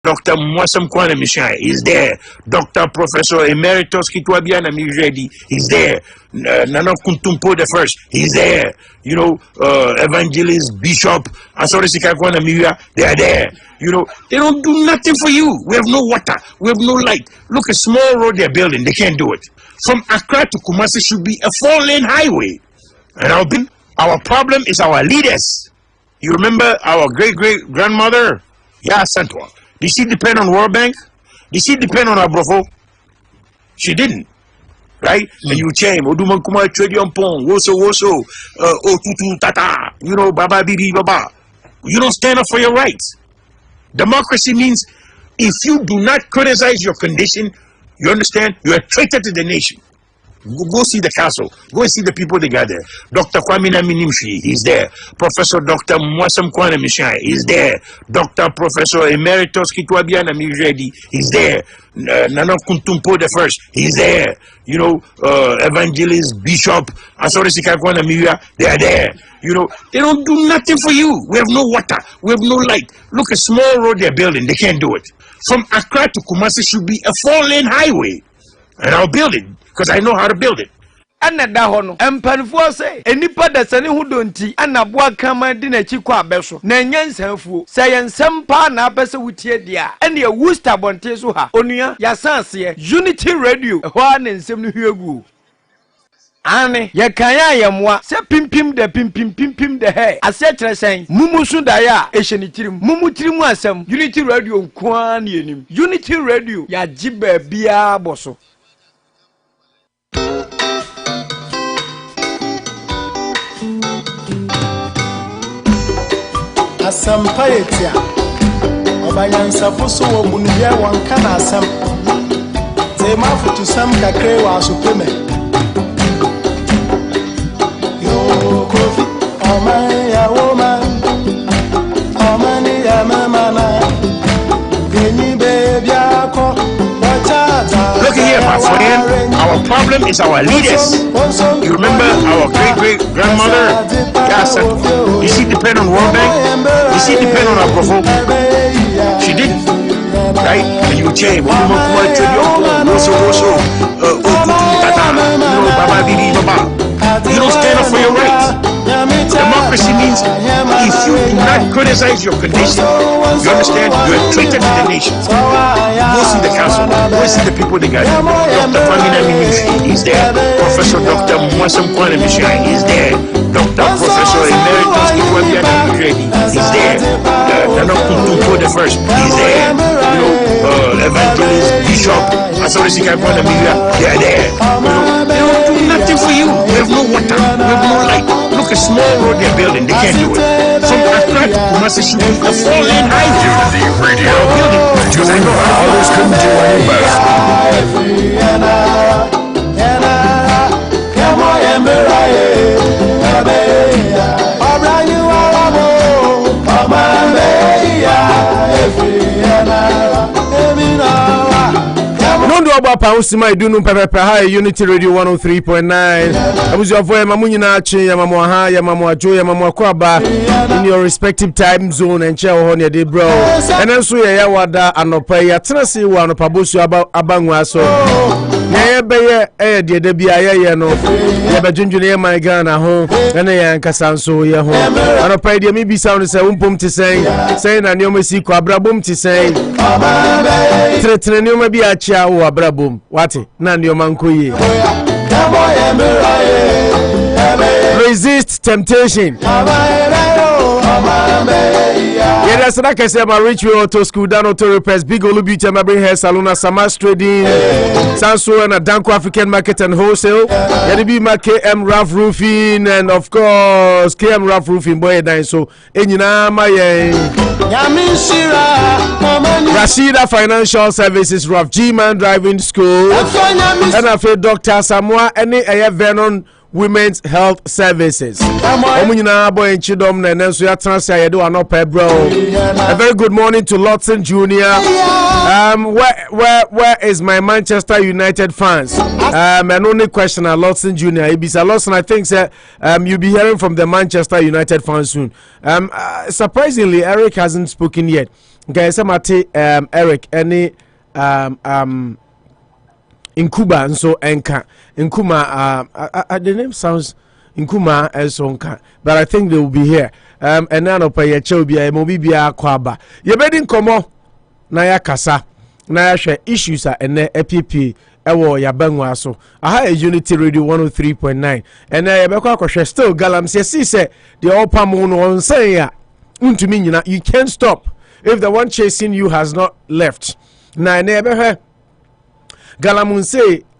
Dr. Mwasam Kwana Mishai is there. Dr. Professor Emeritus Kitwabiana Miredi is there. Nana Kuntumpo the first, he's there. You know, Evangelist, Bishop, Asorisi Kwana Miria, they are there. You know, they don't do nothing for you. We have no water, we have no light. Look, a small road they're building, they can't do it. From Accra to Kumasi should be a 4-lane highway. And our problem is our leaders. You remember our great-great-grandmother? Yeah, Santwa. Did she depend on World Bank? Did she depend on Abrofo? She didn't. Right? And you change. Oduman Kuma Tradion Pong, Woso, Otutu Tata, you know, Baba Bibi Baba. You don't stand up for your rights. Democracy means if you do not criticize your condition, you understand, you're a traitor to the nation. Go see the castle. Go see the people they got there. Dr. Kwamena Minimshi, he's there. Professor Dr. Mwasam Kwana Mishai, he's there. Dr. Professor Emeritus Kitwabiana Miredi, he's there. Nana Kuntumpo the first, he's there. You know, Evangelist, Bishop, Asorisi Kwana Miria, they are there. You know, they don't do nothing for you. We have no water, we have no light. Look, a small road they're building, they can't do it. From Accra to Kumasi should be a 4-lane highway. And I'll build it. Because I know how to build it. And that hono, and Panfo say, and Nipa that's any who don't tea, and a boy come and dinner chiqua beso, Nanyans helpful, saying some partner person with dia, and your Worcester Bontesuha, Onia, Yasansia, Unity Radio, one and 70 Hugo. Anne, Yakaya yamwa, se pim the hair. I said, saying, Mumusu daya, Asianitirim, Mumutrim wasam, Unity Radio, Kwani, Unity Radio, ya jibbe bia boso. Asam paetia obayansa foso wo bunuya wanka na asam tema futu sam kakre wa supeme yo kofi omaya woman omani ya mama na geni baby ako wachata. Look here, my friend, our problem is our leaders. You remember our great-great-grandmother? Did she depend on World Bank? Did she depend on Abrofo? She didn't. Right? And you change. You don't stand up for your rights. Democracy means if you do not criticize your condition, you understand, you're a traitor to the nation. Go see the council, go see the people they got. Dr. Kwamena Minimshi is there. Professor Dr. Mwasam Kwana Mishai is there. Dr. Professor Emeritus Kitwabiana Miredi is there. Nana Kuntumpo the first, he's there. You know, Evangelist, Bishop, Asorisi Kwana Miria, they are there. You know, they don't do nothing for you. We have no water, we have no light. Look, a small road they're building, they can't do it. From Accra to Kumasi should be a 4-lane highway. Unity Radio. I'll build it. Because I know how others couldn't do any better. Papa Usima idunu pepe high Unity Radio 103.9. Abuzi avoye mamunyi na achi ya mamu aha ya mamu ajo ya mamu akwaba in your respective time zone and chair ho ne de bro. Enenso ye ya wada anopa ya tenasi wa Anopa Bosuo abanwa so. Na ye beye de de bia ye no. Ye bejunjune ye my Ghana ho. Ene ye nkasa nso ye ho. Anopa de mi bi sound se umpom ti sen na nioma si kwa brabom ti sen. Tre nioma bi achia wo abrabom wati na nioma nkoye. Resist temptation. Yeah, that's what I can say about Richway Auto School, Dan Auto Repairs, Big Olu Beauty, Mabring Hair Salon, Samas Trading, Sanso and Danko African Market and Wholesale, Yadibi KM Rough Roofing, and of course, KM Rough Roofing, boy, and so, Enyina, Rashida Financial Services, Rough G-Man Driving School, and I feel Dr. Samoa, any Vernon Women's Health Services. Omunyina boy in Chidom na nenso ya transfer yedo Anopa bro. A very good morning to Lotson Jr. Where is my Manchester United fans? And only question Lawson Jr. Ibisa Lawson, I think that you'll be hearing from the Manchester United fans soon. Surprisingly, Eric hasn't spoken yet. Guys, Eric, any in Cuba and so Enka in Kuma. The name sounds in Kuma and so Enka, but I think they will be here. And Anopa Yechobia, Mobibia Kwaba. You're betting Como Naya Kasa, Naya share issues at an EPP. Ewo ya bangwa so aha Unity Radio 103.9 and Ebekwa still galam say the upper moon on say ya untumi nyina you can't stop if the one chasing you has not left na ebe galamuse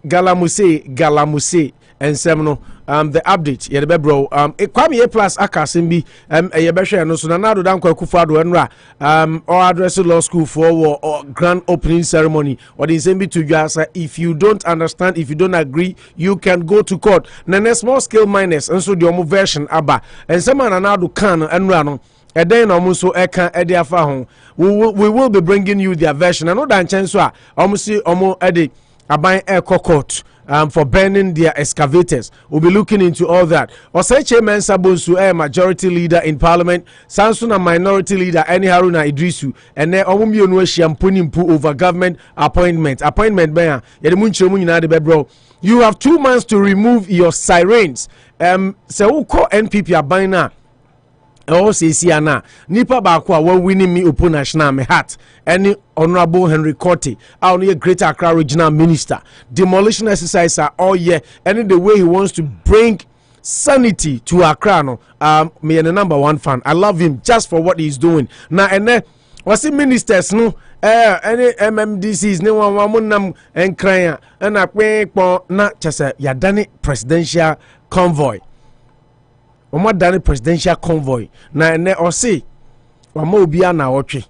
and semno the update ye bro Kwame plus akasimbi ye be hwe no so na nado dan Akufo-Addo enra or address law school for or grand opening ceremony or the same to you if you don't understand, if you don't agree, you can go to court na small scale miners and so the omo version aba and some na nado kan enra no eden omo so eka ede afa ho we will be bringing you their version and no dan chance so omo si omo ede aban court for burning their excavators. We'll be looking into all that. Osei Kyei-Mensah-Bonsu, a majority leader in parliament, Samson a minority leader, any Haruna Iddrisu, and then Omumio over government appointment. You have 2 months to remove your sirens. So who call NPP a bina? Oh, say Siana, Nipa Bakwa, we're winning me upon national me hat. Any Honorable Henry Quartey, our near Greater Accra Regional Minister. Demolition exercise are all year, and in the way he wants to bring sanity to Accra. No, me and the #1 fan. I love him just for what he's doing. Now, and then, what's the ministers? No, any MMDCs, no one nam and crying, and I pay for not just a Yadani presidential convoy. Omo dane presidential convoy na ene Osei wama obia na wotwe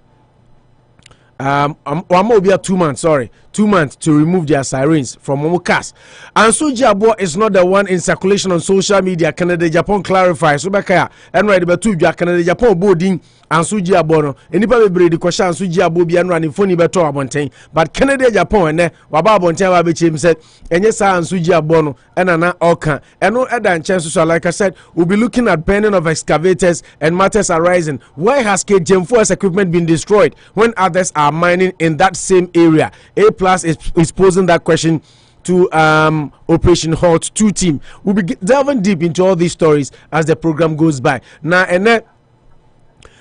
wama obia 2 months 2 months to remove their sirens from Omo cars. And so Jabo is not the one in circulation on social media. Canada Japan clarifies so beka and right about 2 Canada Japan boarding and so Jabo no enipa bebre di kwasha and so Jabo bia no an phone beto abonten but Canada Japan ne waba abonten wa bechi said enye sa and so Jabo no na oka eno edan chance so like I said we'll be looking at burning of excavators and matters arising. Why has KGM4's equipment been destroyed when others are mining in that same area? A Plus is posing that question to Operation Halt 2 team. We'll be delving deep into all these stories as the program goes by. Now, and then,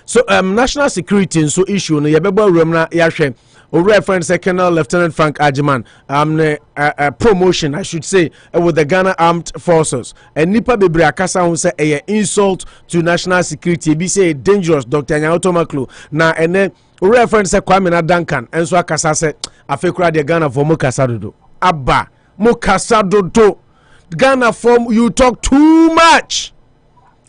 so national security and so issue no yebeba remna yahwe o reference Colonel Lieutenant Frank Agyeman promotion I should say with the Ghana Armed Forces and nipa bebre akasa ho say a insult to national security be say dangerous Dr. Nyautomaklo na ene o reference Kwamena Duncan enso akasa say afekura de Ghana for mokasa dodo abba mokasa dodo Ghana form you talk too much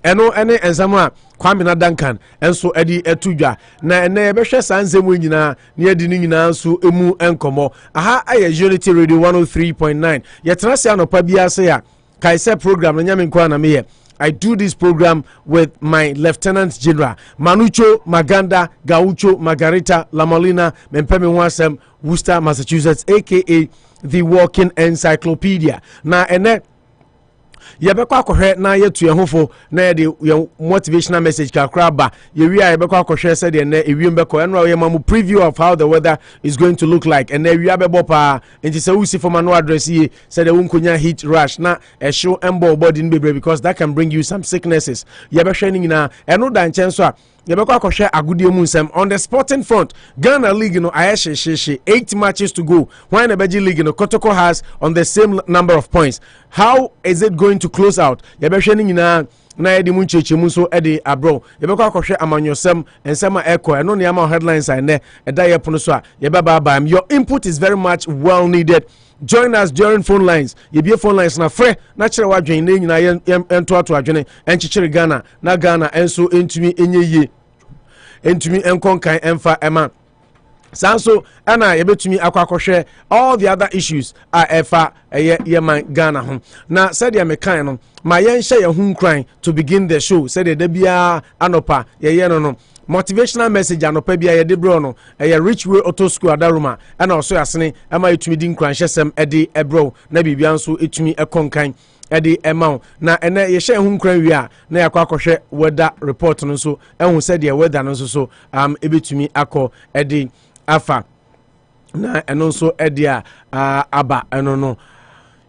eno ene ensama Kwamena Duncan enso edi etudwa na ene ebehwe sansemu nyina ne edi nyina so emu enkomo aha aye Unity Radio 103.9 yetra se anopa bia se ya kaise program na nyame nkwa na me I do this program with my Lieutenant General Manucho Maganda Gaucho Margarita Lamolina Mempeme Wasem Worcester, Massachusetts, aka the Walking Encyclopedia. Na ene yebekwa akohwe na yetu ehofo na de motivational message kakra ba yewi a yebekwa akohwe said de na ewiem beko enra we mamu preview of how the weather is going to look like and ewia bebo pa enti se wusi for no address ye said de wonkonya heat rash na ehwo embo body nbebre because that can bring you some sicknesses yebehwe ni na eno da nchen so a yebekwa akohwe agudie mu nsem on the sporting front. Ghana League no ayeshe 8 matches to go. Why na Beji League no Kotoko has on the same number of points. How is it going to close out? Yebehwe ni na edi muncheche mu so edi abro yebekwa akohwe amanyosem ensema echo eno ne ama headlines ane eda yepono so a yebaba your input is very much well needed. Join us during phone lines. Yebie phone lines na frɛ na kyerɛ wadwen ne nyina ento ato adwene enchichire Ghana na Ghana enso entumi enye entumi enkonkan emfa ema sanso ana yebetumi akwakohwe all the other issues are efa yeman Ghana ho na said ya mekan no ma yenhye ye hu nkran to begin the show said de bia anopa ye no motivational message anopa bia ye de bro no rich way auto school adaruma and also asene ama etumi di nkranhyesem ede ebro na bibia nso etumi ekonkan ede emau na ene ye hye hu nkran wi a na yakwa akohwe weather report no so ehun se de weather no so ebetumi akọ ede afa na eno nso ede aba eno no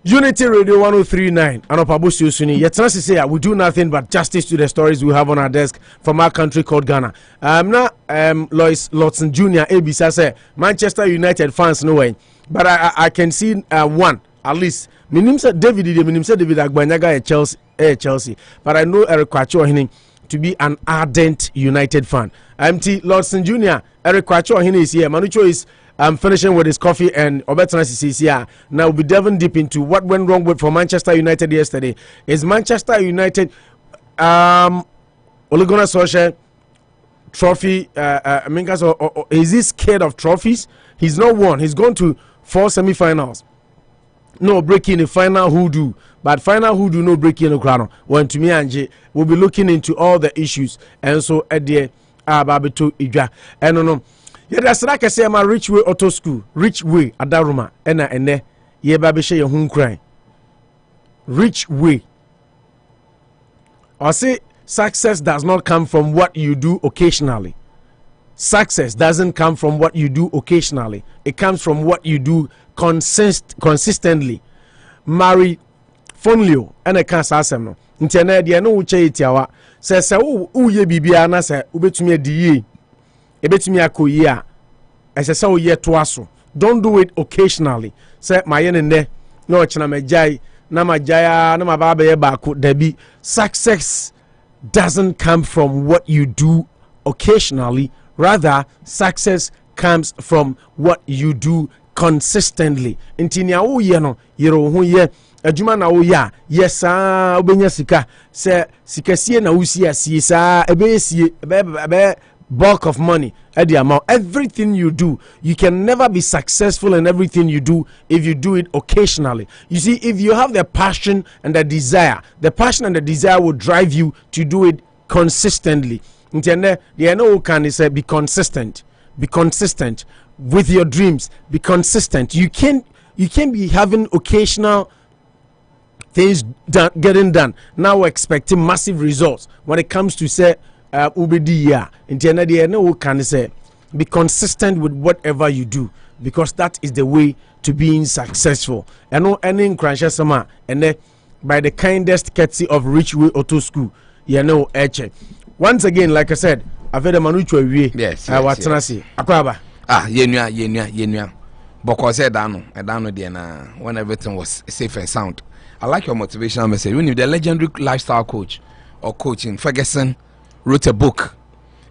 Unity Radio 1039 Anopa Bosuo suni yetna say we do nothing but justice to the stories we have on our desk from our country called Ghana. Lois Lotson Jr. Abisa say Manchester United fans no way, but I can see one at least. Minim say David Agbanyaga Chelsea, but I know Eric Kwacho to be an ardent United fan. MT Lotson Jr. Eric Kwacho is here. Manucho is finishing with his coffee and Obetana CCCR. Now we'll be delving deep into what went wrong for Manchester United yesterday. Is Manchester United Oligona Solskjaer trophy is he scared of trophies? He's not won. He's gone to 4 semi-finals. No breaking the final hoodoo, but final hoodoo no breaking the crown. When to me Anje we'll be looking into all the issues and so at the Babitu Ija and no. Yeah, that's like I say, I'm a rich way auto school, rich way adaruma, ene ye baby she your cry. Rich way. I say success does not come from what you do occasionally. Success doesn't come from what you do occasionally. It comes from what you do consistently. Mary Fonlio and a cancer asem. Internet dia no uche itiawa. Se uye bibia na se ubetumi adiye. Ebetumi akoyi a esese o ye to aso. Don't do it occasionally. Say my yen ne na ochina majai na majaya na mababa ye baako dabi. Success doesn't come from what you do occasionally. Rather, success comes from what you do consistently. Intinia o ye no yero ho ye adwuma na wo ya yes obenya sika se sikasie na wusi asie sa ebesie ebe bulk of money at the amount. Everything you do, you can never be successful in everything you do if you do it occasionally. You see, if you have the passion and the desire will drive you to do it consistently. The know can say be consistent with your dreams. Be consistent. You can't be having occasional things getting done now expecting massive results when it comes to say can say be consistent with whatever you do, because that is the way to being successful. And no any crunch sama and by the kindest courtesy of Richway Auto School, once again, like I said, I've had a manucho we yes what can I say akwaba yenua because I don't know when everything was safe and sound. I like your motivational message. When you the legendary lifestyle coach or coaching Ferguson wrote a book.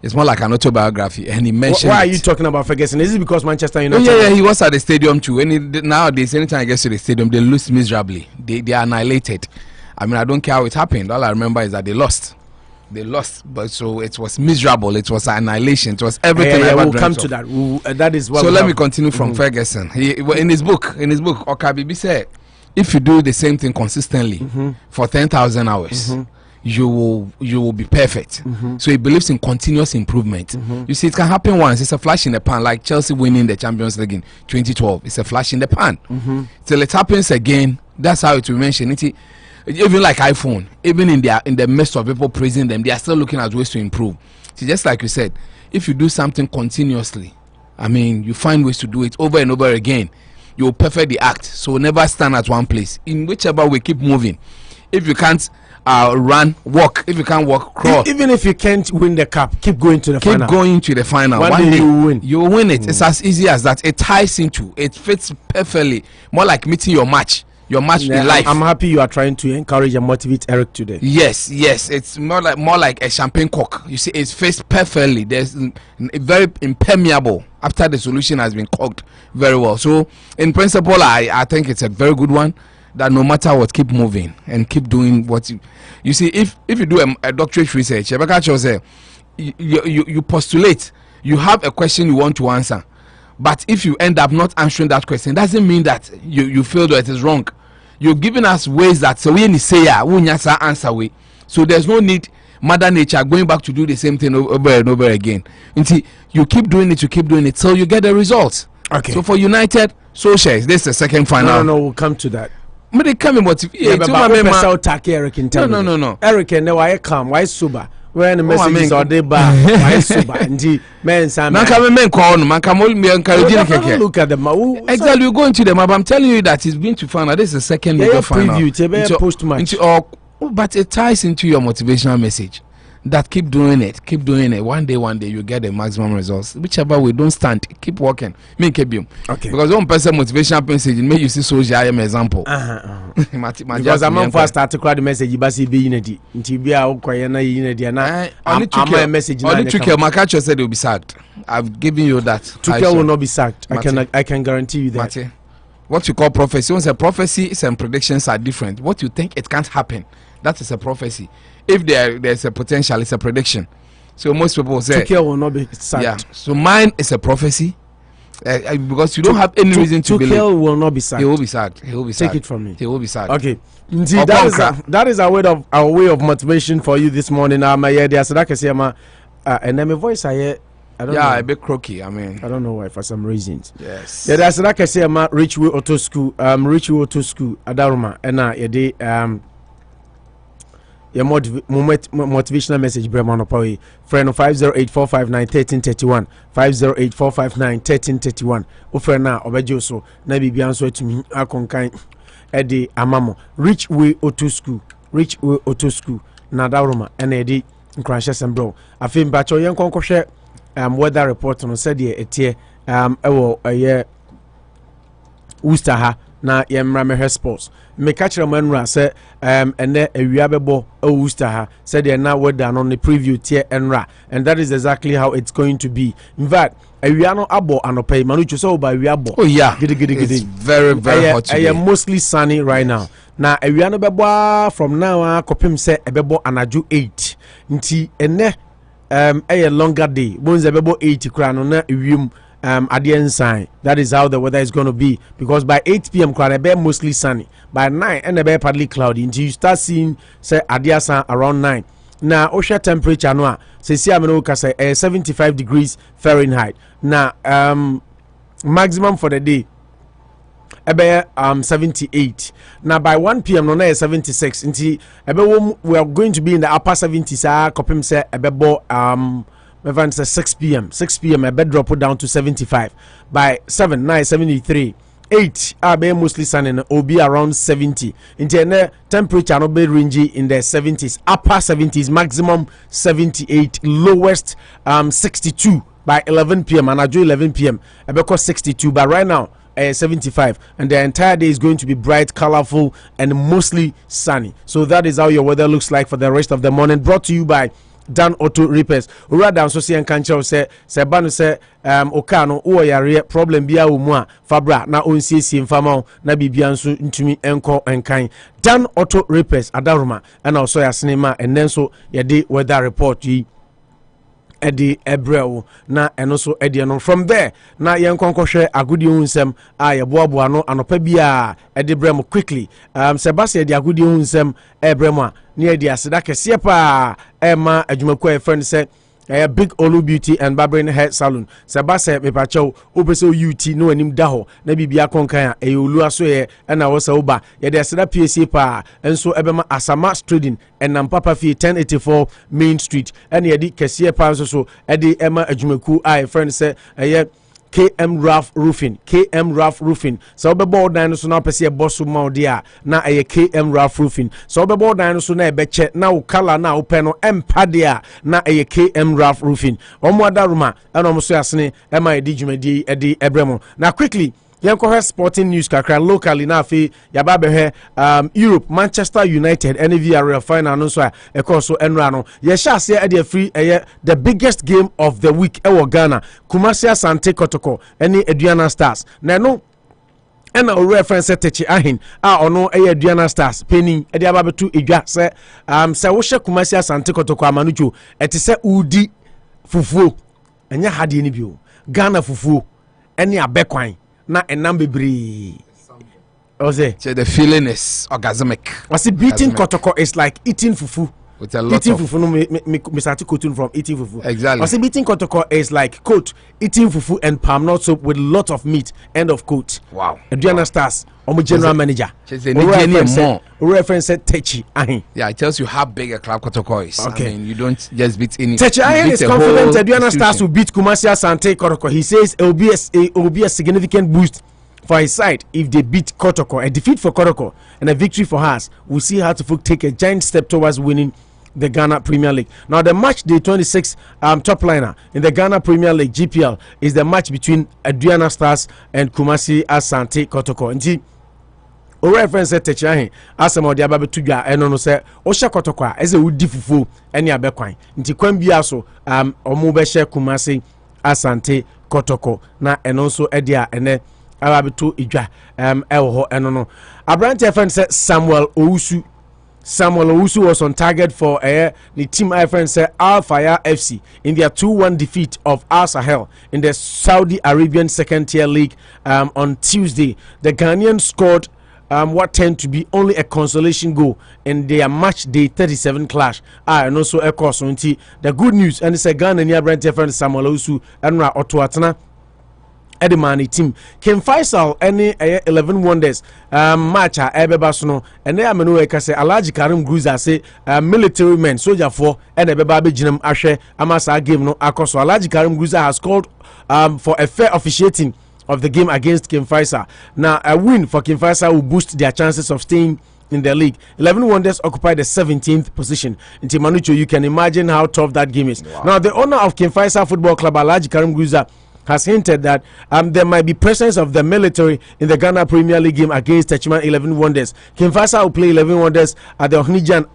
It's more like an autobiography, and he mentioned. Why are you talking about Ferguson? Is it because Manchester United? Oh, yeah, he was at the stadium too. Nowadays, anytime I get to the stadium, they lose miserably. They are annihilated. I mean, I don't care how it happened. All I remember is that they lost. But so it was miserable. It was annihilation. It was everything. We'll come to that. That is what. So let me continue from Ferguson. In his book, Okabibi said, if you do the same thing consistently for 10,000 hours. You will be perfect. So he believes in continuous improvement. You see, it can happen once. It's a flash in the pan, like Chelsea winning the Champions League in 2012. It's a flash in the pan. Till it happens again. That's how it will mention it. Even like iPhone, even in the midst of people praising them, they are still looking at ways to improve. See, just like you said, if you do something continuously, I mean, you find ways to do it over and over again, you will perfect the act. So never stand at one place. In whichever way, keep moving. If you can't run, walk. If you can't walk, crawl. Even if you can't win the cup, keep going to the final. Keep going to the final. One day you will win. You will win it. It's as easy as that. It ties into. It fits perfectly. More like meeting your match. Your match in life. I'm happy you are trying to encourage and motivate Eric today. Yes. It's more like a champagne cork. You see, it fits perfectly. There's very impermeable after the solution has been corked very well. So in principle, I think it's a very good one. That no matter what, keep moving and keep doing what you see. If you do a doctorate research, you postulate, you have a question you want to answer, but if you end up not answering that question, doesn't mean that you failed or it is wrong. You're giving us ways that so we say we answer way. So there's no need Mother Nature going back to do the same thing over and over again. Until you keep doing it till you get the results. Okay. So for United Socials, this is the second final. No, we'll come to that. But they come in motivate. No. Eric and why come? Why sober? When the messages are they bar? Why sober? And men, some man call man come all me encouraging. Look at them. Exactly, you go into them. I'm telling you that it's been to final. This is the second leg final. Preview, post match. But it ties into your motivational message. That keep doing it. One day you get the maximum results. Whichever way, don't stand. Keep working. Me keep you. Okay. Because one person motivational message make you see social. I am example. Because I'm on first article the message. But see be unity. Until be out quiet na unity na. I'm a message. Only Tuchel Makacho said he will be sacked. I've given you that. Tuchel will not be sacked. I can guarantee you that. Mate, what you call prophecy. Once a prophecy and predictions are different. What you think it can't happen, that is a prophecy. If there's a potential, it's a prediction. So most people say Tuchel will not be sacked. Yeah. So mine is a prophecy because you don't have any reason to believe. Tuchel will not be sacked. He will be sacked. Take it from me. He will be sacked. Okay. Indeed, that is our way of motivation for you this morning. And then my voice I hear. I don't know. A bit croaky. I mean, I don't know why for some reasons. Yes. Yeah, that's like I say. Richway Auto School. Richway Auto School. Adaruma. And your motivational message Bremano Poy friend 508-459-1331 508-459-1331 friend na obejo so na bibia nso atumi akonkan ede amamo Richway Auto School na Daruma and ede nkrahye sembro afim bacho yen konkohwe weather report no said etie ewo Worcester ha na yemra me sports me catch manura say ene awia bebo Worcester ha said na weather no the preview tie enra, and that is exactly how it's going to be. In fact awia no abo anopai manuchu so ba awia abo. Oh yeah, it's very hot today. I am mostly sunny right now. Na awia no bebo from now kopim say ebebo anaju 8 nti ene a longer day bonze bebo 8 kra no na ewium at the end sign. That is how the weather is going to be, because by 8 p.m. be mostly sunny, by 9 and be partly cloudy until you start seeing say adiasa around 9. Now ocean temperature no say 75 degrees Fahrenheit. Now maximum for the day 78. Now by 1 p.m. no 76 until we are going to be in the upper 70s. Kopim say ebebo 6 p.m. 6 p.m. a bed drop down to 75. By 7, 9, 73. 8 be mostly sunny and will be around 70. Into temperature no be ranging in the 70s, upper 70s, maximum 78, lowest 62 by 11 p.m. and I do 11 p.m. because 62, but right now 75, and the entire day is going to be bright, colorful, and mostly sunny. So that is how your weather looks like for the rest of the morning. Brought to you by Dan Auto Repairs. Ura down so see and cancer say banu say okano o yare problem bia wo mu a fabra na onsiesie mfama na bibia nso ntumi enko enkan. Dan Auto Repairs Adaruma and also ya cinema, and then so ye dey weather report yi Eddie Ebrel na and also Eddie no from there na yen konkohwe agudi unsem a ye boaboa no anopa bia Eddie Brem quickly Sebastian Eddie agudi unsem Ebrema near the asida kese pa ema adwumaku e friend say Big Olu Beauty and Barbering Hair Salon. Sebastian mepacho obeso UT no anim da ho na bibia konkan a olu aso ye na wo sa oba ye de asida PSA pa enso ebema Asama Trading and Nampapa Fee 1084 Main Street and ye di kese pa so e di ema adwumaku a friend say KM Raf Roofing. So be board dan so na pese boss ma dia na KM Raf Roofing. So be board dan so na be che na wo color na wo pe no empa dia na KM Raf Roofing. Omo adaruma and omo so asene e ma edi dwumadi edi ebremo. Now quickly Yanko sporting news kakra locally na fe yaba be Europe Manchester United NVRL final no so e course so enra no ye sha se e dey free the biggest game of the week e wo Ghana Kumasi Asante Kotoko any Aduana Stars na no ena o reference techi ahin ono Aduana Stars penny e dey ababetu edwa se se wo hye Kumasi Asante Kotoko amanucho eti se udi fufuo enya hade ni bio Ghana fufuo eni abekwan na enam bebre Osei the feeling is orgasmic. Was it beating Kotoko is like eating fufu with a lot eating of fufu. No, me start quoting from eating fufu. Exactly. I say beating kotoko is like quote eating fufu and palm nut soup with a lot of meat. End of quote. Wow. Adriana Stars, general manager. Reference said Techi Ahin. Yeah, it tells you how big a club Kotoko is. Okay. I mean, you don't just beat any. Techi Ahin is confident Adriana Stars will beat Kumasi Asante Kotoko. He says it will be a significant boost for his side if they beat Kotoko. A defeat for Kotoko and a victory for us. We'll see how to take a giant step towards winning the Ghana Premier League. Now the match day 26 top liner in the Ghana Premier League GPL is the match between Adriana Stars and Kumasi Asante Kotoko. And o reference Techi Ahin asem odi aba betu dwa eno no se o hye Kotoko a eze wodi fufu ene abekwan nti kwan bia so omo be hye Kumasi Asante Kotoko na eno so ede a ene aba betu idwa ewo ho eno no Abrante reference Samuel Owusu was on target for the team reference Al Fayha FC in their 2-1 defeat of Al Sahel in the Saudi Arabian second tier league on Tuesday. The Ghanaians scored what tend to be only a consolation goal in their match day 37 clash. And also a course. The good news and it's a Ghana near Brent friend Samuel Owusu and Otuatana Edemani team Ken Faisal any 11 wonders match ebeba and they amenu eka say Alhaji Karim Gruza say military men soldier for and ebeba be jinam ahwe amasa game no akoso. Alhaji Karim Gruza has called for a fair officiating of the game against Ken Faisal. Now a win for Ken Faisal will boost their chances of staying in the league. 11 Wonders occupy the 17th position. In Timanucho, you can imagine how tough that game is. Wow. Now the owner of Ken Faisal Football Club, Alhaji Karim Gruza, has hinted that there might be presence of the military in the Ghana Premier League game against Agyeman 11 Wonders. Ken Faisal will play 11 Wonders at the Ohina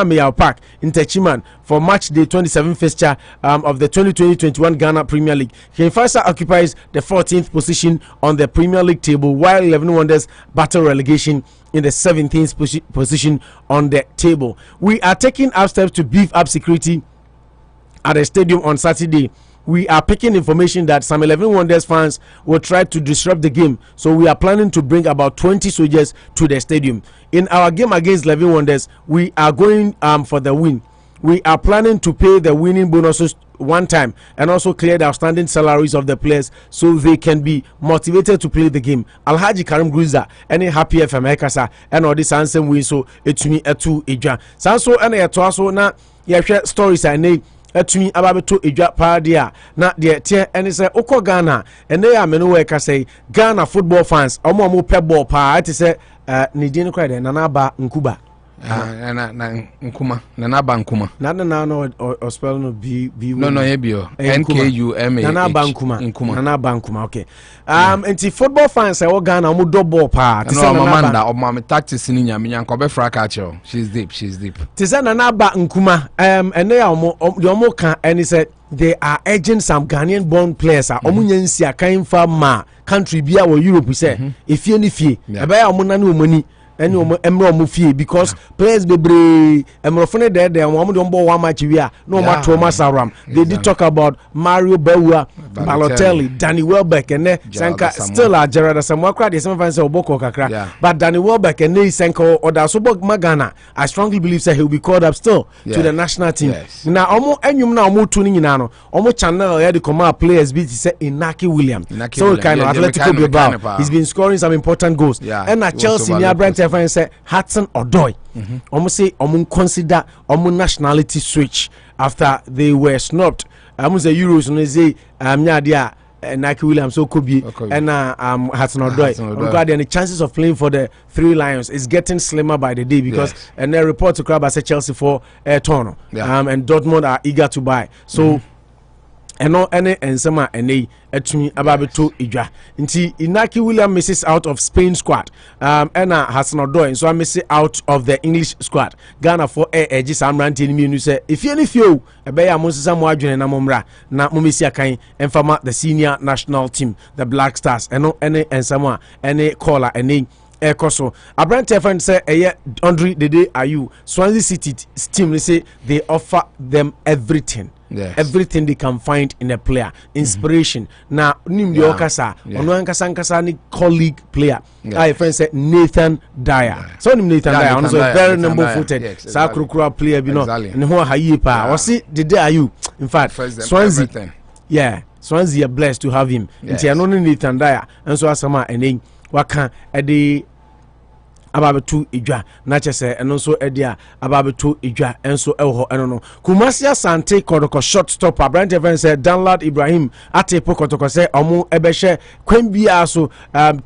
Meyao Park in Techiman for match day 27 fixture of the 2020-21 Ghana Premier League. Ken Faisal occupies the 14th position on the Premier League table, while 11 Wonders battle relegation in the 17th position on the table. We are taking up steps to beef up security at the stadium on Saturday. We are picking information that some 11 Wonders fans will try to disrupt the game, so we are planning to bring about 20 soldiers to the stadium. In our game against 11 Wonders, we are going for the win. We are planning to pay the winning bonuses one time and also clear the outstanding salaries of the players so they can be motivated to play the game. Alhaji Karim Gruza any happy FM Ekasa and all this answer win so etumi etu edwa. Sanso and eto so na ye stories I need atumi ababeto edwa paadia na de tie ene se okọ Ghana ene ya menu we ka say Ghana football fans omo pe ball pa ati se ni din kwa de na ba nkuba nkuma na ba nkuma no spell no b no ebio nkuma na ba nkuma okay enti football fans e wo Ghana omo do ball pa ati se na omo tactics ni nya menyanka obefra ka che she's deep ti se na ba nkuma ene ya omo kan eni se they are urging some Ghanaian born players omo nyansi akan fa ma country bia wo Europe se efie ni fie ebe ya omo na ni omani any emro mufie because players bebre emrofone there omo don ball one match we are no ma Thomas Aram they did talk about Mario Bewa, Balotelli, Danny Welbeck and Sanka still are Gerard Samwakra the some fans oboko kakra but Danny Welbeck and Sanka or da so Magana I strongly believe that he will be called up still to the national team. Now omo enyum na omo tuning nyina no omo channel here the command players be say Inaki William so kind of Atletico Bilbao he's been scoring some important goals and at Chelsea near Brent friend say Hudson Odoi almost say consider nationality switch after they were snubbed almost the Euros and they say Nike Williams so could be and Hudson Odoi and the chances of playing for the Three Lions is getting slimmer by the day because and the report to club as Chelsea for Tono and Dortmund are eager to buy so eno ene ensema ene atumi ababeto edwa nti Inaki William misses out of Spain squad ena Hudson Odoi so misses out of the English squad. Ghana for eji samranti ni mienu se ifie ni fie ebe ya monsesa mo adwene na momra na momesi akan emfama the senior national team the Black Stars eno ene ensema ene caller ene Ekoso. Abrante friend say Andre Dede Ayu Swansea City team they say they offer them everything. Yes. Everything they can find in a player, inspiration. Now, nim the Okasa, Onuankasa ni colleague player. I friend said Nathan Dyer. So Nathan Dyer, also a very number-footed Sakrukura player, you know, and who are Hayipa. Or see the day are you? In fact, Swansea, Swansea are blessed to have him. It's only Nathan Dyer, and so Asama and then Waka at the ababetu idwa na chese eno so edia ababetu idwa enso eho eno no Kumasi Asante Kotoko short stop Brand event said Danlad Ibrahim ate Kotoko say omo ebehye kwambia so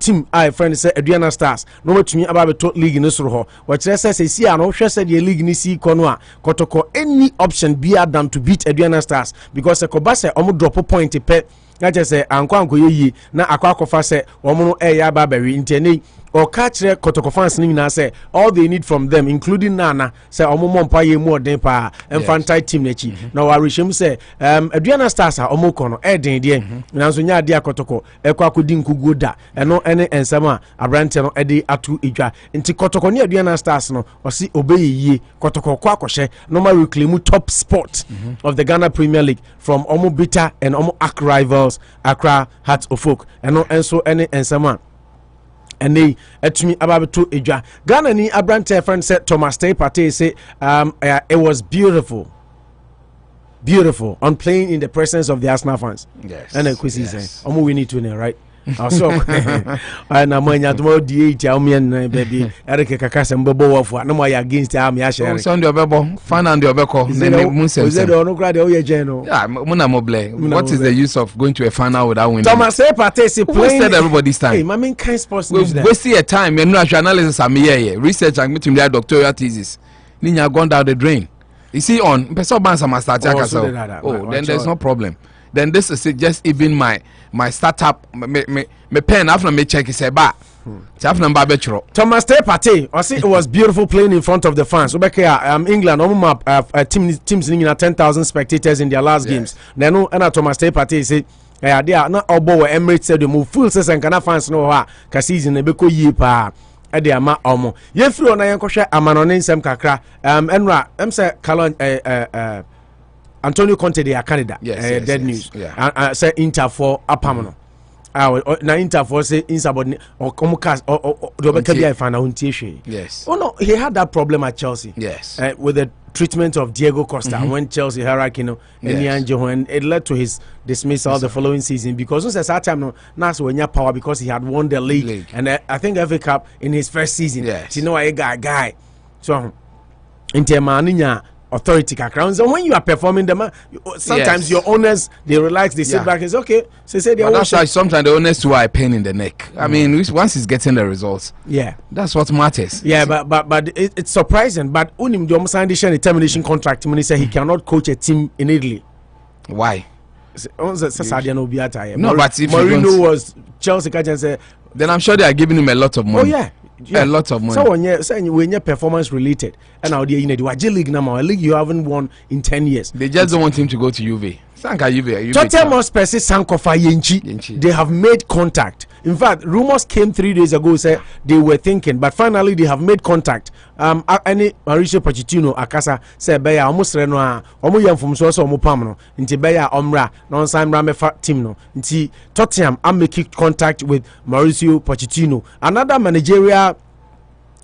team I friend say Aduana Stars no matumi ababetu league no soro ho wo kire say si a no hwe say the league ni si kono a Kotoko any option bia than to beat Aduana Stars because Koba say omo drop point pe na chese anko yeyi na akwakofa say omo no eya babari ntene or catch Kotoko fans nyina say all they need from them including Nana say omo mpa ye mu odin pa infantile team nechi na warishim say Aduana Stars a omo kono den de nanso nya ade Kotoko ekwa akodi nkugo da eno ene ensama abrante no ede atu edwa nti Kotoko ne Aduana Stars no osi obeyeye Kotoko kwa akoshe no ma reclaim top spot of the Ghana Premier League from omo bitter and omo arch rivals Accra Hearts of Oak eno enso ene ensama and they etumi ababeto edwa Ghana ni abrante friend said Thomas Tay Partey say it was beautiful on playing in the presence of the Arsenal fans. Yes. And Kwesi say omo we need to know right. Also na manya tomorrow the 8 omen baby Eric Kakasa mbebo wafo na mo ya against am ya share. So ndio obebo fan and ndio obeko mun say. Is it no crowd o ye jeno? Yeah, muna moble. What is the use of going to a final without winning? Thomas Tay Partey say playing everybody's time. Hey, my main kind sports news there. We see a time you know analysis am here research and meeting their doctoral thesis. Ninya gone down the drain. You see on person ban some start then there's no problem. Then this is just even my startup me pen after me check is ba Thomas Tay Partey I see it was beautiful playing in front of the fans England teams in 10,000 spectators in their last games then Thomas Tay Partey say they na obo Emirates Stadium full season kana fans no ha ka season e be ko yi pa e de ama omo ye free on yankohwe amanone nsem kakra enra say Calon Antonio Conte they are Canada. Dead news. Say Inter for Apamano. Na Inter for say insubordinate or Comucas or Dobeka fan untishi. Yes. Oh no, he had that problem at Chelsea. Yes. With the treatment of Diego Costa when Chelsea hierarchy and it led to his dismissal the following season because once that time no Nas when power because he had won the league. And I think FA Cup in his first season. Yes. You know a guy. So Inter Maninya authority kakra. So when you are performing them, sometimes your owners they relax, they sit back and say, okay, so say they that's why sometimes the owners too are a pain in the neck. I mean, once he's getting the results, that's what matters. But it's surprising. But unim the signed a termination contract when he said he cannot coach a team in Italy. Why? No, but if Mourinho was Chelsea and say, then I'm sure they are giving him a lot of money. A lot of money. So when you're performance related, and now the league now, a league you haven't won in 10 years. They just don't want him to go to Juve. They have made contact. In fact, rumors came 3 days ago say they were thinking, but finally they have made contact. Any Mauricio Pochettino akasa say beya almost reno omo yam from so omo pam no nti beya omra non sign ramefa team no nti Tottenham am making contact with Mauricio Pochettino. Another managerial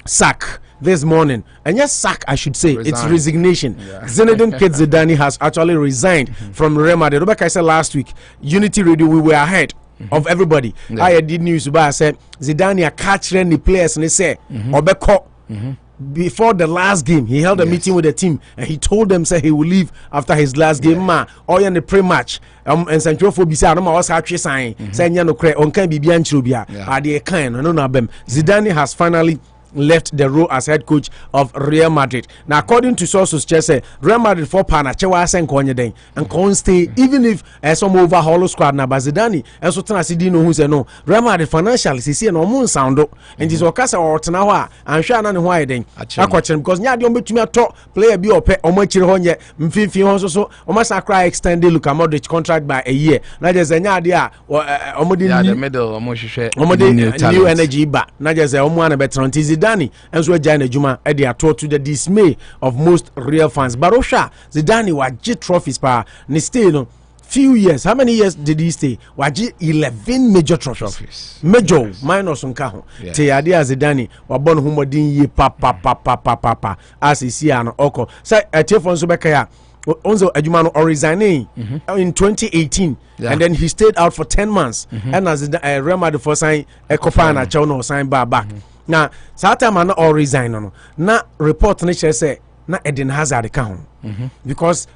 sack this morning, and yes, sack I should say, it's resignation. Zinedine Zidane has actually resigned from Real Madrid. Rebecca, I said last week, Unity Radio, we were ahead of everybody. I did news about I said Zidane catching the players and they say Obeko. Before the last game, he held a meeting with the team and he told them say he will leave after his last game. Or in the pre-match, and Sancho for Bisa, no was actually saying, saying no credit on can be Bianchubia. Are they kind? No, Zidane has finally left the role as head coach of Real Madrid. Now, according to sources, just say Real Madrid for Pana Chewa Sen Konye and can't stay even if some overhaul squad na Bazidani and so Tanasidino who say no Real Madrid financially see no moon sound and this Okasa or Tanawa and Shannon why then because Nyadi between a top player be or pay or much honye Mfifi also almost a cry extended Luka Modric contract by a year. Now there's a Nyadia or the middle new energy back. Now there's a Omwana veteran Zidane and so Jane Juma at the tour to the dismay of most Real fans. Barosha Zidane was G trophies pa ni stay no few years. How many years did he stay? Waji 11 major trophies. Major minus unkaho. Te adia Zidane wabon humodin ye pa as he see an oko. Say Tiefon Subekaya Onzo Agyeman resigning in 2018 and then he stayed out for 10 months and as Real Madrid for sign Ekopana Chono sign back. Now, Satama not all resign on. Na report nature say na Eden Hazard account because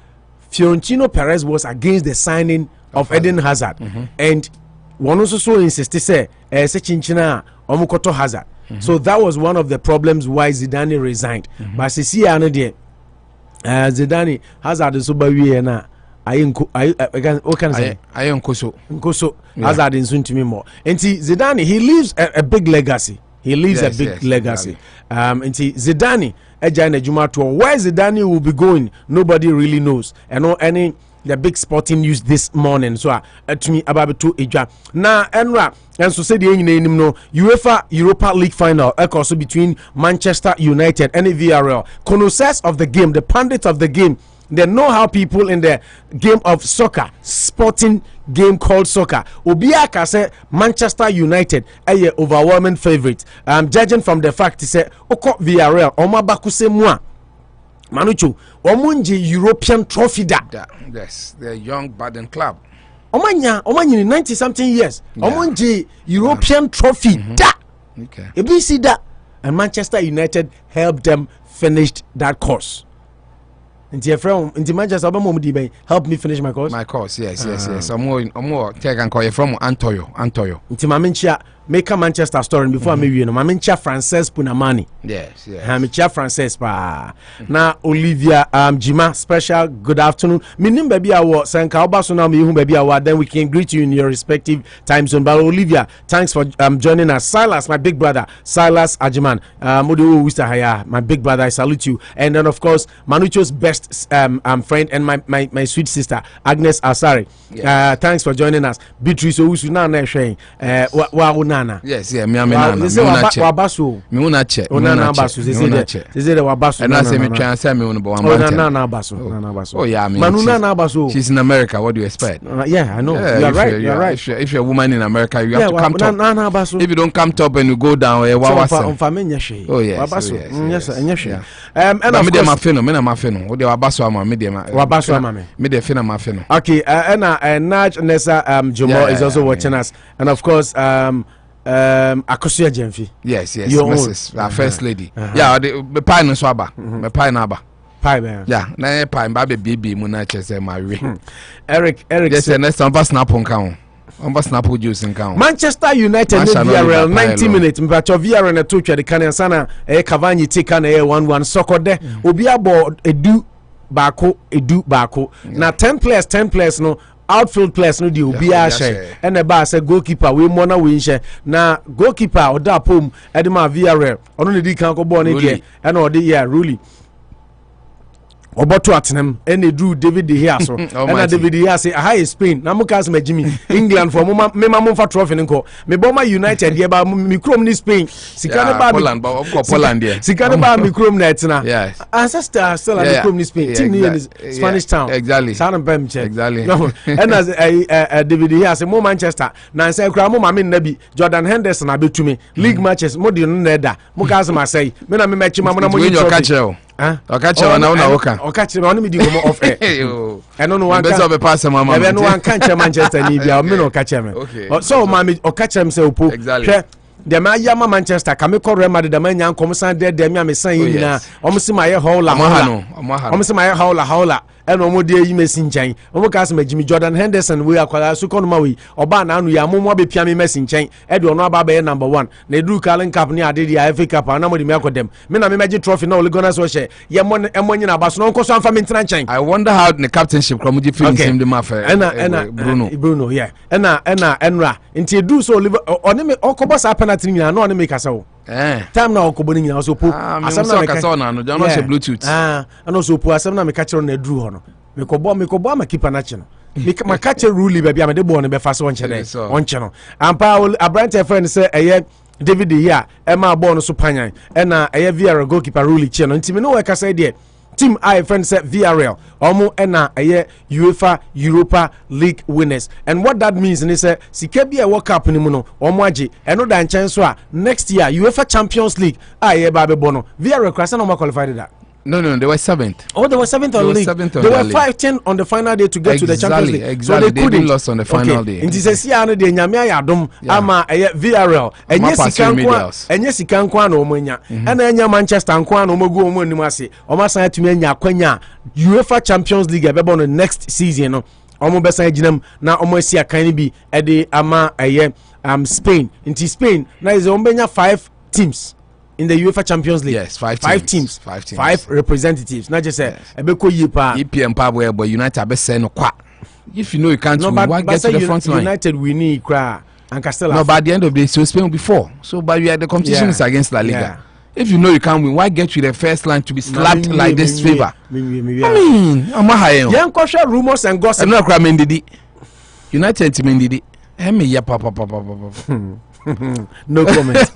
Fiorentino Perez was against the signing of Eden Hazard and one also so insisted say Sechinchina Omukoto Hazard. So that was one of the problems why Zidane resigned. But Sisi anode Zidane Hazard is over we na what can I say? Nkoso Hazard in soon to me more. And see Zidane he leaves a big legacy. He leaves a big legacy. And Zidane, Ejane Juma tour. Where Zidane will be going, nobody really knows. And no any the big sporting news this morning. So to me about to Eja. Now Enra and so say the name no UEFA Europa League final also between Manchester United and VRL. Connoisseurs of the game, the pundits of the game. They know how people in the game of soccer, sporting game called soccer. Obiaka said Manchester United a overwhelming favorite. Judging from the fact he said Oko VRL Oma Bakuse Mwa Manucho Omunji European trophy da. Yes, they're young Baden club. Omanya 90 something years. Omunji European trophy da. Okay. ABC da. And Manchester United helped them finish that course. Into Manchester, help me finish my course. My course, yes. I'm more take and call you from Antoyo. Into Mamincha, make a Manchester story before me, you know, Mamincha Frances Punamani. Yes. Hamicha Frances pa. Now Olivia Jima, special good afternoon. Minim baby awa Sanka Obaso now me baby awa. Then we can greet you in your respective time zone. But Olivia, thanks for joining us. Silas, my big brother, Silas Agyeman, Modu Wistahaya, my big brother, I salute you. And then of course Manucho's best friend and my sweet sister Agnes Asari. Yes. Thanks for joining us. Beatrice Owusu na na sharing. Wa nana. Yes, me nana. Wabasu. Me una che. Nana basu. They say the wabasu. And I say me try and say me una one month. Nana basu. Oh yeah, Manu nana basu. She's in America. What do you expect? Yeah, I know. You're right. If you're a woman in America, you have to come top. Nana basu. If you don't come top and you go down, oh yes. Wabasu. Yes. And of course, me fino. What do Wabasu ama me dem. Wabasu ama me. Me dem fino ma fino. Okay, and Naj Nessa Jomo is also watching us, and of course Akosia Jemfi. Yes, Mrs. Our first lady. Yeah, the pie no swaba. Me pie na ba. Pie man. Yeah, na pie mba be bibi mu na chese ma we. Eric. Yes, next time snap on count. Snap juice in count. Manchester United VRL 90 minutes. Mbacho VRL na tuchwa de kan sana Cavani tika na 1-1 soko de. Obi abo edu bako. Na 10 players no outfield players no di obi a share and the bar say goalkeeper we mona we share na goalkeeper oda pom edema VRL ono ne di kan ko ball ne die and odi Ruli oboto atenem and drew David De Gea so and David De Gea say high Spain na mukas Jimmy England for me ma fa trophy nko me boma United ye ba me krom ni Spain sikane ba Poland but of Poland there sikane ba me krom na etina yes ancestor still at krom ni Spain team in Spanish town exactly sound bem check exactly and as David De Gea say mo Manchester na say kra mo ma me nabi Jordan Henderson abetumi league matches mo di no na da mukas ma say me na me match ma mo na mo trophy Okache na una oka. Okache na me di go off air. Eno no one better be pass mama. Ebe no one can Manchester ni bia me no okache me. So ma me okache me say opo. Hwe de ma ya ma Manchester ka me ko Real Madrid de ma nya nkom san de me san yina. Omo si ma ye howla. Omo si ma ye howla. ɛna ɔmo de yi Messi nkyɛn ɔmo ka sɛ Jimmy Jordan Henderson we akwala so kɔnoma we ɔba na anu ya mo be pia me Messi nkyɛn ɛde ɔno aba be number 1 na edu Carling Cup ni ade dia FA Cup na mo de me akodem me na me megye trophy na Ole Gunnar so hye ye mo nyina ba so no nko so amfa me ntena nkyɛn. I wonder how the captainship kromoji feel him the mafer Bruno yeah ɛna enra nti edu so Oliver ɔne me ɔkɔbɔ sa penalty nyina na ɔne me kasa wo time na ɔkɔbɔ ni nyina so po asɛm na me kasa na no John she bluetooth ana so po asɛm na me ka kyerɛ na duru hɔ no me kɔbɔ ma keeper na kye no me ka kyerɛ rule baabi a me de bɔ no be fa so ɔnkyɛ no ampa abrante friend say ɛyɛ David here Emma ball no so panyan ɛna ɛyɛ VRL goalkeeper rule kye no nti me no we ka say there team I friend said VRL omo ena eye UEFA Europa League winners and what that means is say sika bia World Cup ni mu no omo age eno da nchen so a next year UEFA Champions League aye ba be bono VRL krasa no qualified that. No, they were 7th. Oh, they were 7th on the league. They were fighting on the final day to get to the Champions League. Exactly. So they couldn't lost on the final day. Inti se sia no de nyame ayadom ama VRL. Enye sika nkwa na omonya. Ena enya Manchester nkwa na omogu omo anim ase. Oma san atumi anya kwanya UEFA Champions League ebebo no next season no. Omo besan aginam na omo asi akan bi e de ama Spain. Inti Spain na is omo benya 5 teams in the UEFA Champions League. Yes, 5 teams. 5 representatives. Not just say ebeko yipa. EPM Pabwe but United be say no kwa. If you know you can't win, why get to the front line? United we need cry and Castella. No, but at the end of the day, so Spain before. So but the competition is against La Liga. Yeah. If you know you can't win, why get to the first line to be slapped like this favor? I mean, I'm a high. Young kosher rumors and gossip. I'm not cry Mendidi. United team Mendidi. No comment.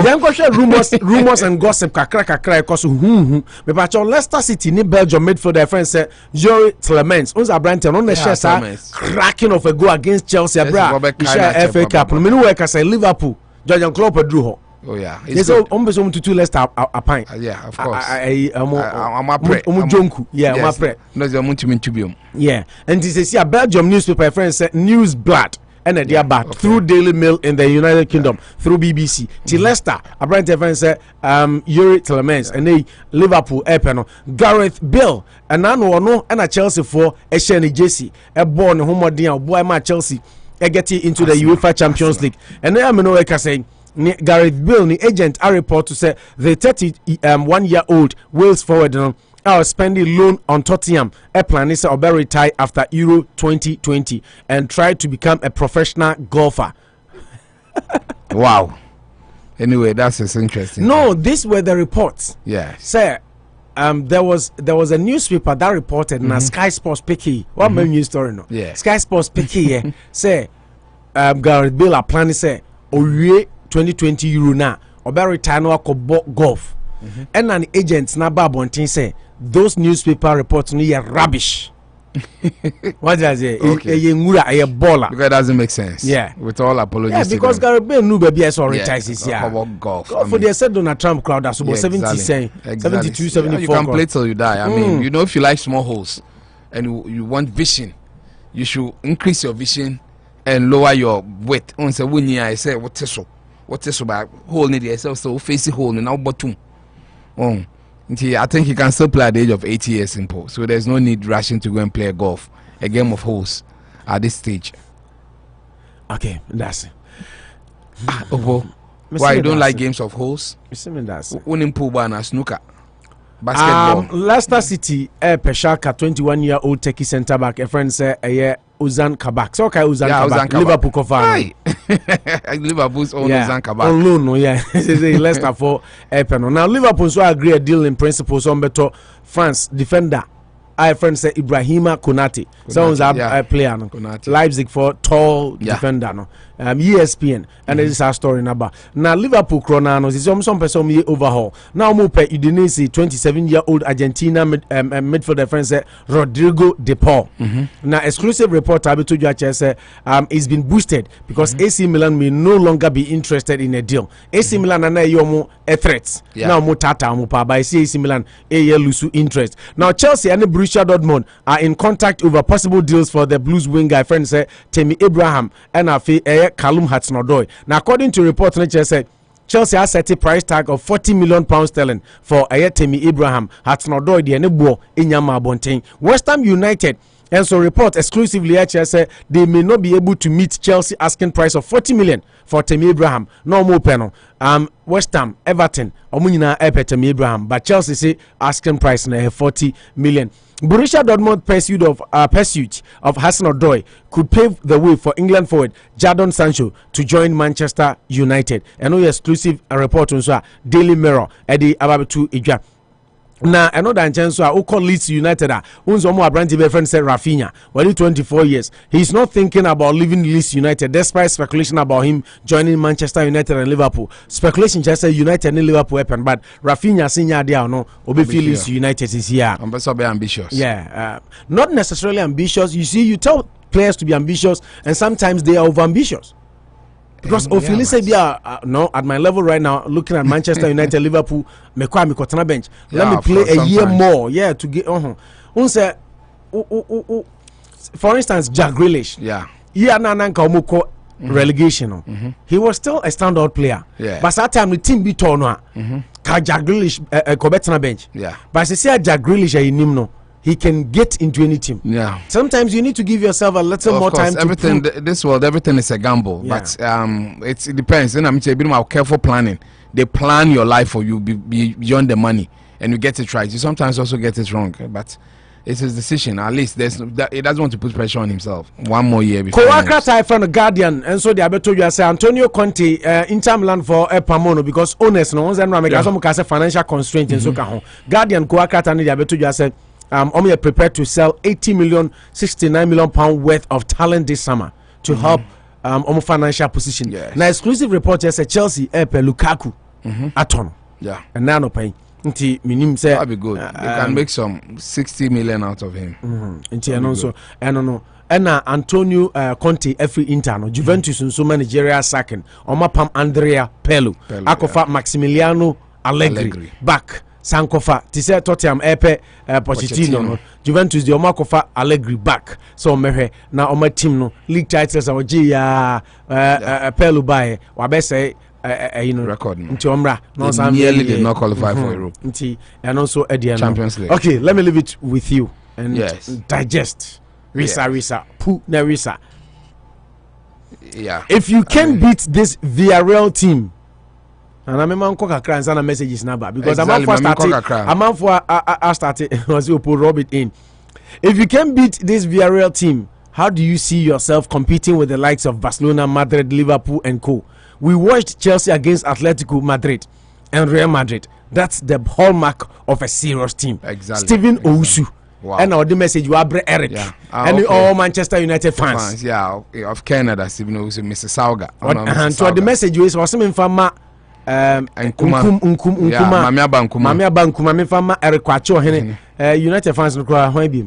Then go share rumors and gossip kakra cause me pacho Leicester City ni Belgium midfielder friend say Yuri Tielemans on the Brighton on the share cracking of a goal against Chelsea bra share FA Cup me no work say Liverpool Jurgen Klopp drew ho. Oh yeah. They say to 2 Leicester a pint. Yeah, of course. I'm a jonku. Yeah, I'm a pre. No the to yeah. And this is a Belgium newspaper friend say News Blood and a dear back through Daily Mail in the United Kingdom through BBC. Till Leicester, a brand event said Yuri Tielemans and they Liverpool Epeno Gareth Bale and no and a Chelsea for a Shani Jesse a born home dear boy my Chelsea get into the UEFA Champions League and then I'm no saying Gareth Bale the agent a report to say the 31-year-old Wales forward spending loan on Tottenham. A plan is to retire after Euro 2020 and try to become a professional golfer. Wow. Anyway, that's interesting. No, these were the reports. Yeah. Sir, there was a newspaper that reported na Sky Sports Picky. What news story no? Yeah. Sky Sports Picky say Gareth Bale are planning say Owie 2020 Euro na retire no golf. And an agent na babontin say those newspaper reports no are rubbish. What does it? A baller. Because it doesn't make sense. Yeah. With all apologies. Yeah, because Gareth Bale knew baby as already ties yeah. Golf. For they said Donald Trump crowd that's about 70 72 74. You can play till you die. I mean, you know, if you like small holes and you want vision, you should increase your vision and lower your weight. On say when I say what is so bad hole need yourself so face the hole now bottom. I think he can still play at the age of 80 years simple. So there's no need rushing to go and play golf, a game of holes at this stage. Okay, that's it. Why you don't like games of holes? Snooker. Basketball. Leicester City, Peshaka, 21-year-old Turkey centre back. A friend said, Ozan Kabak. So okay, Ozan Kabak. Liverpool cover. Liverpool's own Ozan Kabak. On loan, no, yeah. Leicester for Epeno. Now Liverpool so agree a deal in principle. So better France defender. I friend say Ibrahima Konate. Sounds a player. No? Leipzig for tall defender. No. ESPN and this is our story number. Now Liverpool Cronanos is some person ye overhaul. Now Mope Udinese 27-year-old Argentina midfielder friend say Rodrigo De Paul. Now exclusive report I told you say it's been boosted because AC Milan may no longer be interested in a deal. AC Milan and yomo a threat. Now mo tata mo pa by AC Milan lusu interest. Now Chelsea and Borussia Dortmund are in contact over possible deals for the Blues winger friend say Temi Abraham and Callum Hudson-Odoi. Now, according to reports, nature said Chelsea has set a price tag of £40 million for Ayetemi Abraham. Hatnodo the Enebo Inyama Bontain. West Ham United. And so report exclusively say they may not be able to meet Chelsea asking price of 40 million for Temi Abraham. No more panel. West Ham, Everton, Omunina Temi Abraham, but Chelsea say asking price na 40 million. Borussia Dortmund pursuit of Hudson-Odoi could pave the way for England forward Jadon Sancho to join Manchester United. And no exclusive report on Daily Mirror Eddie Ababetu Ija. Now another chance who call Leeds United unzo mo abranti be friend said Rafinha, well 24 years. He's not thinking about leaving Leeds United despite speculation about him joining Manchester United and Liverpool. Speculation just say United and Liverpool happen, but Rafinha senior there no obi feel Leeds United is here. Be ambitious. Yeah, not necessarily ambitious. You see, you tell players to be ambitious and sometimes they are over ambitious. Because no, at my level right now, looking at Manchester United, Liverpool, bench. Let me play a year more, to get for instance, Jack Grealish. Relegation. He was still a standout player. But that time the team beat on Jack Grealish bench. But I say Jack Grealish he can get into any team. Sometimes you need to give yourself a little more time. Everything this world, everything is a gamble. But it depends. Then I'm saying, careful planning. They plan your life for you beyond the money, and you get it right. You sometimes also get it wrong, but it's his decision. At least he doesn't want to put pressure on himself. One more year before. Kowakata from the Guardian, and so they have told you say Antonio Conte Inter Milan for Pamono because owners no ones and Ramega financial constraints and so Guardian Kowakata and they have told you say. Are prepared to sell 69 million pound worth of talent this summer to help financial position. Now exclusive report says Chelsea Lukaku Aton. And now no paying. That'll be good. They can make some 60 million out of him. And also and Antonio Conte every internal Juventus and so Nigeria sacking Pam Andrea Pelu Akofa Maximiliano Allegri back Sankofa Tise Tottenham Epe Pochettino Juventus the Omakofa Allegri back so mehe na oma team no league titles awoji ya Pelu bae wabese record nti omra no some nearly did not qualify for Europe nti and also Champions League. Okay, let me leave it with you and digest Risa pu na Risa. If you can beat this Villarreal team. And I'm a kakra and messages number because I'm started was you put Robert in. If you can beat this Villarreal team, how do you see yourself competing with the likes of Barcelona, Madrid, Liverpool, and co? We watched Chelsea against Atletico Madrid and Real Madrid. That's the hallmark of a serious team. Exactly. Stephen Owusu. Wow. And now the message you are Eric and all Manchester United fans. Of Canada, Stephen Owusu, Mr. Sauga. And so the message is was in Fama. Mamia Bankuma me fama Eric Kwacho United fans no cry ho bi.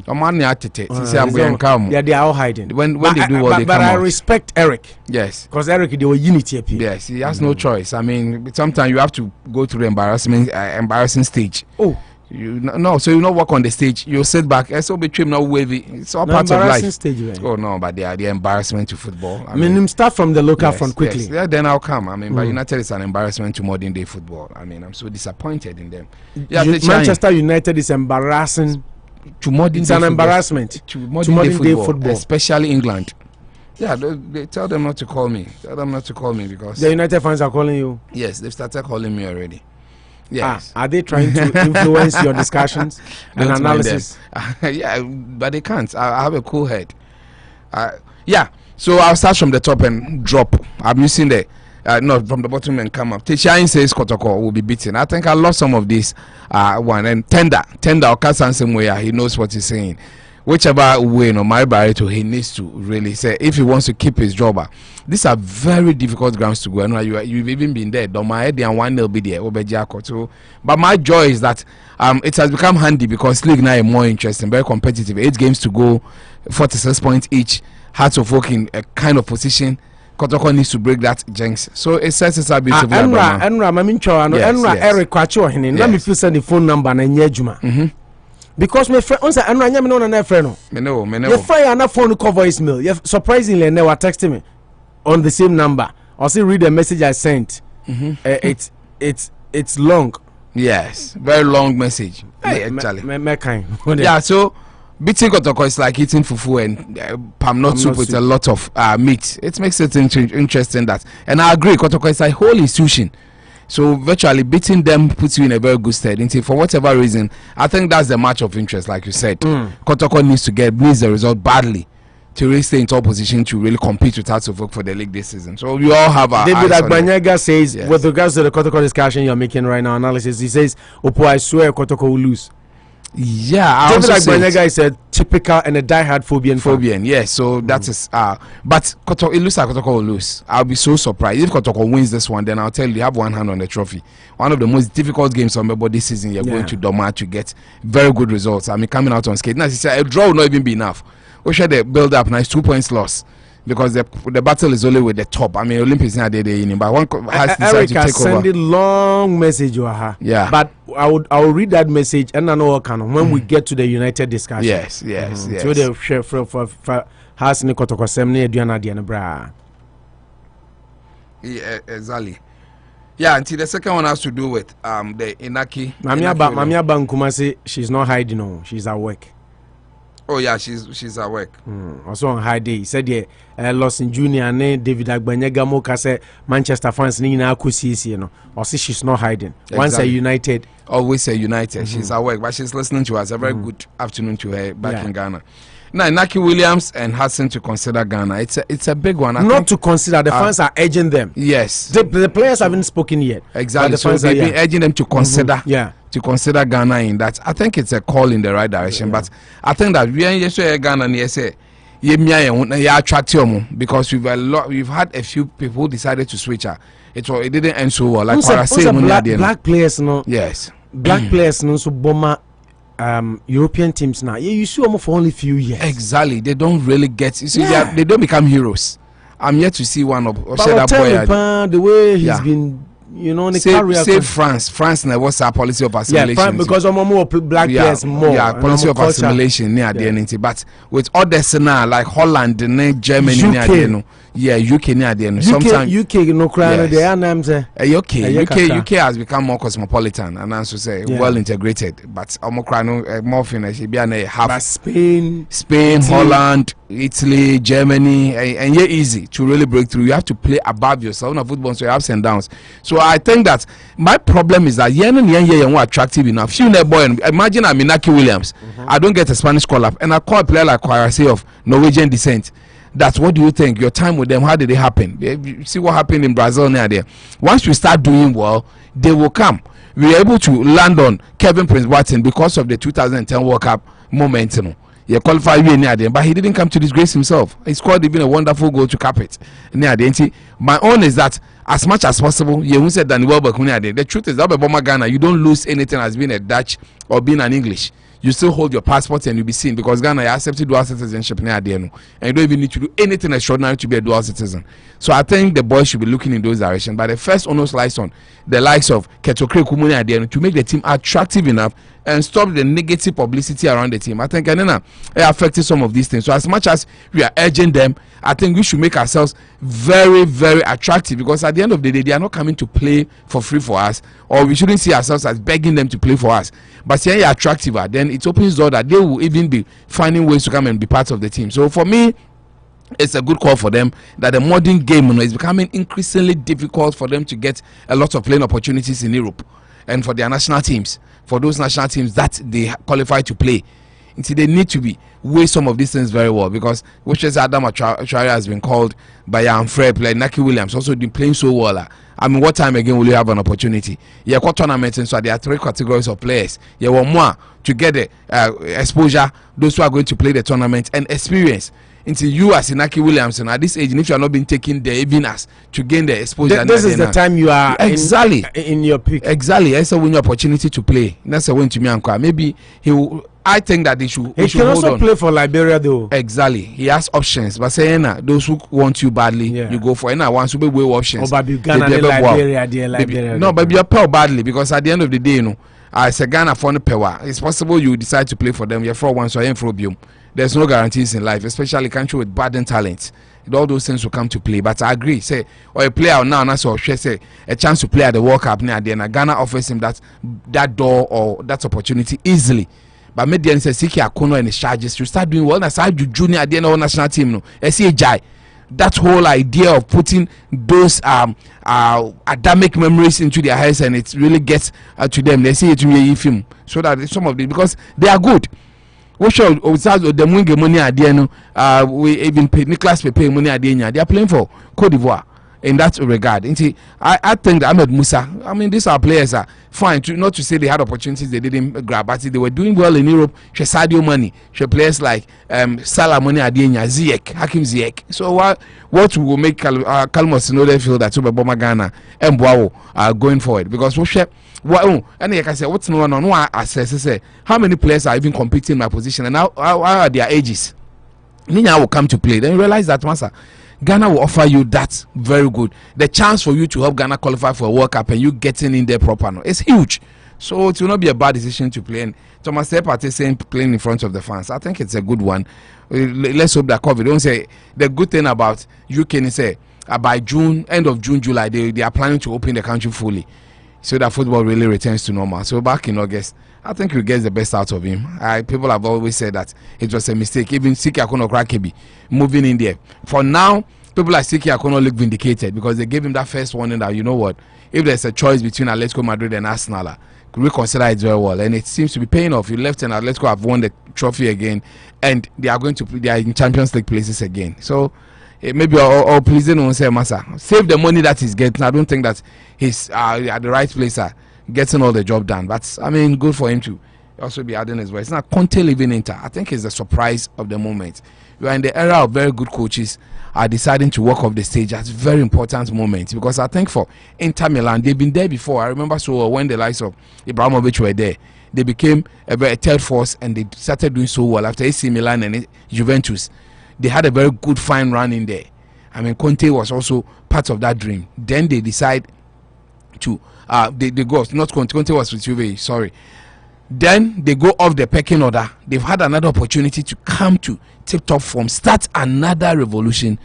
They are all hiding. When they do what they but I respect Eric. Yes. Because Eric they were unity appeal. Yes, he has no choice. I mean, sometimes you have to go through the embarrassing stage. So you not work on the stage. You sit back. So between now wavy. It's all part of life. Stage, right? No, but they are the embarrassment to football. I mean, start from the local front quickly. Yeah, then I'll come. I mean, but United is an embarrassment to modern day football. I mean, I'm so disappointed in them. Manchester United is embarrassing to modern. It's an embarrassment to modern day football, especially England. Yeah, they tell them not to call me. Tell them not to call me because the United fans are calling you. Yes, they've started calling me already. Yes. Are they trying to influence your discussions and analysis? Yeah, but they can't. I have a cool head. So I'll start from the top and drop. I'm using the not from the bottom and come up. Techain says Kotoko will be beaten. I think I lost some of this one. And Tender or Kasan way he knows what he's saying. Whichever way, my barrier, he needs to really say if he wants to keep his job. These are very difficult grounds to go. I know you've even been there. Don't my head and 1-0 be there. But my joy is that it has become handy because league now is more interesting, very competitive. 8 games to go, 46 points each. Hearts of Oak in a kind of position. Kotoko needs to break that jinx. So it sets us up beautifully. Enra Eric Kwacho. Let me feel send the phone number and Nyejuma. Because my friend, once I know na friend no. Me no. You fire na phone call voicemail. You surprisingly never texting me on the same number. Or say read the message I sent it's long. Yes, very long message. Actually, yeah. So beating Kotoko is like eating fufu and palm nut soup with a lot of meat. It makes it interesting that, and I agree. Kotoko is a whole institution. So virtually beating them puts you in a very good stead. And for whatever reason, I think that's the match of interest, like you said. Kotoko needs the result badly to really stay in top position to really compete with us to work for the league this season. So we all have our David Agbanyega says, with regards to the Kotoko discussion you're making right now, analysis, he says, Opo, I swear Kotoko will lose. Yeah, David Agbanyega is a typical and a diehard Phobian. Yes, so that is but Kotoko, it looks like Kotoko will lose. I'll be so surprised if Kotoko wins this one. Then I'll tell you have one hand on the trophy. One of the most difficult games on Mebo this season. You're going to Doma to get very good results. I mean, coming out on skate. Now, a draw will not even be enough. We should build up nice 2 points loss because the battle is only with the top. I mean, Olympics now they but one has decided to take over. Send a long message, yeah. But I will read that message and I know what kind of when we get to the United discussion. Yes. So the chef for has ni Kotoko semni eduana diana bra. Yeah, exactly. Yeah, until the second one has to do with the Inaki. Mamia Bankumasi, she's not hiding, no, she's at work. Oh yeah, she's at work. Also on high day. He said Los in Junior and David Agbanyega Moka said Manchester fans ni na kusi you know. Or say she's not hiding. Exactly. Once a United. Always a United. She's at work, but she's listening to us. A very good afternoon to her back in Ghana. Now Naki Williams and Hudson to consider Ghana. It's a big one. Not to consider. The fans are urging them. Yes. The players haven't spoken yet. Exactly. So they've been urging them to consider. To consider Ghana in that. I think it's a call in the right direction. But I think that we are just Ghana and say attract because we've had a few people who decided to switch her. It didn't end so well. Like black players, no. Yes. Black players, no. So Boma. European teams now, you see them for only few years. Exactly, they don't really get. You see, they don't become heroes. I'm yet to see one of that boy. The way he's been, you know, in the career. Say France never was a policy of assimilation. Because of more black players more. Yeah, policy of assimilation near the end. But with others now, like Holland, Germany, UK near the end. Sometimes UK no crying. They are names. UK has become more cosmopolitan and also say well integrated. But more finish. Be a half Spain, Holland, Italy, Germany, and you're easy to really break through. You have to play above yourself. On football, so you have ups and downs. So I think that my problem is that you're attractive enough. Few boy, imagine I'm Inaki Williams. I don't get a Spanish call up, and I call a player like Quartey of Norwegian descent. That's what do you think? Your time with them, how did it happen? You see what happened in Brazil near there. Once you start doing well, they will come. We were able to land on Kevin Prince Watson because of the 2010 World Cup momentum. He qualified near them, but he didn't come to disgrace himself. He scored even a wonderful goal to cap it near the. My own is that as much as possible, you said that the truth is that Obama Ghana, you don't lose anything as being a Dutch or being an English. You still hold your passport and you'll be seen because Ghana accepted dual citizenship near the end, and you don't even need to do anything extraordinary to be a dual citizen. So I think the boys should be looking in those directions. But the first onus lies on the likes of Ketokre Kumuni at the end to make the team attractive enough and stop the negative publicity around the team. I think it affected some of these things. So as much as we are urging them, I think we should make ourselves very, very attractive because at the end of the day, they are not coming to play for free for us, or we shouldn't see ourselves as begging them to play for us. But saying you're attractive, then it opens door that they will even be finding ways to come and be part of the team. So for me, it's a good call for them that the modern game is becoming increasingly difficult for them to get a lot of playing opportunities in Europe and for their national teams, for those national teams that they qualify to play. Until they need to be weigh some of these things very well because which is Adam Achari has been called by a fair player. Naki Williams also been playing so well. I mean, what time again will you have an opportunity? Yeah, what tournament? So there are three categories of players. Yeah, one more to get the exposure. Those who are going to play the tournament and experience. Until you as Naki Williamson at this age, and if you are not being taken there, even as to gain the exposure, this is the time you are exactly in your peak. Exactly, that's a winning opportunity to play. That's a win to me, Uncle. Maybe he will. I think that he should. He can also play for Liberia, though. Exactly, he has options. But saying those who want you badly, you go for. And once you be way options. Oh, but Ghana, Liberia. No, but you play badly because at the end of the day, you know, as a Ghana for the power, it's possible you decide to play for them. You're for one, so I ain't for you. There's no guarantees in life, especially a country with burden talent. all those things will come to play. But I agree, say, or a player now, and so say a chance to play at the World Cup near the end. Ghana offers him that door or that opportunity easily. But Median says Siki Akono and the charges, you start doing well. That's how you junior at the end of national team. No, SCAJ. That whole idea of putting those Adamic memories into their heads, and it really gets to them. They see it to me film so that some of them, because they are good. We show the Mwinge money at the end. We even paid Nicholas Pepe money at the end. They are playing for Cote d'Ivoire in that regard. I think that Ahmed Musa, I mean, these are players are fine. Not to say they had opportunities they didn't grab, but they were doing well in Europe. She Sadio Mane, she players like Salah Mane Adenya, Ziyech, Hakim Ziyech. So what will make Kalmos feel that Super Ghana and Boao are going forward? Because we share. And like I said, what's no one on assess how many players are even competing in my position and how are their ages? Nina will come to play. Then you realize that once Ghana will offer you that very good. The chance for you to help Ghana qualify for a World Cup and you getting in there proper now, it's huge. So it will not be a bad decision to play. And Thomas Tepate saying playing in front of the fans, I think it's a good one. Let's hope that COVID. Don't say the good thing about UK is say by June, end of June, July, they are planning to open the country fully, so that football really returns to normal. So back in August, I think we get the best out of him. People have always said that it was a mistake. Even Siki Akono Krakebi moving in there. For now, people like Siki Akono look vindicated because they gave him that first warning that, you know what, if there's a choice between Atletico Madrid and Arsenal, could we consider it very well? And it seems to be paying off. You left and Atletico have won the trophy again, and they are going to they are in Champions League places again. So maybe or pleasing on say Massa save the money that he's getting. I don't think that he's at the right place getting all the job done, but I mean, good for him to also be adding as well. It's not Conte leaving Inter. I think it's the surprise of the moment. We are in the era of very good coaches are deciding to walk off the stage at very important moments, because I think for Inter Milan, they've been there before. I remember so when the likes of Ibrahimovic were there, they became a third force and they started doing so well after AC Milan and Juventus. They had a very good fine run in there. I mean, Conte was also part of that dream. Then they decide to they go, not Conte was with Juve, sorry. Then they go off the pecking order. They've had another opportunity to come to tip-top form, start another revolution.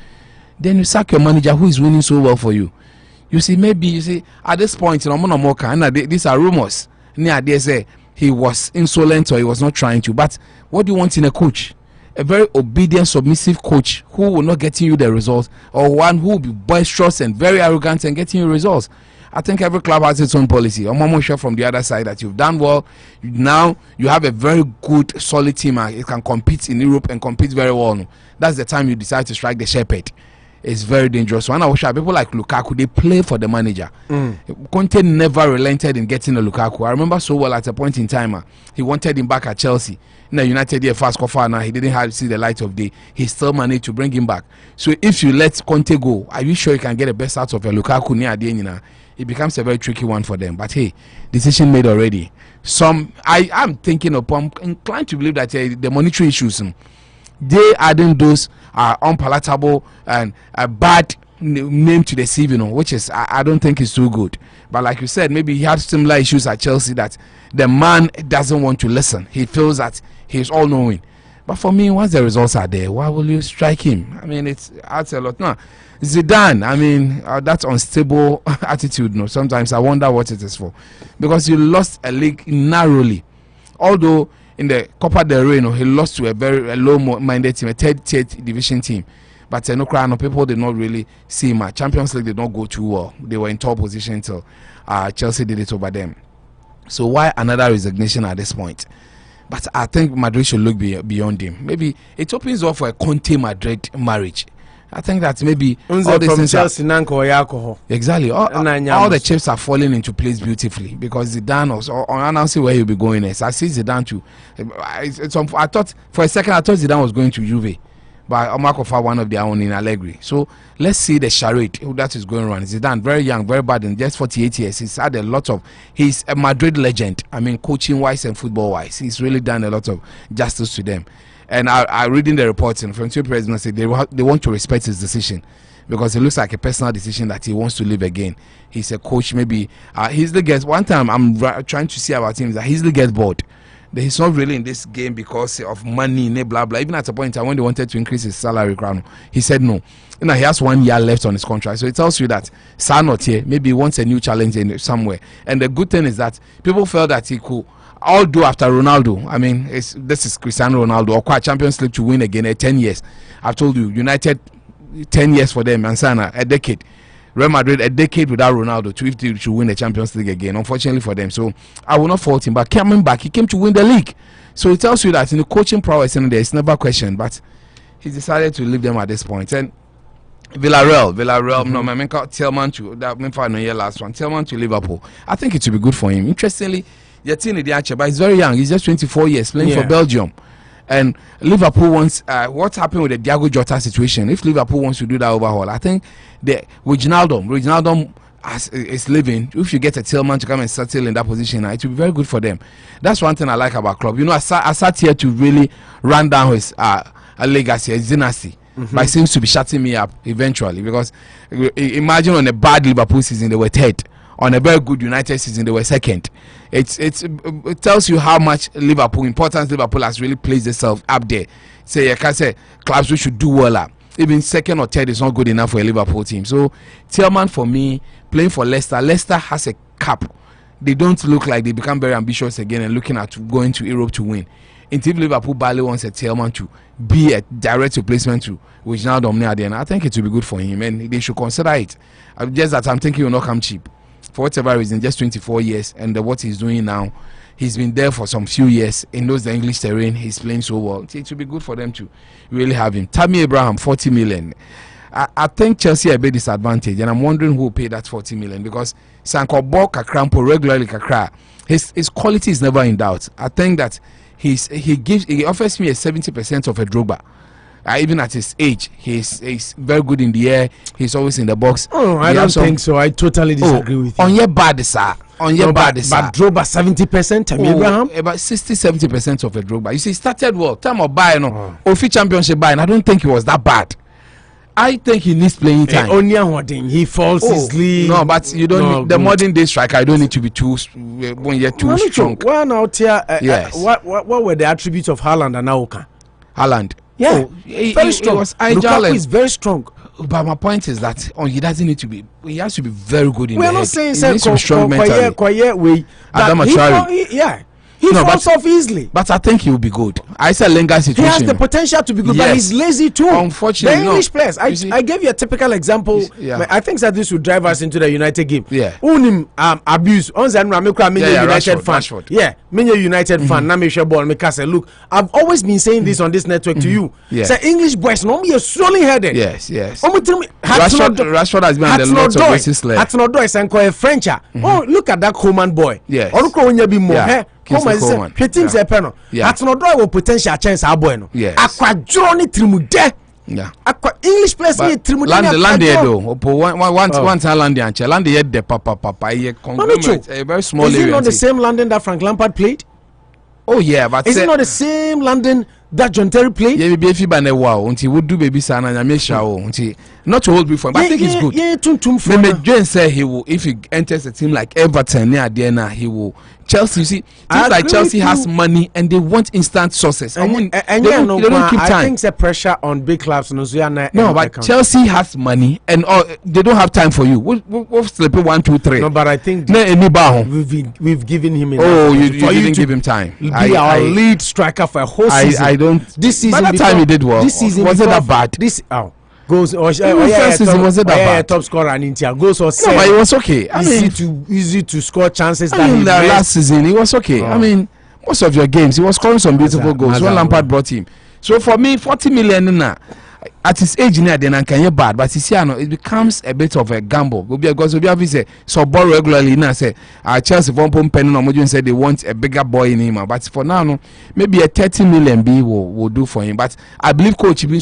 Then you sack your manager who is winning so well for you. You see, maybe you see at this point, these are rumors. They say he was insolent or he was not trying to. But what do you want in a coach? A very obedient, submissive coach who will not getting you the results, or one who will be boisterous and very arrogant and getting you results. I think every club has its own policy. I'm sure from the other side that you've done well. Now you have a very good, solid team. It can compete in Europe and compete very well. That's the time you decide to strike the shepherd. It's very dangerous. When I watch people like Lukaku, they play for the manager. Conte never relented in getting a Lukaku. I remember so well at a point in time, he wanted him back at Chelsea. In the United here fast cover now, he didn't have to see the light of day. He still managed to bring him back. So if you let Conte go, are you sure you can get the best out of a Lukaku near the end? It becomes a very tricky one for them. But hey, decision made already. I'm thinking of, I'm inclined to believe that the monetary issues, they adding those unpalatable and a bad name to the CV, which is I don't think is too good. But like you said, maybe he had similar issues at Chelsea that the man doesn't want to listen. He feels that he's all knowing. But for me, once the results are there, why will you strike him? I mean, it's a lot. No, Zidane, I mean, that unstable attitude. No, sometimes I wonder what it is for, because you lost a league narrowly. Although in the Copa del Rey, he lost to a very low-minded team, a third division team. But people did not really see him. Champions League did not go too well. They were in top position until Chelsea did it over them. So why another resignation at this point? But I think Madrid should look beyond him. Maybe it opens up for a Conte-Madrid marriage. I think that maybe all these things exactly. All the chips are falling into place beautifully, because Zidane also announcing where he'll be going next. I see Zidane too. I thought for a second Zidane was going to Juve, but Omakofa one of their own in Allegri. So let's see the charade that is going around. Zidane, very young, very bad, in just 48 years. He's had a lot of. He's a Madrid legend. I mean, coaching wise and football wise, he's really done a lot of justice to them. And I reading the reports, and from two presidents say they want to respect his decision, because it looks like a personal decision that he wants to live again. He's a coach. Maybe Heasley gets one time. I'm trying to see about him is that Heasley gets bored. he's not really in this game because of money, blah blah. Even at a point in time when they wanted to increase his salary, he said no. He has 1 year left on his contract, so it tells you that not here. Maybe he wants a new challenge in somewhere. And the good thing is that people felt that he could all do after Ronaldo. I mean, this is Cristiano Ronaldo or quite Champions League to win again at 10 years. I've told you, United 10 years for them, and Sana a decade. Real Madrid a decade without Ronaldo to win the Champions League again, unfortunately for them. So I will not fault him, but coming back, he came to win the league. So it tells you that in the coaching prowess, and there is never question, but he decided to leave them at this point. And Villarreal, no, my man called Tillman to that no year last one. Tillman to Liverpool. I think it will be good for him. Interestingly, Yatini Diache, but he's very young. He's just 24 years playing for Belgium. And Liverpool wants what's happened with the Diego Jota situation. If Liverpool wants to do that overhaul, I think Wijnaldum is leaving. If you get a Tillman to come and settle in that position, it will be very good for them. That's one thing I like about club. You know, I sat here to really run down his legacy, his dynasty. But it seems to be shutting me up eventually, because imagine on a bad Liverpool season they were third, on a very good United season they were second. It tells you how much importance Liverpool has really placed itself up there. Say, I can say clubs we should do well. Even second or third is not good enough for a Liverpool team. So Tillman for me playing for Leicester. Leicester has a cup. They don't look like they become very ambitious again and looking at going to Europe to win. Until Liverpool badly wants a Tillman to be a direct replacement to Wijnaldum near the end, I think it will be good for him, and they should consider it. Just that I'm thinking he will not come cheap. For whatever reason, just 24 years, and what he's doing now, he's been there for some few years. He knows the English terrain. He's playing so well. It will be good for them to really have him. Tammy Abraham, 40 million. I think Chelsea are a bit disadvantaged, and I'm wondering who will pay that 40 million, because Sanko Bo Kakrampo regularly Kakra, his quality is never in doubt. I think that he offers me a 70% of a Drogba. Even at his age, he's very good in the air. He's always in the box. Oh, I don't think so. I totally disagree with you. On your bad, sir. On your bad, sir. But Drogba 70%, Tammy Abraham? About 60-70% of a Drogba. You see, started well. Time of buying, Ofi Championship buying. I don't think he was that bad. I think he needs playing time. He falls easily. No, but you don't. The modern day striker, I don't need to be too strong. Well, out here, yes. What were the attributes of Haaland and Nauka? Haaland. Yeah, very strong. Lukaku is very strong. But my point is that he doesn't need to be. He has to be very good in the head. We're not saying he needs to be strong mentally. He falls off easily. But I think he will be good. I said Lenga situation. He has the potential to be good, but he's lazy too. Unfortunately, the English players. I gave you a typical example. I think that this would drive us into the United game. Unim abuse. United fan. Yeah, many United fan. Na me share ball. Me cast a look. I've always been saying this on this network to you. Say English boys no be solely headed. Yes. Rashford has been the lots of racist leg. Hatno is and a Frencher. Oh, look at that Coleman boy. Yes. Coleman. That's not do potential chance aboy. Yes. Aqua Johnny Trimude. Yeah. Aqua English players need Trimude. Land though. One time land and land yet the papa a very small area. Is it not the same London that Frank Lampard played? Oh yeah, but is it not the same London that John Terry played? Yeah, maybe if you ban a wow, until would do baby son and I make sure not to hold before, but I think it's good. Yeah, maybe Jane say he will, if he enters a team like Everton near Diana, he will. Chelsea, you see, teams like Chelsea has money and they want instant sources. They don't keep time. I think the pressure on big clubs. No, but Chelsea has money and they don't have time for you. We'll slip 1, 2, 3. No, but I think we've given him enough. Oh, you didn't give him time. Be our lead striker for a whole season. I don't. This season, by that time he did well. This season was it that bad? Goals first season was it that bad? Top scorer and India goals or no, but it was okay. Easy to score chances. Last season it was okay. I mean, most of your games he was scoring some beautiful goals when Lampard brought him. So for me, 40 million at his age now, then can you bad, but it becomes a bit of a gamble. Because we have said so borrow regularly now. Say Chelsea for penny no more said they want a bigger boy in him, but for now, maybe a 30 million will do for him. But I believe Coach Ibin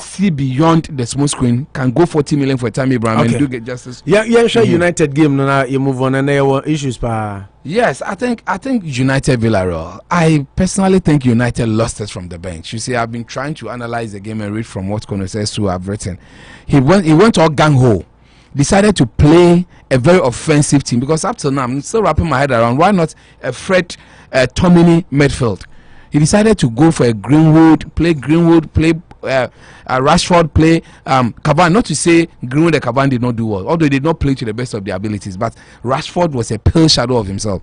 see beyond the small screen can go 40 million for Tammy Abraham and do get justice. Yeah, sure. United game now you move on and there were issues pa. Yes, I think United Villarreal. I personally think United lost it from the bench. You see, I've been trying to analyze the game and read from what Kono says to have written. He went all gang ho, decided to play a very offensive team, because up till now I'm still wrapping my head around why not a Fred Tomini midfield. He decided to go for a Greenwood, play Rashford, play Cavani. Not to say Greenwood and Cavani did not do well, although they did not play to the best of their abilities, but Rashford was a pale shadow of himself.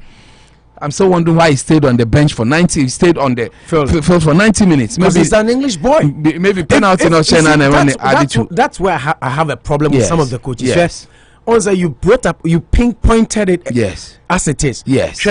I'm still wondering why he stayed on the bench for 90. He stayed on the field for 90 minutes. Maybe he's an English boy. Maybe penalty not China and that's where I have a problem with some of the coaches. Yes. Also, you pinpointed it. Yes. As it is. Yes.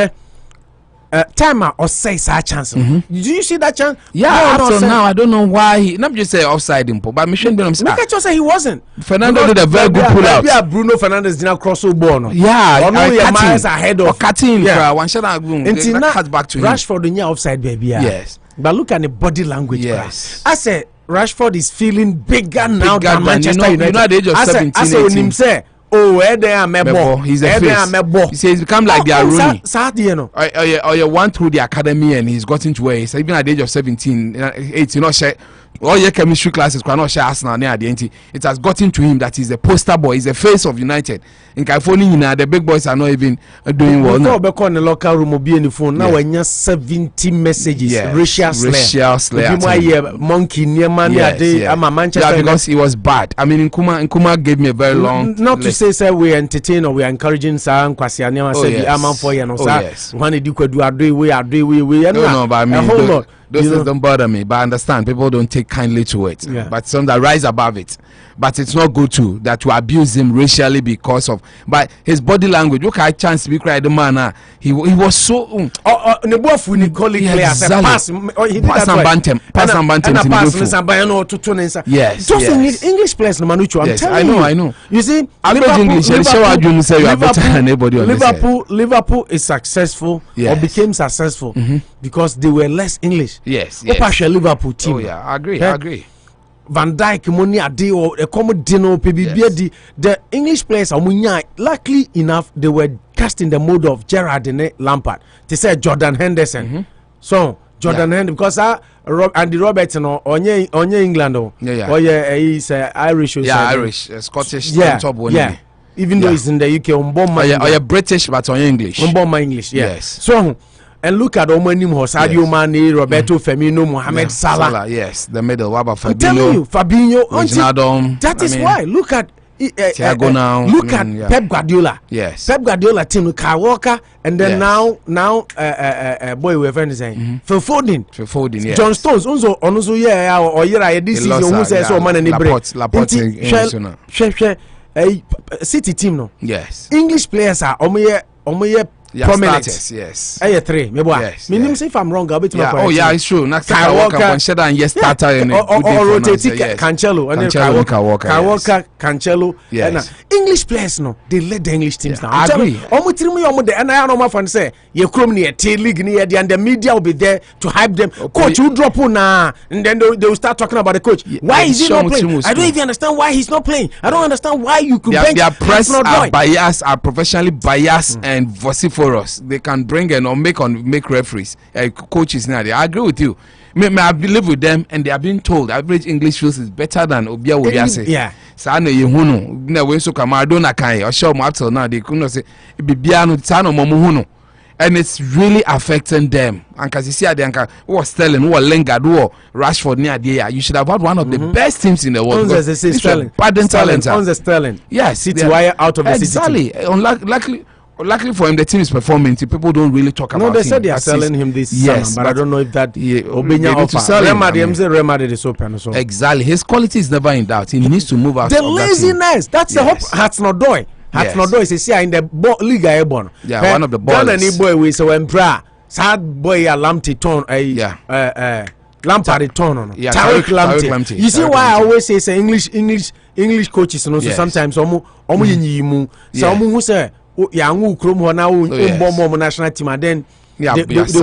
Time or say such chance. Do you see that chance? Yeah. Up till now, I don't know why he not just say offside him, but Michel Benham. Look at you say he wasn't. Fernando did a very good pull out. Yeah, Bruno Fernandes did not cross over ball. Yeah, miles ahead of cutting. One shot until now, cut back to Rashford in your offside, baby. Yes, but look at the body language. Yes, I said Rashford is feeling bigger now than Manchester United. You know, at the age of 17, I said when him say, oh, where they are mebo. He's a face. He says he's become like their Rooney. Or you went through the academy and he's gotten to where he's even at the age of 17, 18, not share all your chemistry classes cannot share Arsenal near the end. It has gotten to him that he's a poster boy, he's the face of United. In California, the big boys are not even doing well. Now back on the locker room or be in the phone. Now when you 70 messages, racial slur. Monkey near man I'm a Manchester. Yeah, because he was bad. I mean, Nkrumah gave me a very long. Not to say we entertain or we are encouraging Sam Kwasi Anyama said the Aman for you know sir. When you do we no, but I mean those don't bother me, but I understand people don't take kindly to it. But some that rise above it. But it's not good to abuse him racially because of his body language. Look at chance to be cried the man. He was so pass and bantam. Yes. Just English players no manucho. I'm telling you. I know. You see, Liverpool is successful or became successful because they were less English. Yes. Liverpool team. Oh yeah, I agree. Van Dijk money a day or a common dinner PBB. The English players are luckily enough they were cast in the mode of Gerrard and Lampard. They said Jordan Henderson. So Jordan Henderson because Andy Robertson on England he's Irish or Irish, Scottish top one. Yeah. Even though he's in the UK on British but on English. On English, yes. So and look at Omanim Sadio Mane, Roberto Firmino, Mohamed Salah. Yes, the middle. I'm telling you, Fabinho. That is why. Look at Thiago now. Look at Pep Guardiola. Yes. Pep Guardiola team, Kyle Walker, and then now, boy, we're friends saying Phil Foden. Yes. John Stones. Also, or this season, who says so man and Laporte. City team no. Yes. English players are prominent. Yes. 3. Maybe say if I'm wrong, I'll be it's true. Kyle Walker starter and rotating Cancelo and then Kyle Walker, Cancelo. Yes. English players no, they led the English teams now. I agree. And I know my friend say you come near league near and the media will be there to hype them. Coach, you drop on now, and then they will start talking about the coach. Why is he not playing? I don't even understand why he's not playing. I don't understand why you could bench. Their press are professionally biased and vociferous. They can bring and or make referees, coaches now. I agree with you. I believe with them, and they are being told average English feels is better than Obia Obiase. Yeah. So I know you know when so come I don't know or show up till now they couldn't say Bibiano Tano Momuhuno. And it's really affecting them. And because you see, who was Sterling, who was Lingard, who was Rashford near the you should have had one of the best teams in the world. Sterling. Yes, City wire out of the city. Exactly. Luckily for him, the team is performing. People don't really talk about him. No, they said they are selling him this summer, but I don't know if that Obenya offer. Real Madrid is open. So. Exactly. His quality is never in doubt. He needs to move out. The laziness. That's the hope. Hats-Nodoi. Hats-Nodoi is here in the league airborne. Yeah, one of the ballers. Ghana boy we so Embra. Sad boy Lamptey turn. Lampard turn on. Tariq Lamptey. You see why I always say English coaches and also sometimes omu yimu. So omu who say Yangu Krum now national team and then because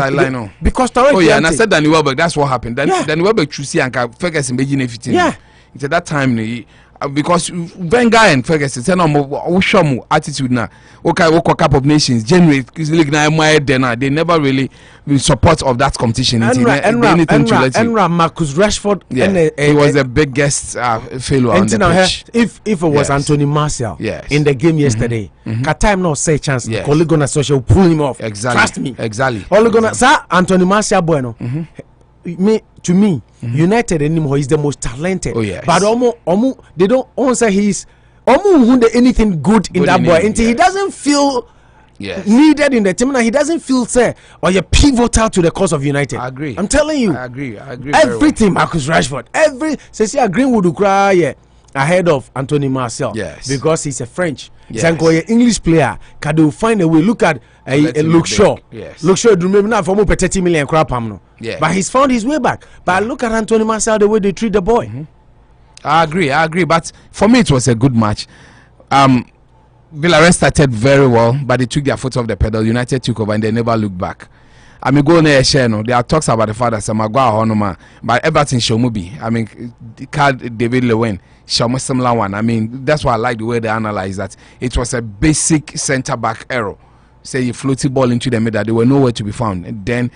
and I said Danny Welbeck, that's what happened. Danny Welbeck choose and Ferguson Beijing 15. Yeah. At that time because Wenger and Ferguson say no mo show mo attitude na okay Cup of Nations January league na they never really support of that competition. And Marcus Rashford, he was a big guest failure on the pitch. If it was Anthony Martial in the game yesterday, time no say chance Ole Gunnar Solskjaer will pull him off. Exactly. Trust me. Exactly. Ole Gunnar Anthony Martial bueno. To me, United anymore is the most talented. Oh, yes. But they don't say he's anything good in that boy until he doesn't feel needed in the team. And he doesn't feel say or you're pivotal to the cause of United. I agree. I'm telling you. I agree. Everything Marcus Rashford, Greenwood will cry ahead of Anthony Martial. Yes. Because he's a French. Yes. He's an English player. Can they find a way? Look at Luke Shaw. Yes. Luke Shaw, remember now for more 30 million crap. But he's found his way back. But look at Anthony Martial, the way they treat the boy. I agree. But for me, it was a good match. Villarreal started very well, but they took their foot off the pedal. United took over and they never looked back. I mean, go near share. No, there are talks about the fact that Maguire, but Everton Shomubi. I mean, David Lewin. Similar one. I mean, that's why I like the way they analyze that. It was a basic centre back error. Say you floated ball into the middle, they were nowhere to be found. And then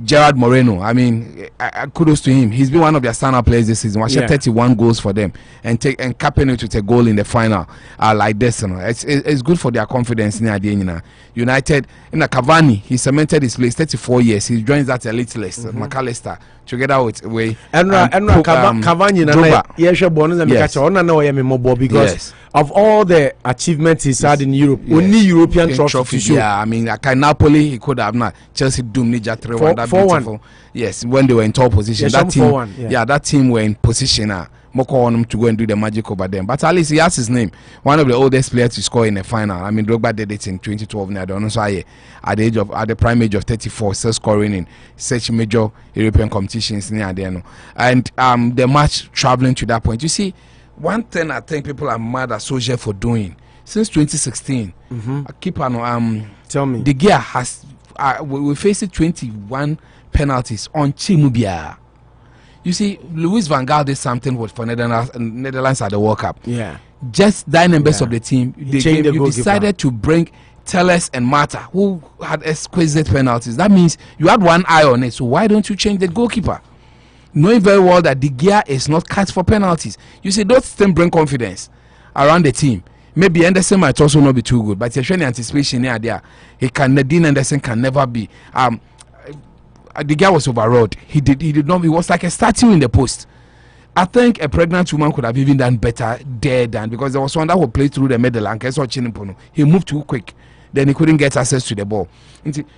Gerard Moreno, I mean, kudos to him. He's been one of their standout players this season. 31 goals for them and capping it with a goal in the final like this. You know. It's good for their confidence in the idea. United in the Cavani, he cemented his place 34 years. He joins that elite list. McAllister together with Cavani, because of all the achievements he's had in Europe, only European trophies. Yeah, I mean, Napoli, he could have not. Chelsea doomed Ninja 3-1. That beautiful. Yes, when they were in top position. That team, that team were in position. Moko want him to go and do the magic over them. But at least he has his name. One of the oldest players to score in the final. I mean, Drogba did it in 2012. I don't know. So at the prime age of 34, still scoring in such major European competitions near there. And the match traveling to that point. You see, one thing I think people are mad at Solskjaer for doing since 2016. Tell me. De Gea has we faced 21 penalties on Chimubia. You see, Louis van Gaal did something for Netherlands at the World Cup. Yeah. Just 9 members of the team. You decided to bring Telles and Mata, who had exquisite penalties. That means you had one eye on it. So why don't you change the goalkeeper? Knowing very well that De Gea is not cut for penalties. You see, those things bring confidence around the team. Maybe Anderson might also not be too good, but you're anticipation there. Dean Anderson can never be. The guy was overawed. He did not. He was like a statue in the post. I think a pregnant woman could have even done better there than, because there was one that would play through the middle and he moved too quick. Then he couldn't get access to the ball.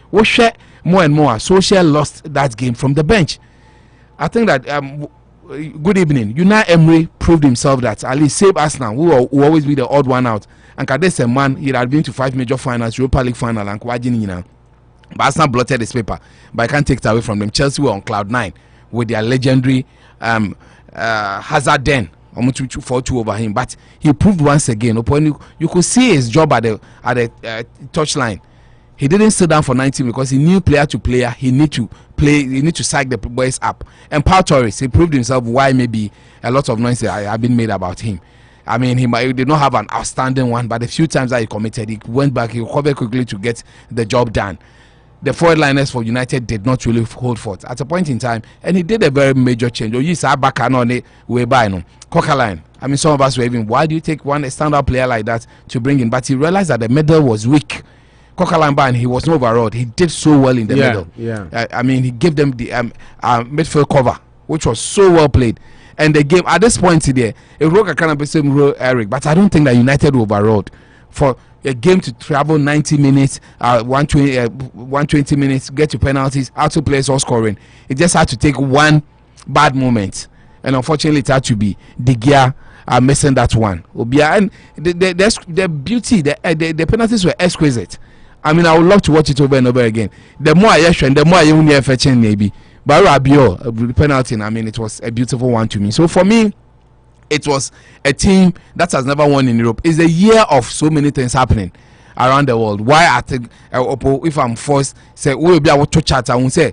What share more and more? Solskjaer lost that game from the bench. I think that good evening. Unai Emery proved himself that at least save Arsenal, who will always be the odd one out. And Kadese a man, he had been to 5 major finals, Europa League final, and Kwajini. But Arsenal blotted his paper. But I can't take it away from them. Chelsea were on cloud 9 with their legendary Hazard den. 4-2 over him. But he proved once again. You could see his job at the touchline. He didn't sit down for 90 because he knew player to player he need to play. He need to psych the boys up. And Paul Torres, he proved himself why maybe a lot of noise have been made about him. I mean, he did not have an outstanding one, but a few times that he committed, he went back, he recovered quickly to get the job done. The forward liners for United did not really hold forth at a point in time, and he did a very major change. Coquelin. I mean, some of us were even, why do you take one standout player like that to bring in? But he realized that the middle was weak. Coquelin, he was not overawed. He did so well in the middle. Yeah. I mean, he gave them the midfield cover, which was so well played. And the game at this point today, it broke a kind of the same role, Eric. But I don't think that United were overawed for a game to travel 90 minutes, 120 minutes, get to penalties, out to players all scoring. It just had to take one bad moment, and unfortunately, it had to be De Gea missing that one. And the beauty, the penalties were exquisite. I mean, I would love to watch it over and over again. The more I watch, the more I only fetching maybe. But Rabiot, the penalty, I mean, it was a beautiful one to me. So for me, it was a team that has never won in Europe. It's a year of so many things happening around the world. Why I think if I'm forced, say we will be able to chat. I won't say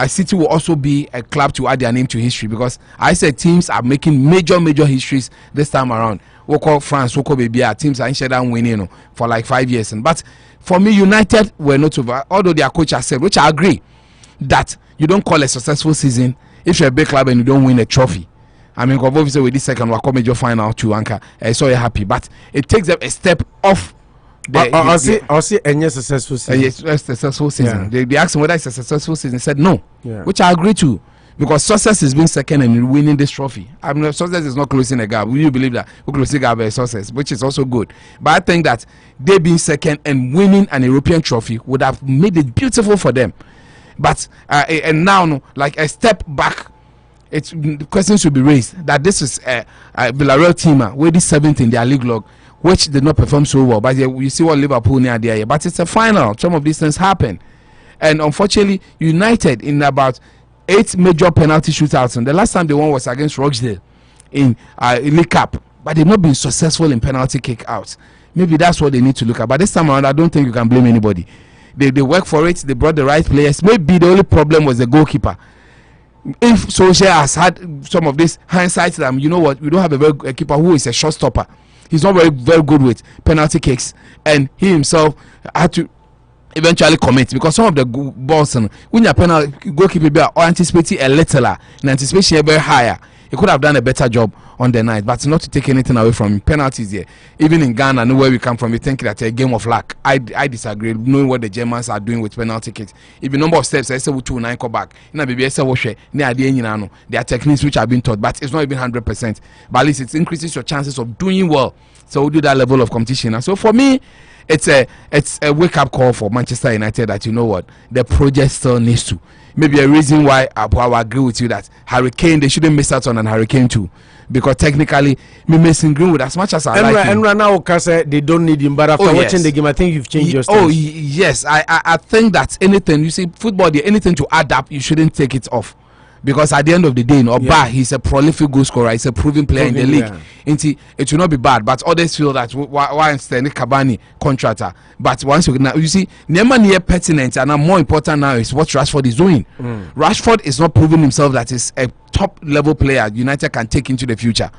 City will also be a club to add their name to history, because I said teams are making major histories this time around. Woko France, Woko baby, teams are in winning for like 5 years. But for me, United were not over. Although their coach has said, which I agree, that you don't call a successful season if you're a big club and you don't win a trophy. I mean, obviously with this second Wako major final to Anchor, so you're happy, but it takes them a step off. I'll say a successful season. Yes, a successful season. Yeah. They asked him whether it's a successful season. He said no, yeah. Which I agree to, because success is being second and winning this trophy. I mean, success is not closing a gap. Will you believe that? We're closing a gap by success, which is also good. But I think that they being second and winning an European trophy would have made it beautiful for them. But and now, like a step back, questions should be raised that this is a Villarreal team where this 7th in their league log, which did not perform so well. But you see what Liverpool near there. But it's a final. Some of these things happen, and unfortunately, United in about 8 major penalty shootouts, and the last time they won was against Rochdale in League Cup. But they've not been successful in penalty kick outs. Maybe that's what they need to look at. But this time around, I don't think you can blame anybody. They work for it. They brought the right players. Maybe the only problem was the goalkeeper. If Solskjaer has had some of this hindsight, that you know what, we don't have a keeper who is a shot stopper. He's not very good with penalty kicks, and he himself had to eventually commit, because some of the balls when your penalty goalkeeper are anticipating a little, and anticipation very higher. He could have done a better job on the night, but not to take anything away from penalties here. Even in Ghana, know where we come from, we think that a game of luck. I disagree, knowing what the Germans are doing with penalty kicks. If the number of steps, I say we 2-9 go back. There are techniques which have been taught, but it's not even 100%. But at least it increases your chances of doing well. So we'll do that level of competition. And so for me, it's a wake-up call for Manchester United that, you know what, the project still needs to. Maybe a reason why I will agree with you that Hurricane, they shouldn't miss out on an Hurricane too, because technically, me missing Greenwood as much as I like him. And now, they don't need him, but after watching the game, I think you've changed your stance. Oh yes, I think that anything, you see, football, anything to add up, you shouldn't take it off. Because at the end of the day, he's a prolific goal scorer. He's a proven player in the league. Yeah. It will not be bad. But others feel that why instead Cavani contractor. But once you see, never near pertinent, and more important now is what Rashford is doing. Rashford is not proving himself that is a top level player United can take into the future.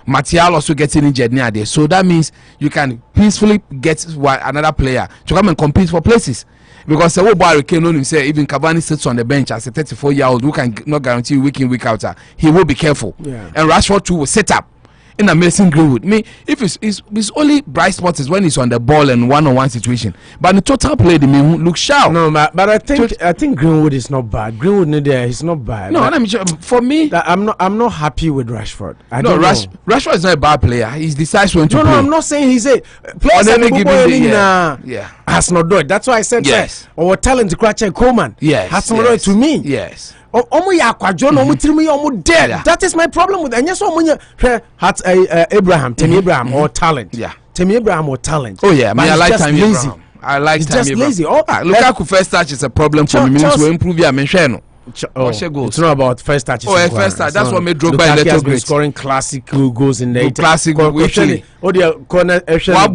Martial also getting injured near there, so that means you can peacefully get another player to come and compete for places. Because the Barry can only say even Cavani sits on the bench as a 34-year-old who can not guarantee week in, week out, he will be careful. Yeah. And Rashford too will set up in amazing Greenwood. If it's only bright spots is when he's on the ball and one-on-one situation. But the total play, the man looks sharp. No, but I think Greenwood is not bad. Greenwood there, he's not bad. No, for me, I'm not happy with Rashford. Rashford is not a bad player. He decides when to play. No, I'm not saying he's a player. Has not done it. That's why I said yes. Or talent to Quartey Coleman. Yes, has not done it to me. Yes. That is my problem with and yes, Abraham, Tim Abraham or talent. Yeah. Tim Abraham or talent. Oh yeah, I like Tim Abraham. I like Tim Abraham. Lazy. Lukaku first touch is a problem for me. Means we improve your mention. It's not about first touches. First touch. That's what made Drogba a little great. Scoring classic goals in the classic. Wabo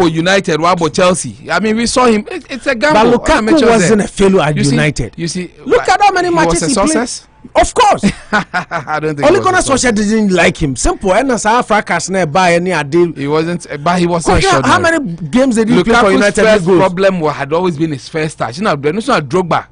United, Wabo Chelsea. I mean, we saw him. It's a gamble. But Lukaku wasn't a failure at United. You see, look at how many matches he played. Of course. I don't think Only Ghana Solskjaer didn't like him. Simple. And as Africa's nearby any deal. He wasn't, but he was not sure. How many games did he play for United? First problem had always been his first touch. You know, it's not Drogba.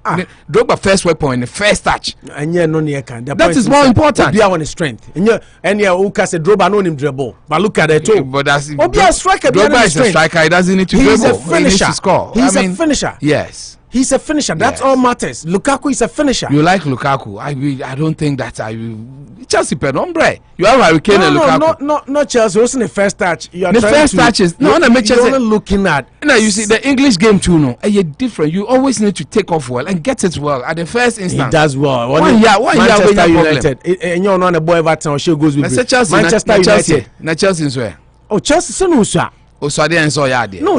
Drogba first weapon in the first touch. And yeah, no near can. That is more important. Be on his strength. And yeah, Uka said Drogba know him dribble. But look at it too. But that's a striker. Drogba is a striker. He doesn't need to dribble. He's a finisher. He needs to score. He's a finisher. Yes. He's a finisher. That's all matters. Lukaku is a finisher. You like Lukaku? I don't think that Chelsea pen hombre. You have Hurricane and Lukaku. Not Chelsea. Wasn't the first touch. The first touch is you're only looking at. Now you see the English game too. No, you're different. You always need to take off well and get it well at the first instance. He does well. Manchester United. And you're not a boy Everton. She goes with Manchester United. Now Chelsea is where? Oh, Chelsea no,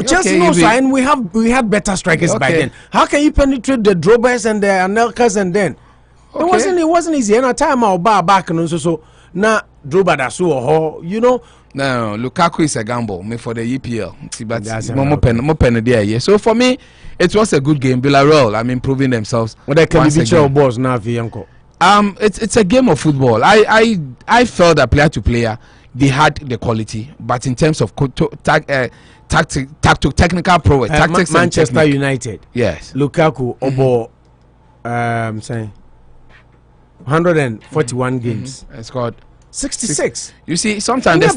Chelsea also, and we had better strikers by then. How can you penetrate the Drobers and the Anelkas and then? It wasn't easy. And a time I'll bar back and so now Droba that's so you know No, Lukaku is a gamble. Me for the EPL. See, but more pen there. Yeah. So for me, it was a good game. Villarreal, I mean, proving themselves. What they can be your boss now, Vianco. It's a game of football. I felt that player to player they had the quality, but in terms of technical prowess, tactics. Manchester United. Yes. Lukaku obo saying 141 games. Scored 66. You see, sometimes the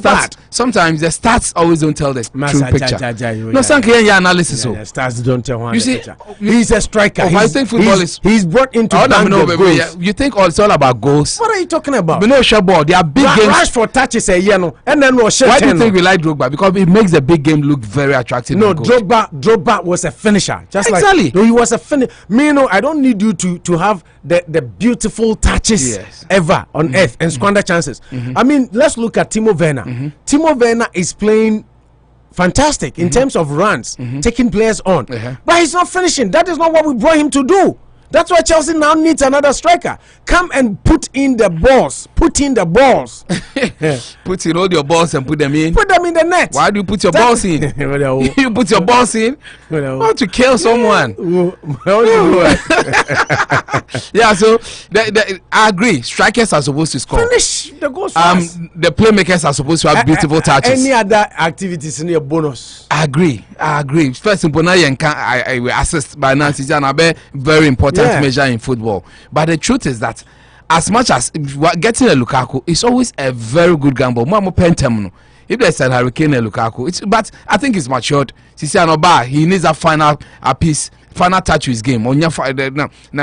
stats always don't tell the true picture. No, some analysis. The stats don't tell one. You see, he's a striker. I think football is. He's brought into goals. You think it's all about goals? What are you talking about? You know, ball. They are big games. Rush for touches a year, no, and then why do you think we like Drogba? Because it makes the big game look very attractive. No, Drogba was a finisher. Just exactly. Like no, he was a finisher. Me, no, I don't need you to have the beautiful touches ever on earth and squander chances. I mean, let's look at Timo Werner. Timo Werner is playing fantastic in terms of runs, taking players on, but he's not finishing. That is not what we brought him to do. That's why Chelsea now needs another striker. Come and put in the balls. Put in the balls. Put in all your balls and put them in. Put them in the net. Why do you put your balls in? You put your balls in. Want to kill someone? Yeah. So I agree. Strikers are supposed to score. Finish the goals fast. The playmakers are supposed to have beautiful touches. Any other activities in your bonus? I agree. First, I will assist by now. It's a very important measure in football. But the truth is that as much as getting a Lukaku is always a very good gamble. If there's a Hurricane and Lukaku, but I think it's matured. He needs a final piece, final touch to his game.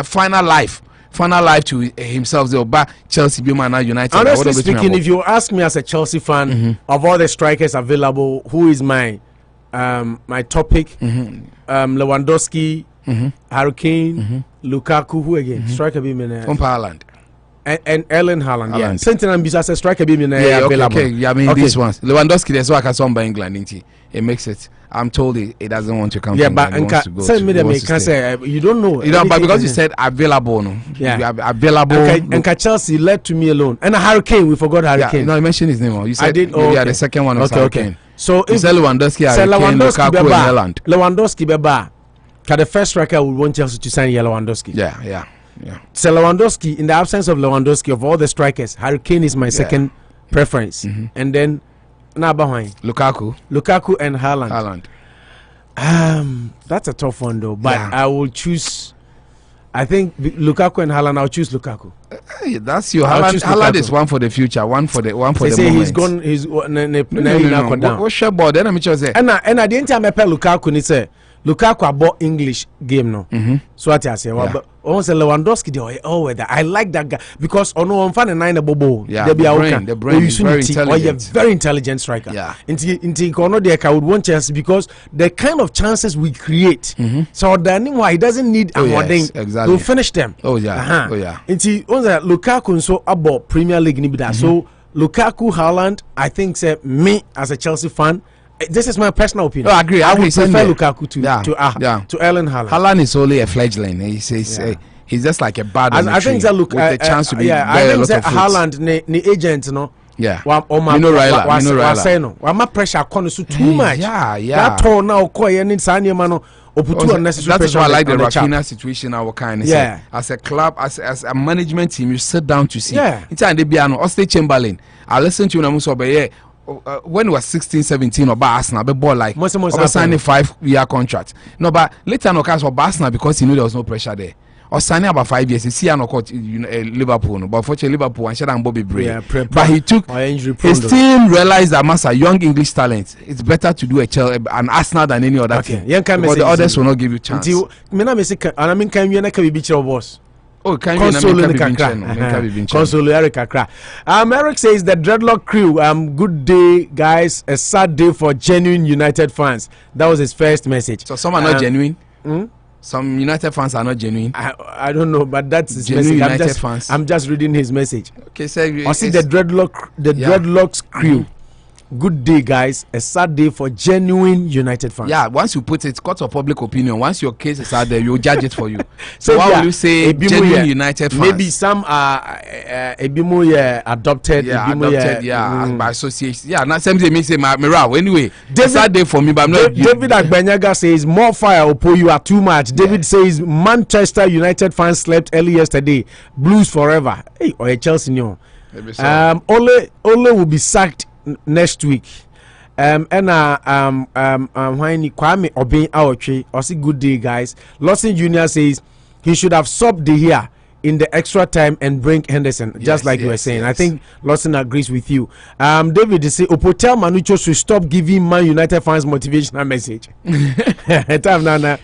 Final life to himself. Chelsea, United. Honestly speaking, if you ask me as a Chelsea fan, of all the strikers available, who is my topic? Lewandowski, Hurricane, Lukaku, who again? Striker be from Haaland. And Erling Haaland, yeah. Sentinel as a striker be available. Okay. I mean these ones. Lewandowski, there's why I saw by England. It makes it. I'm told it doesn't want to come. Yeah, but you don't know. You know, but because you said available, no. Yeah, available. And Chelsea led to me alone. And a Hurricane, we forgot Hurricane. Yeah, no, I mentioned his name. You said I did. The second one was Hurricane. So if Lewandowski, Hurricane, Lukaku, and Haaland. Lewandowski, Beba. The first striker would want Chelsea to sign Lewandowski. Yeah. So Lewandowski, in the absence of Lewandowski, of all the strikers, Hurricane is my second preference, and then Lukaku and Haaland. That's a tough one though, but I will choose. I think Lukaku and Haaland. I'll choose Lukaku. That's your Haaland is one for the future, one for the moment. They say he's gone. He's no. What's your board? Then I'm just saying. And at the end time, I pay Lukaku. He say Lukaku about English game no. So what I say, but also Lewandowski they I like that guy because on fan and nine bobo. Yeah, the brain is very intelligent. Very intelligent striker. Yeah. In Kono I would want chance because the kind of chances we create. So why he doesn't need exactly. to finish them. Oh yeah. Until Lukaku so about Premier League nibida. So Lukaku, Haaland, I think say me as a Chelsea fan. This is my personal opinion. I agree. I would prefer Lukaku to Erling Haaland. Haaland is only a fledgling. He's just like a bad. I think that look with the chance to be I think that Haaland ne agent no. Yeah. Raila. My pressure so too much. Yeah. That all now that is why I like the Rafinha situation. Our kind of say, as a club, as a management team, you sit down to see. It's an Debiano, Osei Chamberlain. I listened to him. When he was 16, 17 or Arsenal, the ball like signing a 5-year contract. No, but later no cash for Arsenal because he knew there was no pressure there. Or signing about 5 years, he see no court Liverpool, no, but fortunately Liverpool and Sheldon Bobby Bray. But he took his team realized that as a young English talent, it's better to do an Arsenal than any other team. Because the others will not give you chance. Eric says the dreadlock crew. Good day, guys. A sad day for genuine United fans. That was his first message. So some are not genuine. Some United fans are not genuine. I don't know, but that's his genuine message. I'm just reading his message. Okay, so I see the dreadlocks crew. good day, guys. A sad day for genuine United fans. Yeah, once you put it, court of public opinion, once your case is out there, you'll judge it for you. So why will you say genuine United fans? Maybe some are adopted. Yeah, adopted, by association. Yeah, not something me say my mirror. Anyway, it's sad day for me, but I'm not. David Agbenyaga says more fire, Opo, you are too much. David says Manchester United fans slept early yesterday. Blues forever. Hey, or Chelsea, no. Ole will be sacked next week. When Kwame Obin Aoche, also good day, guys. Lawson Jr. says he should have subbed the here in the extra time and bring Henderson, just like you were saying. I think Lawson agrees with you. David say Opo tell Manucho to stop giving Man United fans motivational message. I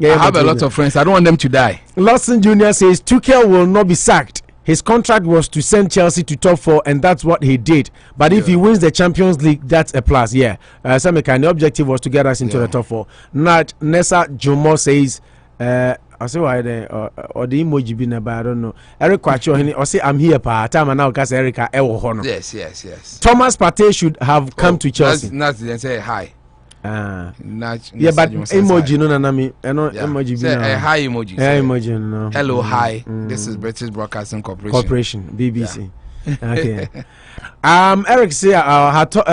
have a lot of friends. I don't want them to die. Lawson Jr. says Tuchel will not be sacked. His contract was to send Chelsea to top 4, and that's what he did. But if he wins the Champions League, that's a plus. Yeah. The objective was to get us into the top 4. Nessa Jomo says, I say why there or the emoji be never, I don't know. Eric Kwacho, or say I'm here, pa. Time and now, because Erica Ewo Hono. Yes. Thomas Partey should have come to Chelsea. That's say hi. But emoji no nami emoji say a hi emoji. Emoji no. Hello, hi. This is British Broadcasting Corporation. BBC. Okay. Eric say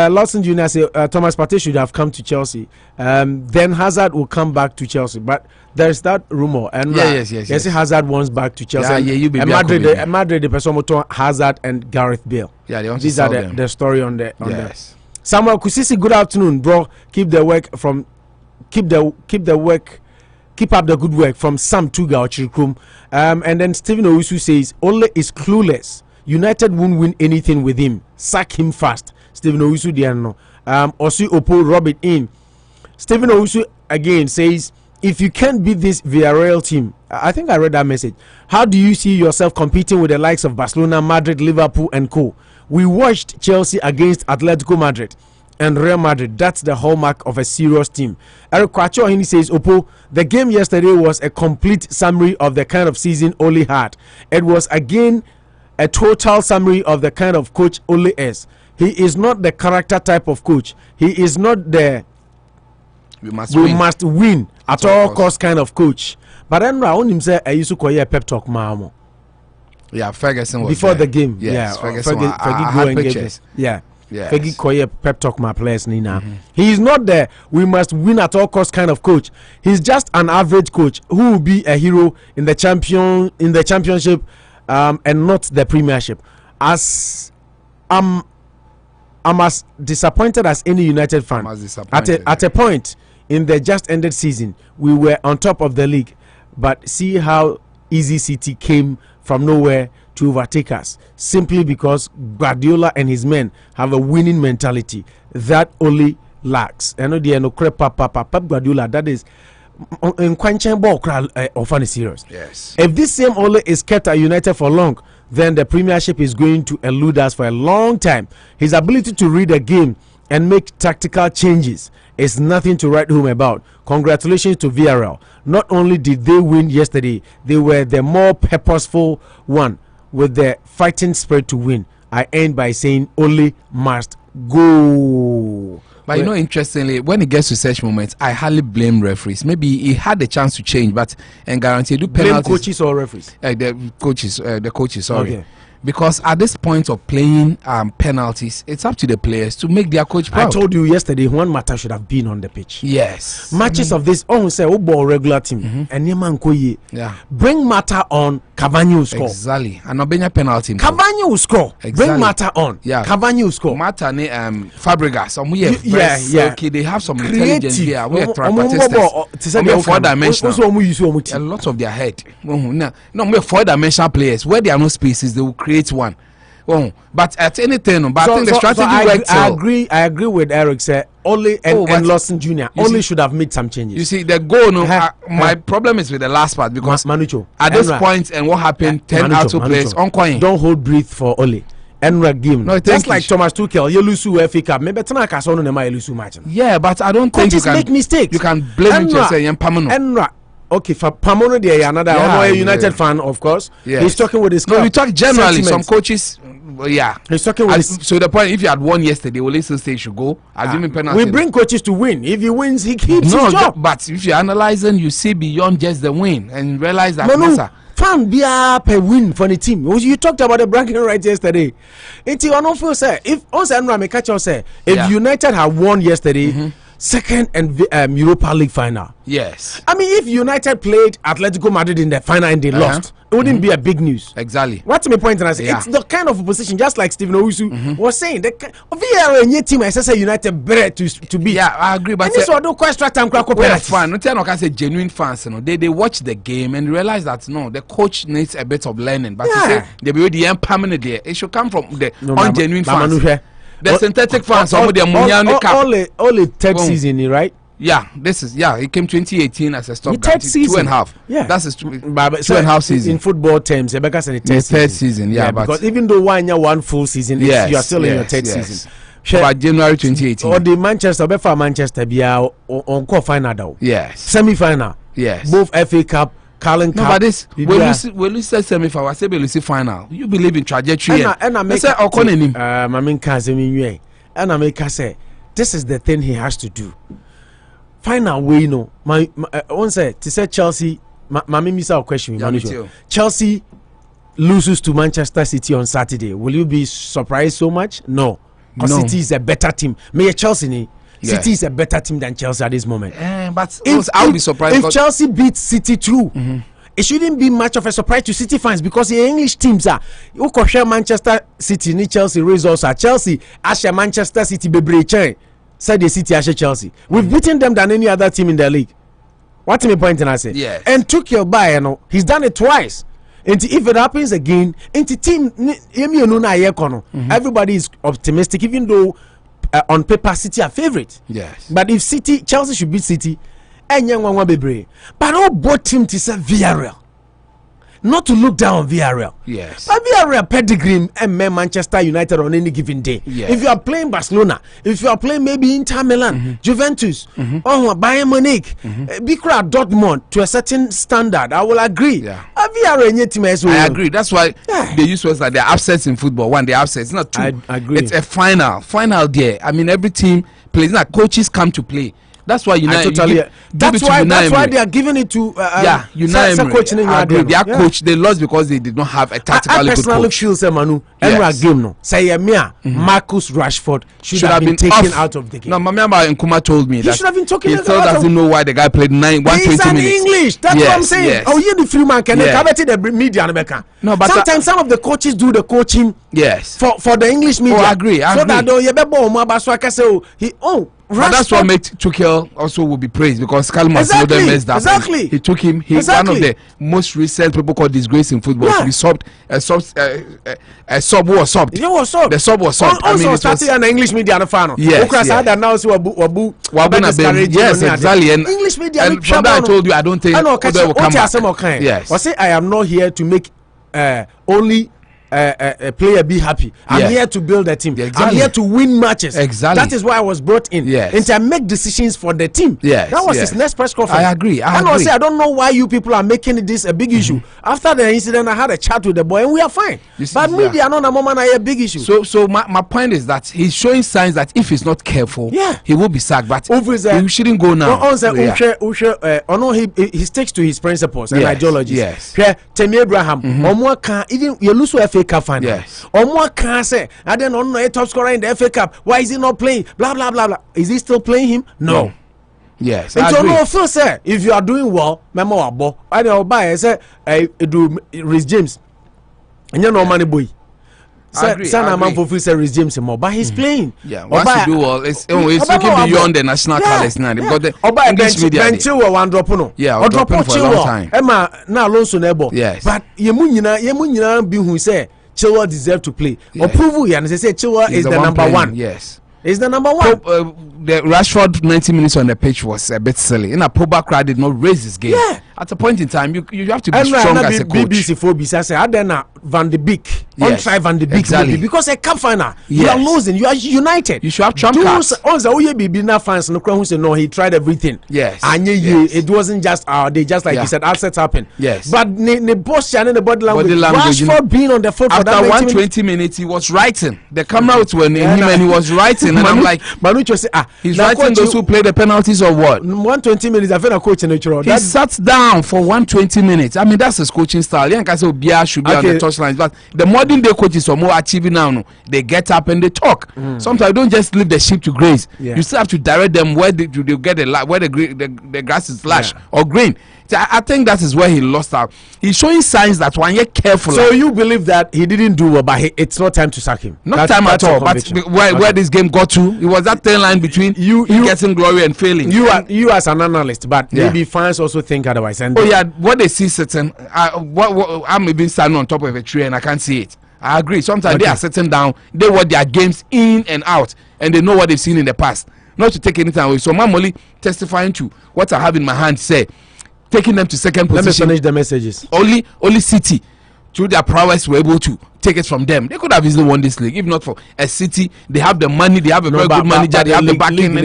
Lawson Jr. say Thomas Partey should have come to Chelsea. Then Hazard will come back to Chelsea, but there's that rumor. And yes. Hazard wants back to Chelsea. Madrid the person Hazard and Gareth Bale. Yeah, they want these to are the story on the Samuel Kusisi, good afternoone, bro. Keep up the good work from Sam Tuga Ochirikum. And then Stephen Owusu says Ole is clueless. United won't win anything with him. Sack him fast. Stephen Owusu Diano. Osei Opo Robert in. Stephen Owusu again says if you can't beat this Villarreal team, I think I read that message. How do you see yourself competing with the likes of Barcelona, Madrid, Liverpool, and co? We watched Chelsea against Atletico Madrid and Real Madrid. That's the hallmark of a serious team. Eric Kwacho, he says, Opo, the game yesterday was a complete summary of the kind of season Ole had. It was again a total summary of the kind of coach Ole is. He is not the character type of coach. He is not the we must win at all cost kind of coach. But then Raul himself, I used to call a pep talk, Mamo. Yeah, Ferguson was before there. the game. Yes, yeah, Ferguson. Fergie I had pictures. Fergie Koye pep talk my players Nina. He is not the we must win at all cost kind of coach. He's just an average coach who will be a hero in the championship and not the premiership. As I'm as disappointed as any United fan. At a point in the just ended season, we were on top of the league, but see how easy City came from nowhere to overtake us simply because Guardiola and his men have a winning mentality that only lacks. I know no Pep Guardiola, that is in Quanchen ball often serious. Yes. If this same Ole is kept at United for long, then the Premiership is going to elude us for a long time. His ability to read a game and make tactical changes is nothing to write home about. Congratulations to Villarreal. Not only did they win yesterday, they were the more purposeful one with the fighting spirit to win. I end by saying Ole must go. But you know, interestingly, when it gets to such moments, I hardly blame referees. Maybe he had the chance to change, but and guarantee do penalties. Blame coaches or referees? The coaches. Sorry. Okay. Because at this point of playing penalties, it's up to the players to make their coach proud. I told you yesterday, Juan Mata should have been on the pitch. Yes. Matches of this, say, ball regular team. And yeah. Bring Mata on, Cavani will score. Exactly. And Obenya penalty. Cavani will score. Exactly. Bring Mata on. Yeah. Cavani will score. Mata Fabregas. Okay, they have some intelligence here. We are four-dimensional. A lot of their head. No, we're four-dimensional players. Where there are no spaces, they will create one. But at any time, I think the strategy works. I agree with Eric. Say Ole and Lawson Jr. Ole should have made some changes. You see, the goal. My problem is with the last part because Manucho, at this point and what happened, 10 out of players on coin. Don't hold breath for Ole. Enra game. No, just like Thomas Tuchel, you lose FA Cup. Maybe tonight I saw no match. Yeah, but I don't think you can make mistakes. You can blame him to say Enra. okay, for Pamono there, another a United fan, of course. Yes. He's talking with his club. No, we talk generally. Sentiments. Some coaches, he's talking with his, so the point, if you had won yesterday, will still say you should go? Assuming penalty. We bring coaches to win. If he wins, he keeps his job. But if you're analyzing, you see beyond just the win and realize that. Fan be a win for the team. You talked about the bragging right yesterday. It's you don't feel say if United had won yesterday, second and Europa League final. Yes. I mean, if United played Atletico Madrid in the final and they lost, it wouldn't be a big news. Exactly. What's my point? And I say it's the kind of position, just like Stephen Owusu was saying. The VR and your team, I say United better to be. Yeah, I agree. But this one don't quite extra time. Fan, no, can say genuine fans. You know, they watch the game and realize that no, the coach needs a bit of learning. But to say they be the permanent there, it should come from the ungenuine fans. The synthetic fans, all the third season, right? Yeah, it came 2018 as a stopgap. 2.5. Yeah, that's his 2.5 season. In football terms, because the third season. Yeah, but because even though one full season, you are still in your third season. By January 2018. Or the Manchester be on final. Yes. Semi-final. Yes. Both FA Cup. Carling no, but this when you say semi-final, I say we see final. You believe in trajectory. And I make say this is the thing he has to do. Final way, my one say to say Chelsea. My miss our question. Chelsea loses to Manchester City on Saturday. Will you be surprised so much? No, because City is a better team. May Chelsea. City is a better team than Chelsea at this moment. But I'll be surprised if Chelsea beats City too. It shouldn't be much of a surprise to City fans because the English teams are you can share Manchester City ni Chelsea results are Chelsea Asha Manchester City bebre chain said the City Asha Chelsea. We've beaten them than any other team in the league. What's my point? And I say and took your buy, he's done it twice. And if it happens again, into team everybody is optimistic, even though on paper City are favorite. Yes. But if Chelsea should beat City, and young one be brave. But all both team to say VRL. Not to look down on VRL. Yes. But VRL pedigree and Manchester United on any given day. Yes. If you are playing Barcelona, if you are playing maybe Inter Milan, Juventus, or Bayern Munich, Bikra Dortmund to a certain standard, I will agree. Yeah. VRL team as well. I agree. That's why they use words like they're upsets in football. One, they're upsets. It's not two. I agree. It's a final there. I mean, every team plays. Like coaches come to play. That's why United. That's why they are giving it to United. Their coach they lost because they did not have a tactically good coach. I personally feel say Manu, game no. Say Marcus Rashford should have been taken out of the game. No, Mamamba Nkuma told me that he should have been taken out. He still doesn't know why the guy played 120 minutes. He's English. That's what I'm saying. Yes. Oh, you the free man can cover the media. No, but sometimes some of the coaches do the coaching. Yes. For the English media. Oh, I agree. So that but that's what made Tuchel also will be praised because Kalmas messed up. Exactly. He took him. He's one of the most recent people called disgrace in football. Yeah. He subbed a sub was subbed. Yeah, was subbed. The sub was subbed. Also started an English media on the fan. Yes. Yes, exactly. And English media. And from that I told you I don't think will come back. Yes. I say I am not here to make only a player be happy. I'm here to build a team. Yeah, exactly. I'm here to win matches. Exactly. That is why I was brought in. Yes. And to make decisions for the team. Yes. That was his next press conference. I agree. I don't know why you people are making this a big issue. After the incident, I had a chat with the boy and we are fine. But media not a moment a big issue. So my point is that he's showing signs that if he's not careful, he will be sacked. But he shouldn't go now. He sticks to his principles and ideologies. Yes. Temi Abraham, even you lose to FA Cup final. Yes. Omo can say, I don't know a top scorer in the FA Cup. Why is he not playing? Blah blah blah blah. Is he still playing him? No. Yes. And so no first say if you are doing well, memo abo. I don't buy say do Rhys James. And you know money boy. Sana man for free say Rhys James more, but he's playing. Yeah. Once you do well, it's looking beyond the national colors now. Because the English media. Ben Chilwell one drop no. Yeah. Or drop for a long time. Emma na Alonso nebo. Yes. But yemu nyina be who say Chilwell deserve to play. Or prove you and they say Chilwell is the number one. Yes. Is the number one. The Rashford 90 minutes on the pitch was a bit silly. In a Pogba crowd did not raise his game. Yeah. at a point in time, you have to be strong as a coach. BBC for BC say, Adena Van de Beek, on try Van de Beek, exactly. Because a cup final, you are losing, you are united. You should have trump cards. Also, BB fans no who say no, he tried everything. Yes, and it wasn't just they just like you said, upsets happen. Yes, but the boss and the body language. Rashford being on the field after 120 minutes, he was writing. The camera were near him and he was writing, and I'm like, Manucho say, he's writing those who play the penalties or what? 120 minutes. I feel a coach in the He sat down for 120 minutes. I mean, that's his coaching style. Young guys should be on the touchlines, but the modern day coaches are more achieving now. No? They get up and they talk. Sometimes don't just leave the sheep to graze. You still have to direct them where they get where the grass is lush or green. I think that is where he lost out. He's showing signs that one year careful. So you believe that he didn't do well, but it's not time to sack him. Not time at all. But where this game got to, it was that thin line between you getting glory and failing. You as an analyst, but maybe fans also think otherwise. And what they see certain. I'm even standing on top of a tree and I can't see it. I agree. Sometimes they are sitting down. They watch their games in and out, and they know what they've seen in the past. Not to take anything away. So I'm only testifying to what I have in my hand. Say. Taking them to second position. Let me finish the messages. Only City, through their prowess, were able to take it from them. They could have easily won this league, if not for a City. They have the money. They have a very good manager. They have the backing.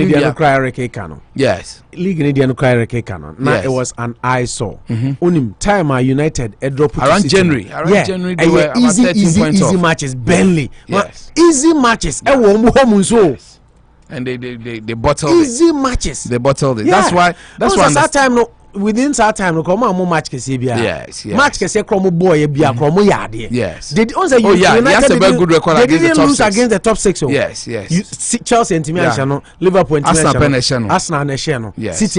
Yes. League in India no Now it was an eyesore. Unim time United drop around January. January they were easy matches. Burnley. Yes. Easy matches. And they bottled easy matches. They bottled it. That's why. That time no. Within that time, come on, match kese bia. Yes. Match kese kromo boy bia kromo yade. Yes. Did also United has a very good record against the top 6. Against the top 6. Yes. Chelsea and Timian Liverpool and Arsenal and City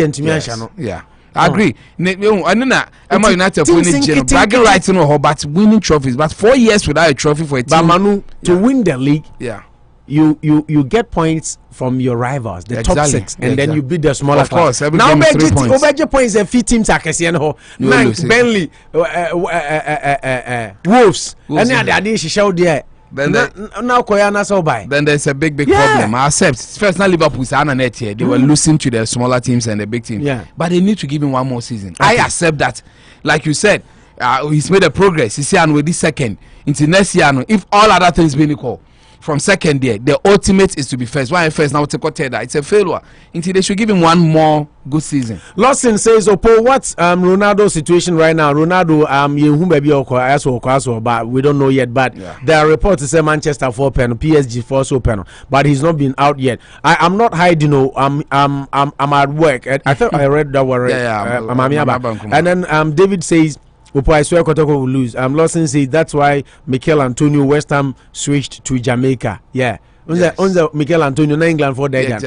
and Timian Yeah. I agree. Emma United winning bragging rights in her, but winning trophies. But 4 years without a trophy for a team. But Manu, to win the league, you get points from your rivals, the top 6, and then you beat the smaller. Of course, every now game is 3 points. Over points and 15 teams are Burnley, Wolves, and the other she showed there. Then there's a big problem. I accept. First, now Liverpool's net here. They were losing to the smaller teams and the big teams. But they need to give him one more season. I accept that. Like you said, he's made a progress. He's here with this second. Into next year, if all other things being equal. From second year, the ultimate is to be first. Why first now take that? It's a failure. Until they should give him one more good season. Lawson says, Opo, what's Ronaldo's situation right now? Ronaldo, but we don't know yet. But there are reports to say Manchester 4 pen, PSG 4 so pen, but he's not been out yet. I'm not hiding. I'm at work. I thought I read that word. And then David says. I swear Kotoko will lose. Lawson says that's why Mikel Antonio West Ham switched to Jamaica. Yeah. Yes. Mikel Antonio na England for that.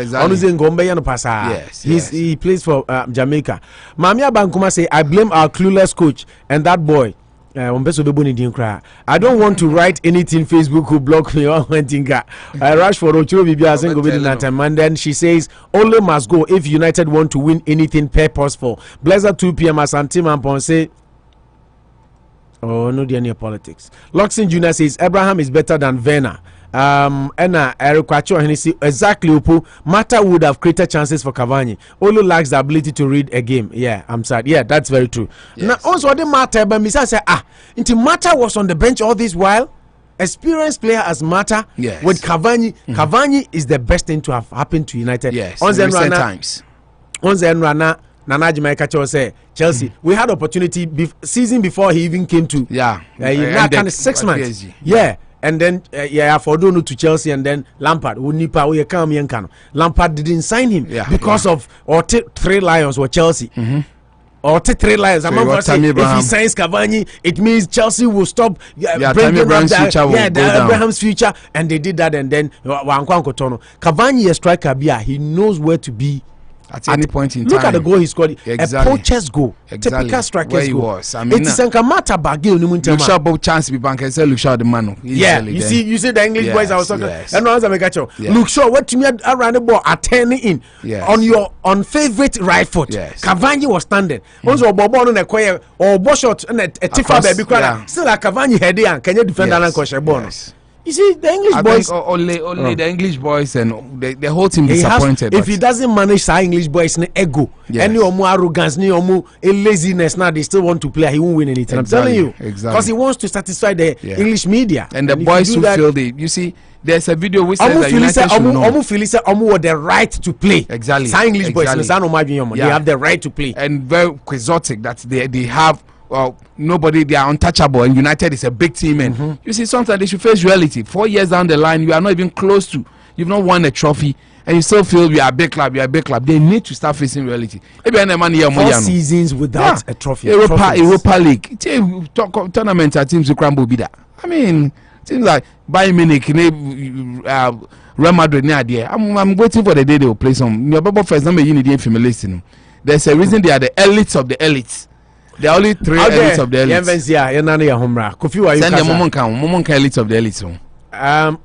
Yes. He plays for Jamaica. Mamia Bankuma say I blame our clueless coach and that boy. I don't want to write anything Facebook who block me or anything. Rashford Ochiro Bibia and then she says only must go if United want to win anything purposeful. Blazer 2 p.m. as Antima Ponce. Oh, no, dear politics. Loxin Jr. says Abraham is better than Werner. Eric Kwacho Hennessy exactly Upu. Mata would have created chances for Cavani. Olu lacks the ability to read a game. Yeah, I'm sad. Yeah, that's very true. Now, also the Mata, but Misa said, until Mata was on the bench all this while. Experienced player as Mata with Cavani. Cavani is the best thing to have happened to United. Yes, in recent times. On Zenrana. Nana Jamaica say Chelsea. We had opportunity season before he even came to. Kind of 6 months. And then for Dono to Chelsea and then Lampard. Lampard didn't sign him because of 3 Lions were Chelsea. Or 3 Lions. If he signs Cavani, it means Chelsea will stop bringing up Abraham's future, and they did that. And then Cavani is a striker. He knows where to be. At any point in time. Look at the goal he scored. A poacher's goal. Typical striker's goal. Was. I mean, it's a Kamata Bagil. Look shot both chance be bank and say look shot the man. You see the English boys I was talking. And now I got you. Look shot what to me around the ball are turning in on your favorite right foot. Cavani was standing. Also Bobo on a choir or boss shot and a Tifa baby cry. Still like Cavani head and can you defend Alan Kosher bonus? You see, the English I boys. think only the English boys and the whole team disappointed. If he doesn't manage our English boys, ne ego, any or more arrogance, any or more laziness, now they still want to play. He won't win anything. Exactly, I'm telling you, exactly, because he wants to satisfy the English media. And the boys who feel you see, there's a video which says that United should know. Omu have the right to play. Exactly. Some English boys, they have the right to play. And very quixotic that they have. Nobody, they are untouchable, and United is a big team. And you see, sometimes they should face reality. 4 years down the line, you are not even close to, you've not won a trophy, and you still feel you are a big club. You are a big club. They need to start facing reality. 4 seasons without a trophy. Europa League tournament teams who crumble be that. I mean, teams like Bayern Munich, Real Madrid. I'm waiting for the day they will play some. First, there's a reason they are the elites of the elites. There are only 3 elites of the elites. Send the moment elites of the elites.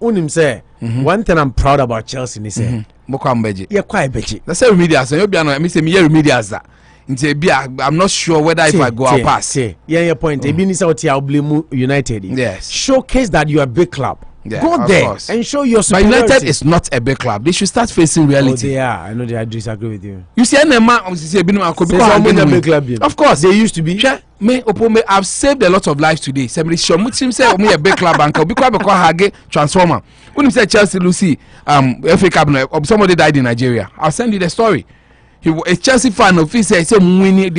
Unim say one thing I'm proud about Chelsea is say yeah, quite beji. That's a remedial. So you be me say me remedial. I'm not sure whether if I go I'll pass. Yeah, your point. Ebi ni say oti I blame United. Yes. Showcase that you are a big club. Yeah, go there and show your superiority. But United is not a big club. They should start facing reality. Oh, they are. I know they disagree with you. You see, of course they used to be. I've saved a lot of lives today. Somebody show me say me a big club banker because Hage transformer. When you say Chelsea, Lucy, FA Cup, somebody died in Nigeria. I'll send you the story. He was a Chelsea fan of his. They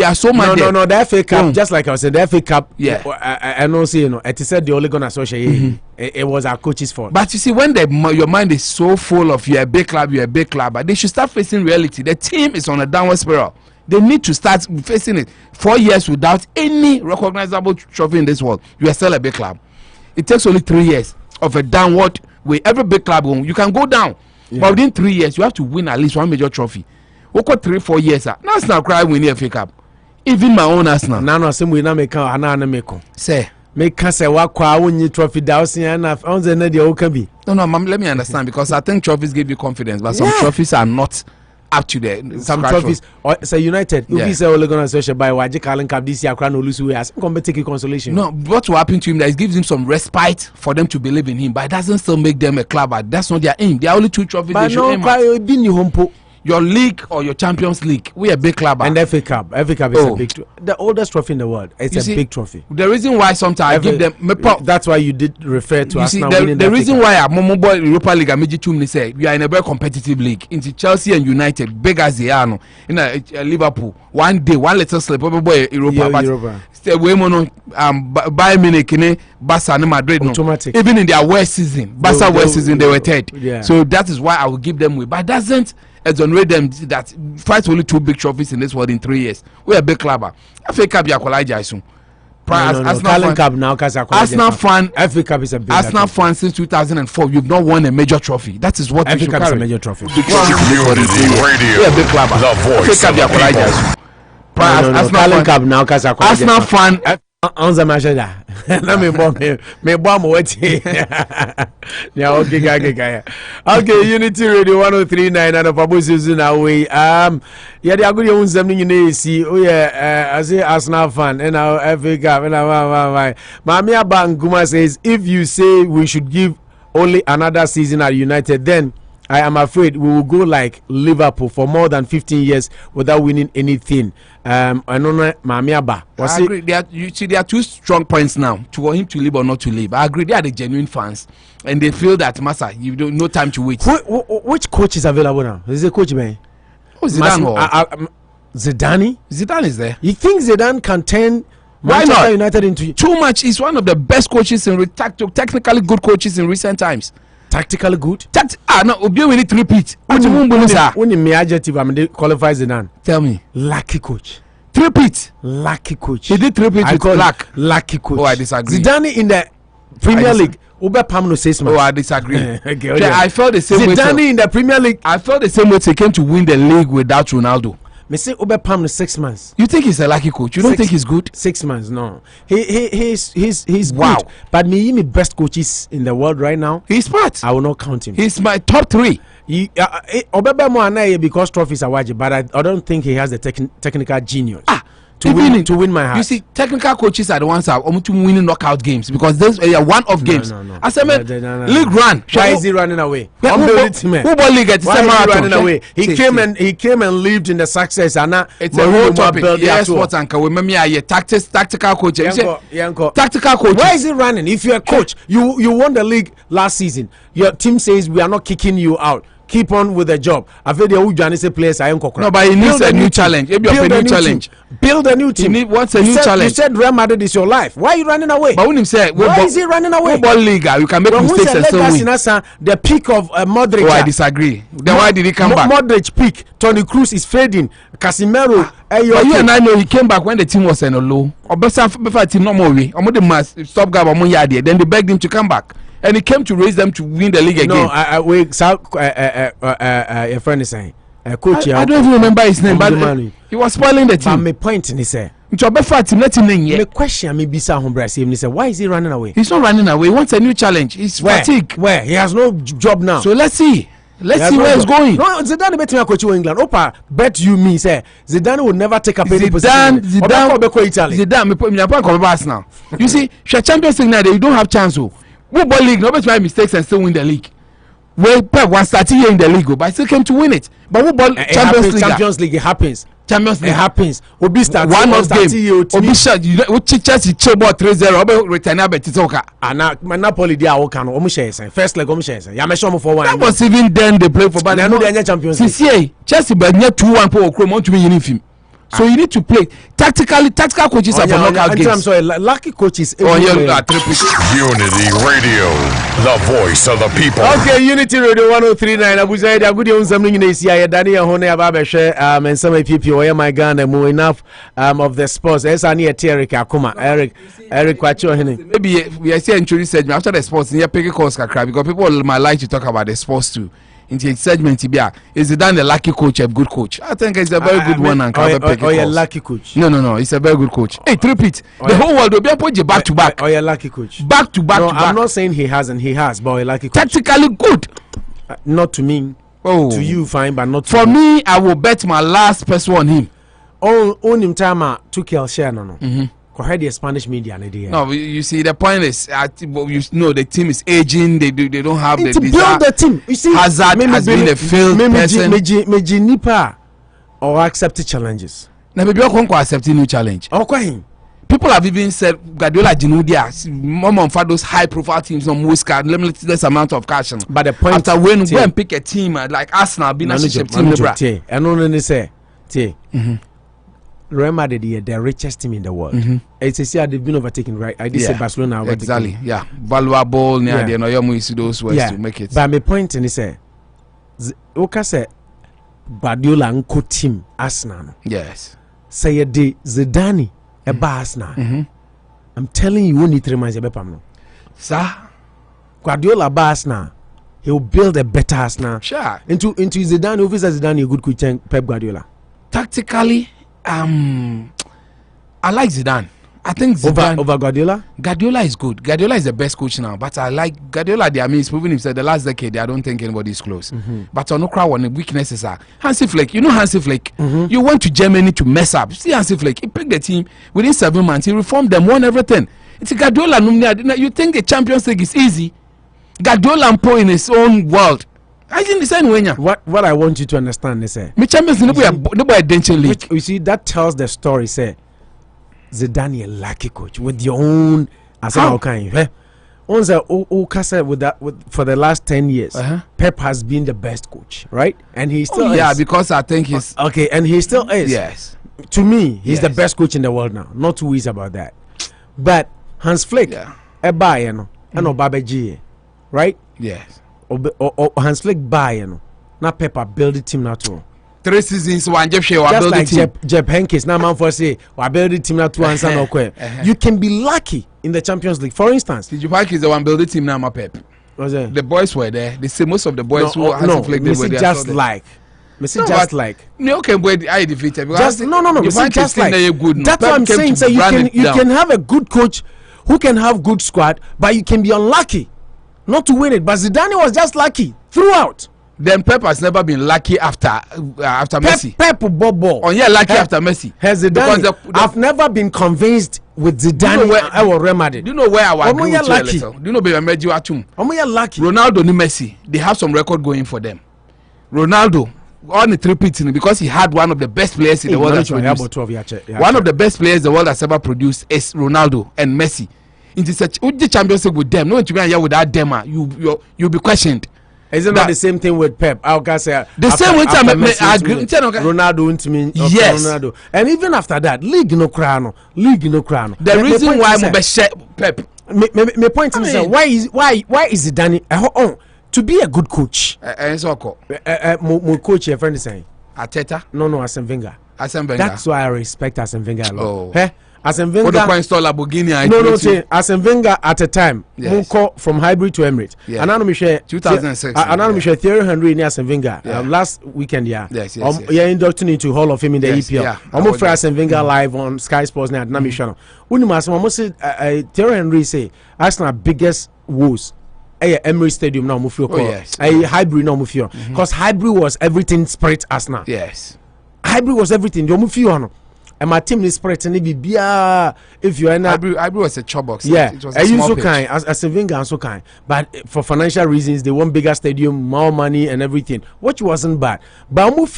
are so much. No. The FA Cup, just like I was saying, the FA Cup. Yeah. I know. See, it said the only gonna associate. It was our coach's fault. But you see, when your mind is so full of you're a big club, but they should start facing reality. The team is on a downward spiral. They need to start facing it. 4 years without any recognizable trophy in this world, you are still a big club. It takes only 3 years of a downward way. Every big club, you can go down, but within 3 years, you have to win at least one major trophy. We got 3-4 years. Arsenal cry winning a FA Cup. Even my own Arsenal. No, some we not make out. Say, make us say what win trophy dousing enough on the nedia can be. No, ma'am, let me understand because I think trophies give you confidence, but some trophies are not up to the some trophies. Say United, if you say we're gonna social by Waji Carling Cup this year, Crown lose we ask come take consolation. No, what will happen to him that it gives him some respite for them to believe in him, but it doesn't still make them a club. That's not their aim. There are only 2 trophies but they should aim at. Your league or your Champions League, we a big club. And FA Cup is a big the oldest trophy in the world. It's a big trophy. The reason why sometimes I give them that's why you did refer to Arsenal winning the reason why Momo Boy Europa League and Meji Tumni say we are in a very competitive league. Into Chelsea and United, big as they are, in Liverpool, one day, one little slip, boy Europa. Way mono Bayern Munich, Barca and Madrid. Automatic. Even in their worst season, Barca worst season they were third. Yeah. So that is why I will give them way, but doesn't exonerate them that fight only 2 big trophies in this world in 3 years. We are a big club. FA Cup Yakwalaja soon. Arsenal fan. FA Cup is a big Arsenal fan since 2004. You've not won a major trophy. That is what FA Cup is a major trophy. We are a big club. FA Cup Yakwalaja. Arsenal fan. Anza mashada na me bomb wati ya okay Unity Radio 103.9 Anopa Bosuo na we ya dey agudi unsem ni nyina esi o as a Arsenal fan and our FA Cup and Mami Abanguma says if you say we should give only another season at United, then I am afraid we will go like Liverpool for more than 15 years without winning anything. I don't know, I agree. There are 2 strong points now for him to leave or not to leave. I agree. They are the genuine fans, and they feel that Massa, you don't no time to wait. Which coach is available now? Is the coach man? Oh, Zidane. Zidane is there. You think Zidane can turn Manchester United into too much? He's one of the best coaches in technically good coaches in recent times. Tactically good? No, we need to repeat. When me adjective qualifies Zidane. Tell me. Lucky coach. Repeat. Lucky coach. He did repeat with lucky coach. Oh, I disagree. Zidane in the Premier League. Pamno 6 months. Oh, I disagree. Okay. I felt the same way. Zidane in the Premier League. I felt the same way he came to win the league without Ronaldo. Me say Pamno 6 months. You think he's a lucky coach? You don't think he's good? 6 months, no. He's wow. Good. But me best coaches in the world right now. He's smart. I will not count him. He's my top 3. Because trophies are waji, but I don't think he has the technical genius. to win my heart. You see, technical coaches are the ones that are winning knockout games because those are one-off games. No. I said, man, league run. Why is he running away? Football league at Why is he running away? He came and lived in the success. And it's a whole topic. Yes, sports anchor. Remember me, tactical coach. Tactical coach. Why is he running? If you're a coach, you won the league last season. Your team says we are not kicking you out. Keep on with the job. I've heard the players. No, but he needs a new challenge. Build a new challenge. Build a new team. What's a new challenge? You said Real Madrid is your life. Why are you running away? But when him say, why is he running away? Football league, you can make mistakes and still win. The peak of Modric. Oh, I disagree. Then why did he come back? Modric peak. Toni Kroos is fading. Casemiro. But you and I know he came back when the team was in a low. Or before team no more way. Stop guy. Then they begged him to come back. And he came to raise them to win the league again. No, your friend is saying, coach. I don't even remember his name, but he was spoiling the team. My point in he said, the question me bisa he said, why is he running away? He's not running away. He wants a new challenge. He's fatigued. Where? He has no job now. So let's see. Let's see where it's going. No, Zidane bet me a coach in England. Opa, bet you me say Zidane will never take up any position. Zidane, now. You see, Champions League now you don't have chance. Football league, nobody try mistakes and still win the league. Well, Pep was starting here in the league, but I still came to win it. But football Champions League, it happens. Champions League, it happens. Obi start one of game. Obi shot. Chelsea chebo 3-0. Obi return abe titoka. Ana Napoli dia o kan. Omo share sen. First leg omo share sen. Ya me show mo for one. That was even then they play for. But they know they Champions League. See, Chelsea but near 2-1 for Okro. Want to win in film. So you need to play tactically. Tactical coaches are for knockout games. I'm sorry, lucky coaches. Unity Radio, the voice of the people. Okay, Unity Radio 103.9. Abuja, the good young something in Asia. Daniel Hone Ababeshe, and some people. Where my Ghana more enough of the sports. As I near Eric Akuma, Eric Kwacho. Maybe we are saying introduce segment after the sports. Near Peggy calls because people might like to talk about the sports too. In the segment, is Zidane a lucky coach, a good coach? I think it's a very good one. And a lucky coach. No, it's a very good coach. Hey, repeat. The whole world will be put you back to back. Or a lucky coach. Back to back. No, I'm not saying he hasn't. He has, but a lucky coach. Tactically good. Not to me. Oh, to you, fine, but not to for me. I will bet my last person on him. On him time to kill share no. Heard the Spanish media. No, you see, the point is, you know, the team is aging. They don't have the build the team. You see, Hazard has been a failed person. Meji nipa or accept challenges. Now, maybe you can't accept a new challenge. People have even said Guardiola Ginudia, mom for those high-profile teams on Muska, limitless amount of cash. But the point after when we go and pick a team like Arsenal, being a team, and only say, Real Madrid, the richest team in the world. It's a year they've been overtaken, right? I did say Barcelona overtaken. Exactly, yeah. Valuable, near the Noyomu is those ways to make it. But my point is, Oka say Guardiola and team Arsenal. Yes. Say the Zidane a Arsenal. I'm telling you, only 3 months. Sir, Guardiola Arsenal. He will build a better Arsenal. Sure. Into Zidane, obviously Zidane a good coach, Pep Guardiola. Tactically, I like Zidane. I think Zidane over Guardiola. Guardiola is good. Guardiola is the best coach now, but I like Guardiola. He's proven himself the last decade. I don't think anybody is close. But on Okra, one weaknesses are Hansi Flick. You know Hansi Flick. You went to Germany to mess up. See Hansi Flick. He picked the team within 7 months. He reformed them, won everything. It's Guardiola. You think the Champions League is easy? Guardiola and Po in his own world. I think the same way. What I want you to understand is me Champions League. You see, that tells the story. Say Zidane a lucky coach with your own as a kind. With that for the last 10 years, Pep has been the best coach, right? And he still is. Yeah, because I think he's okay, and he still is. Yes. To me, he's the best coach in the world now. Not too easy about that. But Hans Flick, and Obabeji, right? Yes. Hans Flick now Pep build the team now too. 3 seasons one just like Jeb Heynckes now man for say we build the team now too and son you can be lucky in the Champions League. For instance, Jeb Heynckes is the one build the team now, my Pep. The boys were there. They say most of the boys who Hans Flick were there. Just like no, okay, but I defeated just no. Just like that's what I'm saying. So you can have a good coach who can have good squad, but you can be unlucky not to win it. But Zidane was just lucky throughout. Then Pep has never been lucky after Messi. Pep Bobo. Oh yeah, lucky after Messi. Has Zidane? I've never been convinced with Zidane. Do you know where I agree with you a little? Do you know Bebemeji Atum? Lucky. Ronaldo and Messi, they have some record going for them. Ronaldo on the three-pitting because he had one of the best players in the world. One of the best players the world has ever produced is Ronaldo and Messi. In the Champions League with them, no one to be here without them. You'll be questioned. Isn't that the same thing with Pep? I say the same way I agree. Ronaldo to me. Yes. Ronaldo. And even after that, league no crano. The reason why Pep. My point is why is Zidane to be a good coach? My coach, your friend is saying Arteta. No, Arsene Wenger. That's why I respect Arsene Wenger a lot. Arsene Wenger. No, Arsene Wenger at a time. Yes. From Highbury to Emirates. Yeah. And I know 2006. I know Thierry Henry in Arsene Wenger last weekend. Yeah. Yes. Yeah, inducted into Hall of Fame in the EPL. Yeah. I'm for Arsene Wenger live on Sky Sports now. Na Michano. Thierry Henry say Arsenal biggest woes. Emirates Stadium now move Highbury now move because Highbury was everything spirit Arsenal. Yes. Highbury was everything. You move and my team is spirit and if you are not Highbury was a chop box. Yeah, it was a small pitch. As a Wenger and so kind, but for financial reasons they want bigger stadium, more money and everything, which wasn't bad. But move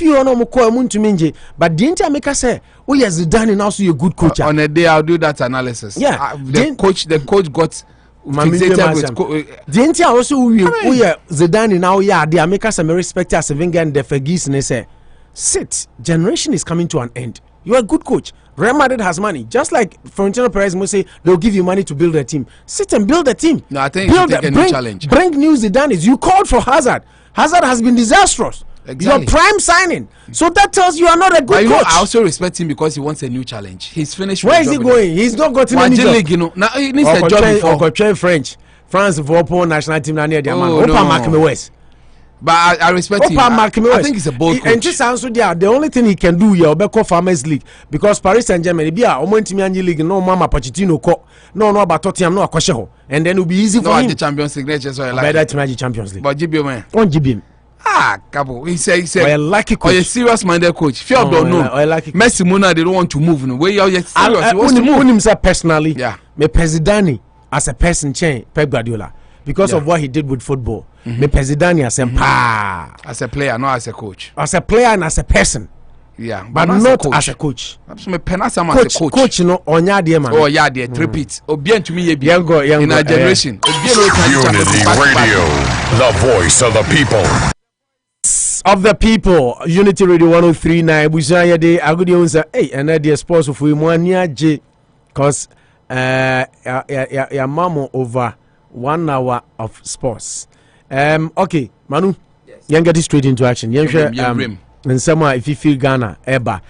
but the entire maker say, oh yes, Zidane and also a good coach. On a day I'll do that analysis. Yeah, the coach got the entire also Zidane now they make us a respect as a Wenger and the Ferguson and say, sit, generation is coming to an end. You're a good coach. Real Madrid has money. Just like Florentino Perez must say, they'll give you money to build a team. Sit and build a team. No, I think you take a new challenge. Bring new Zidane. You called for Hazard. Hazard has been disastrous. Exactly. Your prime signing. So that tells you are not a good coach. I also respect him because he wants a new challenge. He's finished. Where is he going? He's not gotten any job. League, now he needs a job before. France for national team. But I respect him. I think he's a bold coach. And just answer the only thing he can do here will be Farmers League because Paris Saint-Germain be a league no mama Pochettino no about Tottenham no akoshe and then it will be easy for him. The Champions League so I like that Champions League. But GB man. On GB. Kabo. He said a lucky coach. Or a serious minded coach. Fear don't know. Messi Mona they don't want to move no. Where you are serious. He wants to move himself personally. Yeah. Me Presidani as a person change Pep Guardiola because of what he did with football. Me Presidani as a player, not as a coach. As a player and as a person. Yeah, but not as a coach. Coach, no, on your dear man. Oh, yeah, dear. Repeat. Obien to me, in our generation. Unity Radio, the voice of the people. Of the people, Unity Radio 103.9. Buzaya de Agudionsa. Hey, and that dear sports of Wimonia J. Cause ya mamo over 1 hour of sports. Okay, Manu. Yes. Get straight into action. And somewhere if you feel Ghana, Eba.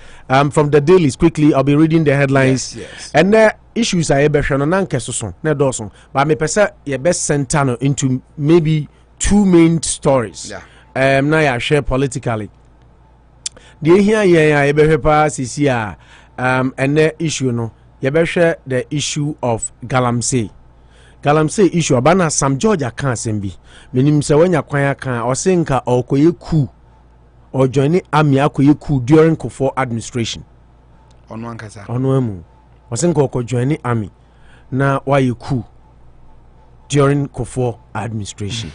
From the dailies, quickly, I'll be reading the headlines. Yes. And the issues are Eba Shanonan Kesoson, Nedoson. But me pesa your best center into maybe 2 main stories. Yeah. Now I share politically. The here Eba Sisia and the issue no. You share the issue of Galamsey. Galamsey issue abana Sam Georgia can't send be. Meaning se when ya kwanya kan or senka or koye coup or join army akoye coup during Akufo administration. On one kasa. On one or senka or join army. Na why you coup during Akufo administration.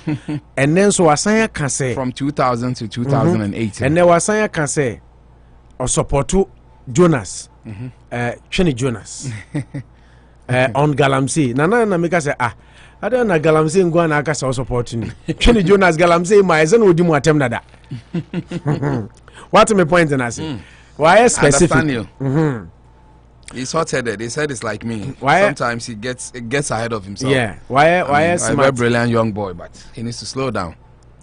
And then so Asanya can say from 2000 to 2018. And then Asanya can say or support to Jonas. Chenny Jonas. On Galamsey. Nana make us say I don't know Galamsey and go and ask us supporting. Chenny Jonas Galamsey my son would do more attempt that. What's my point in us? Why specific? I understand you. He's hot-headed. He said it's like me. Why? Sometimes he gets ahead of himself. Yeah. Why? I'm a brilliant young boy, but he needs to slow down.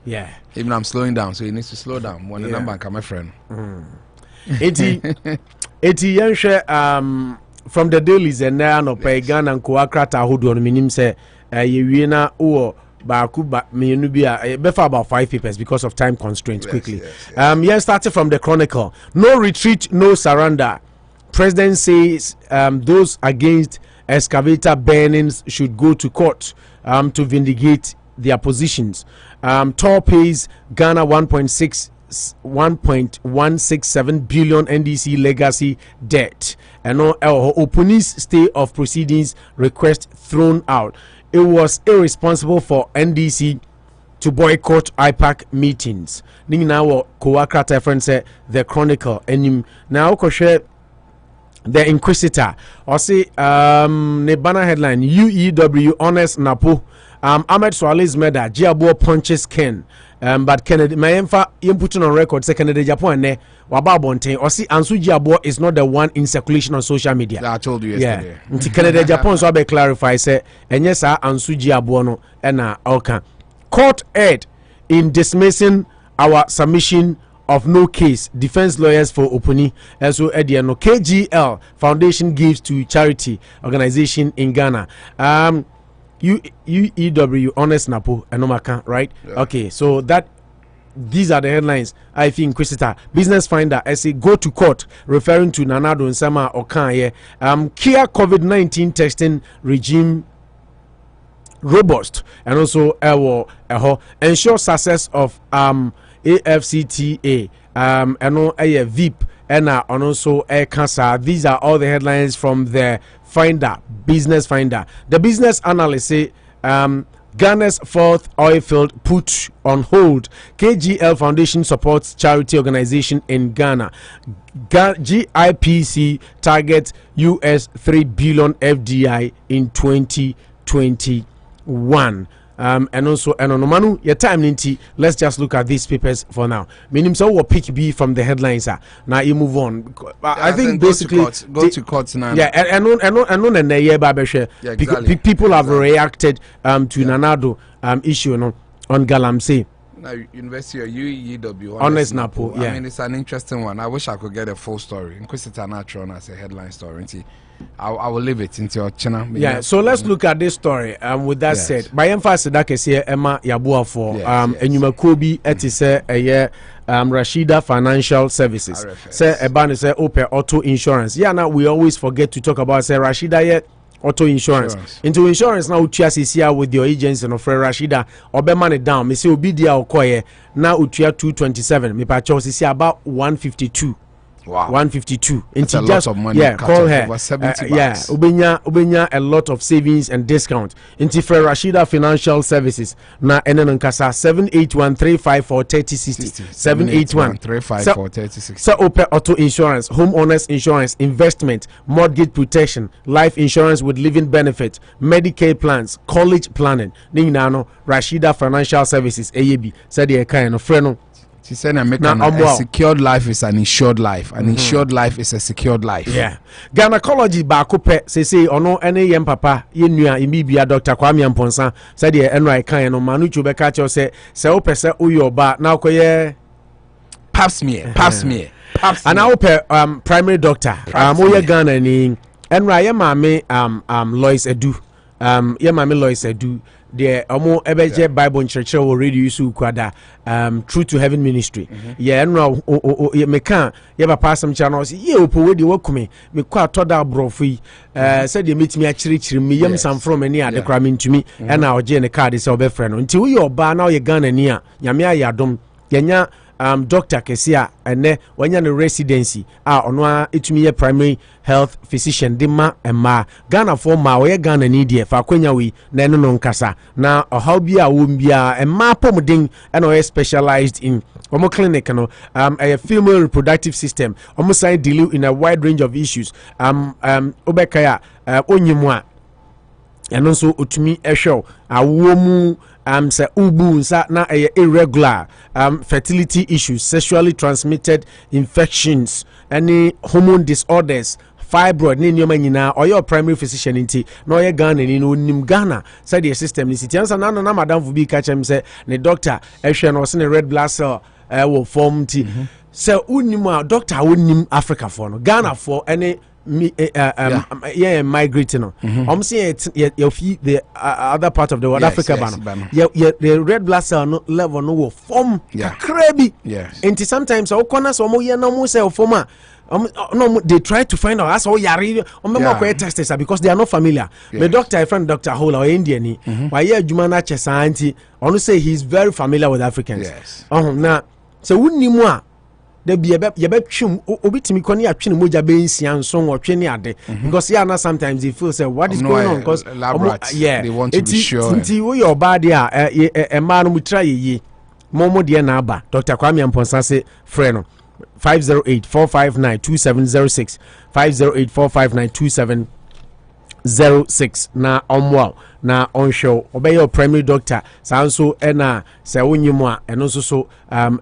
Yeah. Even I'm slowing down, so he needs to slow down. One number and come my friend. 80 from the dailies and now no pay Ghana and Kuakrata who do minim say you na or Baku Menubia before about 5 papers because of time constraints quickly. Yes, started from the Chronicle. No retreat, no surrender. President says those against excavator burnings should go to court to vindicate their positions. Tor pays Ghana 1.167 billion NDC legacy debt. And Opuni's stay of proceedings request thrown out. It was irresponsible for NDC to boycott IPAC meetings. Now, Kowakata friend said the Chronicle. And now, the Inquisitor. Or say, Nebana headline UEW honest Napo. Ahmed Swale's murder. Jiabo punches Ken. But Kennedy, my emfa, you put on record. Say Kennedy Japan ne wababonte. Or see, Ansu Jiabo is not the one in circulation on social media. I told you yesterday. Yeah. Kennedy Japan so I be clarify. Say, and yes, Ansu Jiabo no. And okay. Court erred in dismissing our submission of no case. Defense lawyers for Opuni. So Ediano KGL Foundation gives to charity organization in Ghana. UEW honest Napo Anomaka, right? Yeah. Okay, so these are the headlines. I think Inquisitor Business Finder I say go to court, referring to Nanado Nsama Okanye. Kia COVID-19 testing regime robust, and also ensure success of AFCTA and VIP and also cancer. These are all the headlines from the Business Finder. The business analyst say Ghana's fourth oil field put on hold. KGL Foundation supports charity organization in Ghana. GIPC targets US 3 billion FDI in 2021. And also Anonomanu, your time ninti. Let's just look at these papers for now. Meaning so what pick B from the headlines are. Now you move on. I think basically go to court now. Yeah, people have reacted to Nanado issue on Galamsey. Now, University of UEW. Honest Napo, yeah. I mean, it's an interesting one. I wish I could get a full story. Inquisitor Natron as a headline story. I will leave it into your channel. Yeah, so let's look at this story. With that said, by emphasis that is here, Emma Yabua for Enyuma Kobi, etise Rashida Financial Services. Say Ebani say Ope Auto Insurance. Yeah, now we always forget to talk about say Rashida yet. Auto insurance. Into insurance now utia CCR with your agents and offer Rashida obe money down. Me say obidia okoye now utia 227. Me pa choose see about 152. Wow. 152. That's a lot of money. Yeah, call her. Over 70 yeah, ubenya a lot of savings and discount. Into for Rashida Financial Services. Na enenkasa 781-354-3060. 781-354-3060. So open auto insurance, homeowners insurance, investment, mortgage protection, life insurance with living benefit, Medicaid plans, college planning. Ninano Rashida Financial Services AAB. Said the kind of friend. She said, a secured life is an insured life. An insured life is a secured life. Yeah. Gynecology bakope say ono ene yem papa yenua imibia Dr. Kwamena Mponsa said the NY kan no manu chu beka che say opese uyo ba na koye pap smear. And now primary doctor oye Ghana ni NY yemame Lois Edu yemame Lois Edu the omo ebeje Bible church will radio use kwada True to Heaven Ministry. Yeah, no me can ye ba pasam channel ye opo we de wakumi me kwa toda brofi said you meet me achirichiri me yam sam from any ade kra me ntumi e na oje ne card say obe friend nti we oba na ye Ghana ni a nyame ayadom yenya Dr. Kesia ene wanya no residency ono a etumi ye primary health physician dima ema Ghana for ma we Ghana ni de fa kwanya we na eno no nkasa na how bia wo bia ema pomden ena we specialized in omo clinic no a female reproductive system omo side deal in a wide range of issues obekaya onyimu a eno so otumi ehwe awomu say ubu nsa na irregular fertility issues, sexually transmitted infections, any hormone disorders, fibroid ni nyoma nyina or your primary physician inti no ye Ghana ni no nim Ghana said the system ni sitiansa na madam fu bi ka chem say ne doctor ehwe no se ne red blood cell will form ti say unimu doctor wonim Africa for no Ghana for any migrating no say the other part of the world, Africa the red blood cell level no will form crazy. Yes. And sometimes our corners or more no say form No, they try to find out. That's all yari. Testers because they are not familiar. Yes. My doctor, friend Dr. Hola or Indian, why yeah, Jumana Chesanti. I want to say he's very familiar with Africans. Yes. Now, so wouldn't you more? There be a chum obitimi koni a chin moja be nsian so or tweni ade because yeah, now sometimes he feels what is going on because yeah, they want to be sure. Tinti wo your body a man mu try ye momo de na aba Dr. Kwamena say friend 508-459-2706 508-459-2706 na omwa na on show obey your primary doctor sanso ena se wonyimu a eno so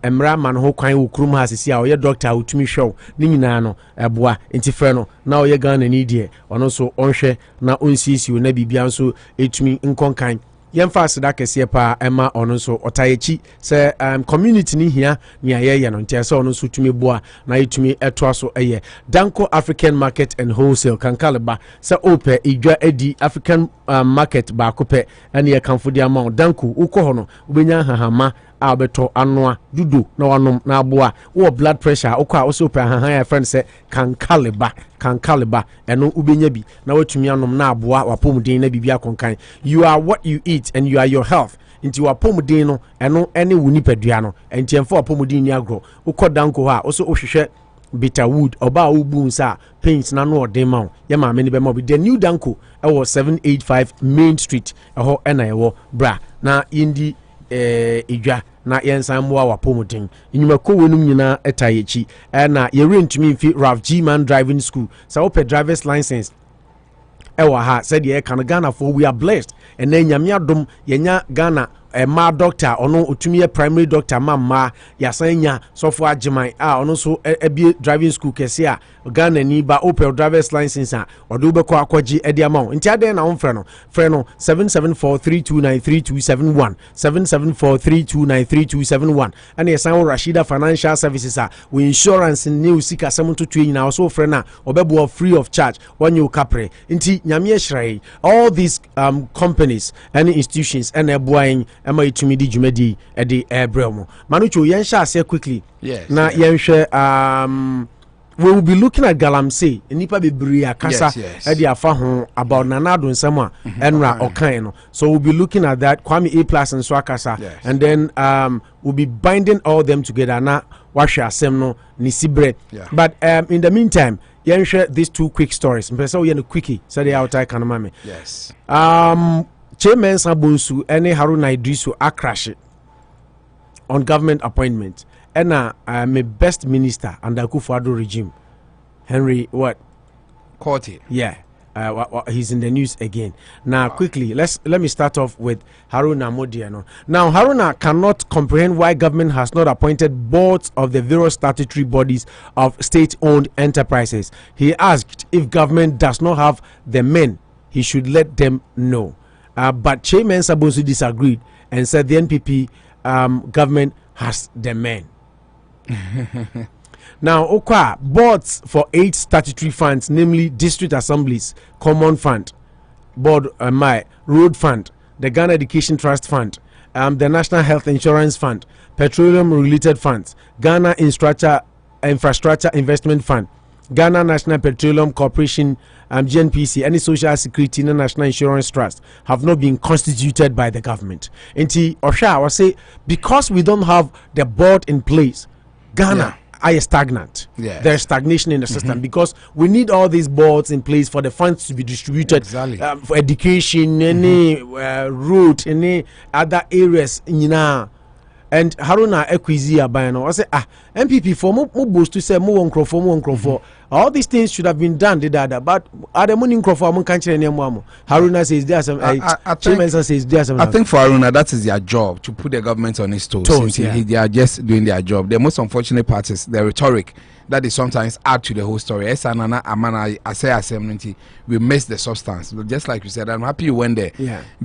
emra man ho kwan wo kurum ha sisi a oye doctor utumi show ni nyina no eboa enti frɛ no na oye Ghana ni die ono so onhwɛ na onsisi na bibia nso etumi nkonkan yemfa aseda kese pa ema ono so otayechi se community ni hia ni ayeye no ntia se ono so tumi boa na etumi eto aso eye Danko African Market and Wholesale kankaleba se ope idwa edi African market ba kope ene ye kanfo di amount Danko ukọ no ubenya hahama abeto anoa dudu na wanom na aboa wo blood pressure ukọ a wo so pe hahan ya friend se kankaleba eno ubenya bi na watumi anom na aboa wapomden na bibia konkan. You are what you eat and you are your health. Inti wapomden no eno ene wuni padua no enti emfa wapomden ni agro ukọ Danko ha also ohwehwe bitter wood oba ubu nsa paint na no odema ye ma me ni be mo bi the new Danko e was 785 Main Street eho ena ewo bra na indi idwa na yensan moa wapomden inyuma kowonum nyina etayechi na ye rentumi mfi Agyeman driving school so open driver's license ewa ha said ye kan Ghana for we are blessed and then nyame adom yenya Ghana ma doctor ono otumi primary doctor mamma yasanya sofo Agyeman ono so ebie driving school kese a Ghana ni ba opel driver's license a odo bekọ akwaji edi amount nti ade na on frɛ no 774329327 774329327 and yesan Rashida Financial Services a we insurance new sika semuntoto nyina so frɛ na obebo free of charge when you capre nti nyame ehrai all these companies and institutions and ebuain ema itumi di dwumadi e de ebremo manucho yen sha ase quickly yes na yen hwe we will be looking at Galamsey nipa bebree akasa e de afa ho about Nanado nsem a enra okan no so we'll be looking at that Kwame A+ and so akasa and then we'll be binding all them together na wahwe asem no ni sibre but in the meantime yen share these two quick stories mpesa we no quickie so they outside kan mame yes Kyei-Mensah-Bonsu and Haruna Iddrisu are crashed on government appointment. And my best minister under Akufo-Addo regime, Henry what? Quartey. Yeah, he's in the news again. Now, quickly, let me start off with Haruna Modiano. Now, Haruna cannot comprehend why government has not appointed boards of the various statutory bodies of state-owned enterprises. He asked if government does not have the men, he should let them know. But Kyei-Mensah-Bonsu disagreed and said the NPP government has the men. Now, boards for 8 statutory funds, namely district assemblies, common fund, board road fund, the Ghana Education Trust Fund, the National Health Insurance Fund, petroleum related funds, Ghana Infrastructure Investment Fund, Ghana National Petroleum Corporation, GNPC, any social security and national insurance trust have not been constituted by the government. And Osha will say because we don't have the board in place, Ghana are stagnant. There's stagnation in the system because we need all these boards in place for the funds to be distributed for education, any road, any other areas. And Haruna Ekwizi Abayano, I say, MPP for more boost to say more for all these things should have been done, but are the money for country and Haruna says there's some says there's some. I think for Haruna, that is their job to put the government on its toes. They are just doing their job. The most unfortunate part is the rhetoric that is sometimes add to the whole story. We miss the substance. But just like you said, I'm happy you went there.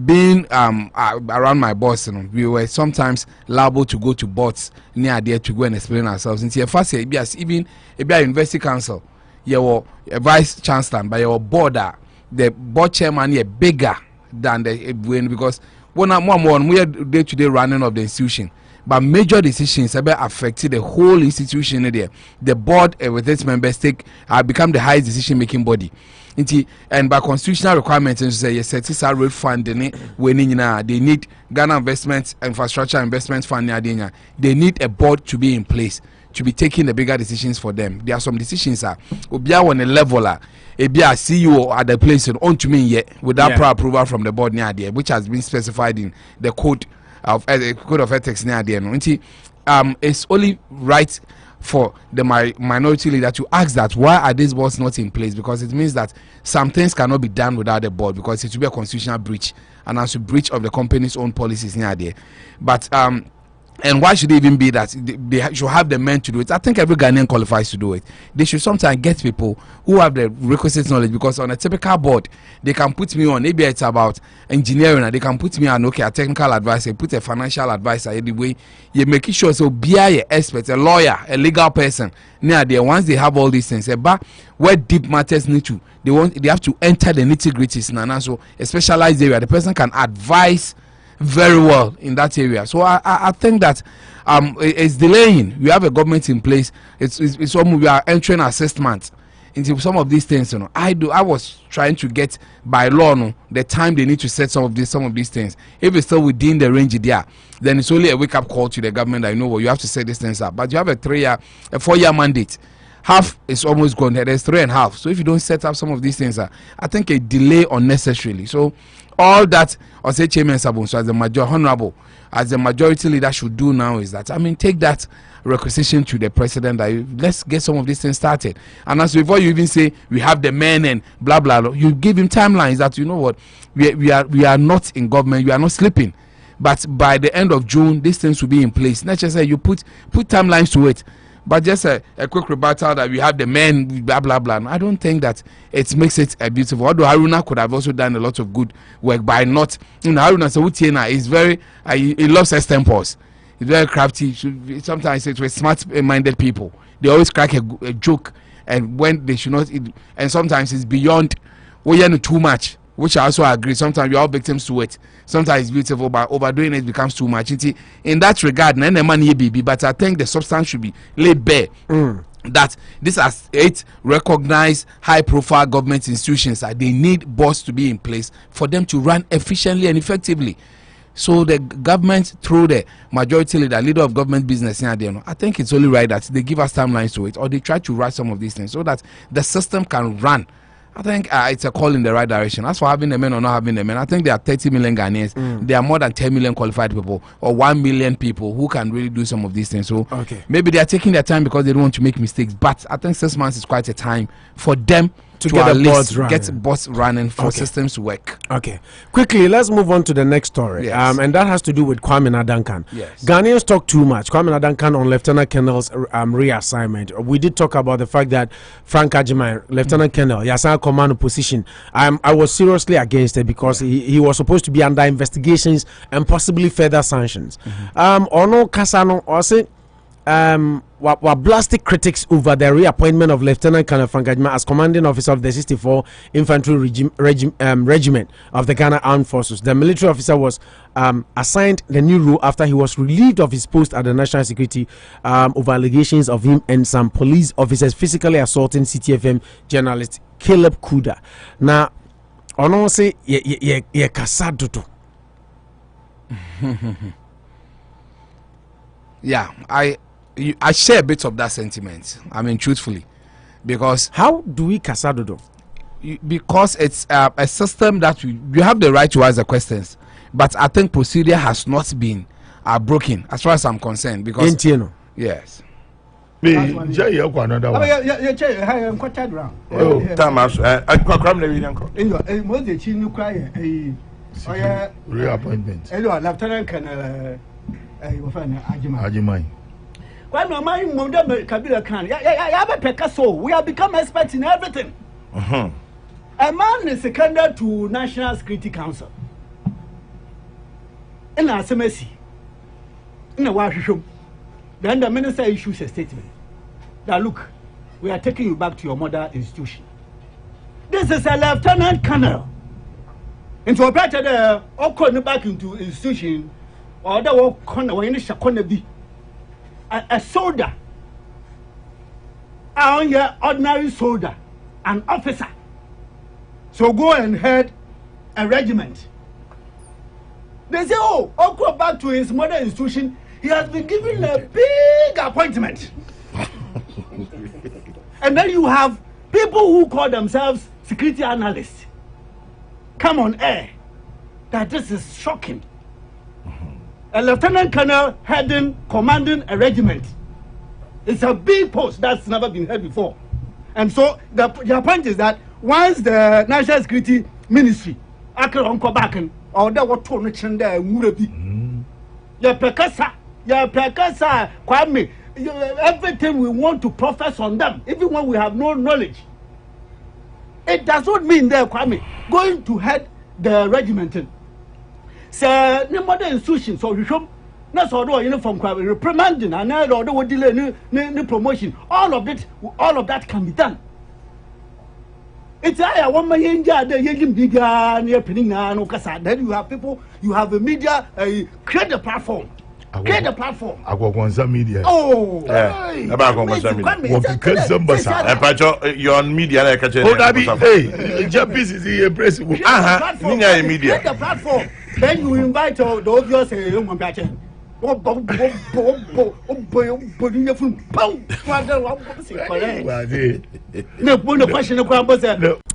Being around my boss, we were sometimes liable to go to boards near there to go and explain ourselves. Even a university council, your vice chancellor, by your board, the board chairman is bigger than the because we are day-to-day running of the institution. but major decisions have affected the whole institution there. The board with its members become the highest decision making body. And by constitutional requirements, say yes, it's a road fund. They need Ghana Investment Infrastructure Investment Fund. They need a board to be in place to be taking the bigger decisions for them. There are some decisions on a level a CEO at the place on to me yet without prior approval from the board near there, which has been specified in the code of ethics near there. It's only right for the minority leader to ask that why are these boards not in place, because it means that some things cannot be done without the board, because it will be a constitutional breach and as a breach of the company's own policies near there. But and why should it even be that they should have the men to do it? I think every Ghanaian qualifies to do it. They should sometimes get people who have the requisite knowledge, because on a typical board, they can put me on, maybe it's about engineering, and they can put me on, okay, a technical advisor, put a financial advisor, anyway, you make sure, so be an expert, a lawyer, a legal person, near there, once they have all these things, but where deep matters need to, they have to enter the nitty-gritties, and so a specialized area, the person can advise very well in that area. So I think that it's delaying. We have a government in place. It's almost we are entering assessment into some of these things. I was trying to get by law the time they need to set some of these things. If it's still within the range there, then it's only a wake up call to the government. I know what you have to set these things up. But you have a 4-year mandate. Half is almost gone. There's 3.5. So if you don't set up some of these things, I think a delay unnecessarily. So all that Osei Kyei-Mensah-Bonsu as the majority leader should do now is that, take that requisition to the president that let's get some of these things started. And as before you even say we have the men and blah blah blah, you give him timelines that you know what, we are not in government, we are not sleeping. But by the end of June, these things will be in place. Not just say you put timelines to it. But just a quick rebuttal that we have the men, blah, blah, blah. I don't think that it makes it beautiful. Although Haruna could have also done a lot of good work by not, Haruna Sawutiena is very, he loves extempores. He's very crafty. Sometimes it's with smart-minded people. They always crack a joke, and when they should not, and sometimes it's beyond, too much, which I also agree. Sometimes we are all victims to it. Sometimes it's beautiful, but overdoing it becomes too much. In that regard, but I think the substance should be laid bare. That these are 8 recognized high-profile government institutions that they need boards to be in place for them to run efficiently and effectively. So the government, through the majority leader of government business, I think it's only right that they give us timelines to it, or they try to write some of these things so that the system can run. I think it's a call in the right direction. As for having the men or not having the men, I think there are 30 million Ghanaians. There are more than 10 million qualified people, or 1 million people who can really do some of these things. So maybe they are taking their time because they don't want to make mistakes. But I think 6 months is quite a time for them to get boards running for systems to work. Okay. Quickly, let's move on to the next story. Yes. And that has to do with Kwamena Duncan. Yes. Ghanaians talk too much. Kwamena Duncan on Lieutenant Colonel's reassignment. We did talk about the fact that Frank Agyeman, Lieutenant Colonel, Yasa command position. I was seriously against it because he was supposed to be under investigations and possibly further sanctions. Ono Kasano Osei were blasting critics over the reappointment of Lieutenant Colonel Frank Agyeman as commanding officer of the 64 Infantry Regiment of the Ghana Armed Forces. The military officer was assigned the new role after he was relieved of his post at the National Security over allegations of him and some police officers physically assaulting CTFM journalist Caleb Kuda. Now, ono say ye kasadoto. Yeah, I share a bit of that sentiment. Truthfully, because how do we kasadodo? Because it's a system that you have the right to ask the questions, but I think procedure has not been broken as far as I'm concerned. Because yes. Reappointment. Lieutenant Colonel Agyeman. When my mind Kabila can, we have become experts in everything. A man is seconded to National Security Council. In our semester, in a washroom, then the minister issues a statement that look, we are taking you back to your mother institution. This is a lieutenant colonel. Into operated back into institution. or the war corner when you corner be a soldier. I am ordinary soldier, an officer. So go and head a regiment. They say, oh, I'll go back to his mother institution. He has been given a big appointment. And then you have people who call themselves security analysts come on air that this is shocking. A lieutenant colonel commanding a regiment. It's a big post that's never been heard before. And so the point is that once the National Security Ministry or that what Kwame, everything we want to profess on them, even when we have no knowledge. It does not mean that Kwame going to head the regiment. So no more institutions so you show that's all uniform Kwame reprimanding and all the delay new promotion. All of that can be done. It's one man then you have people, you have a media, create the platform. Create the platform. Media. Oh, you're on media like hey, Japanese is the principal. Media. Create the platform. Then you invite the obvious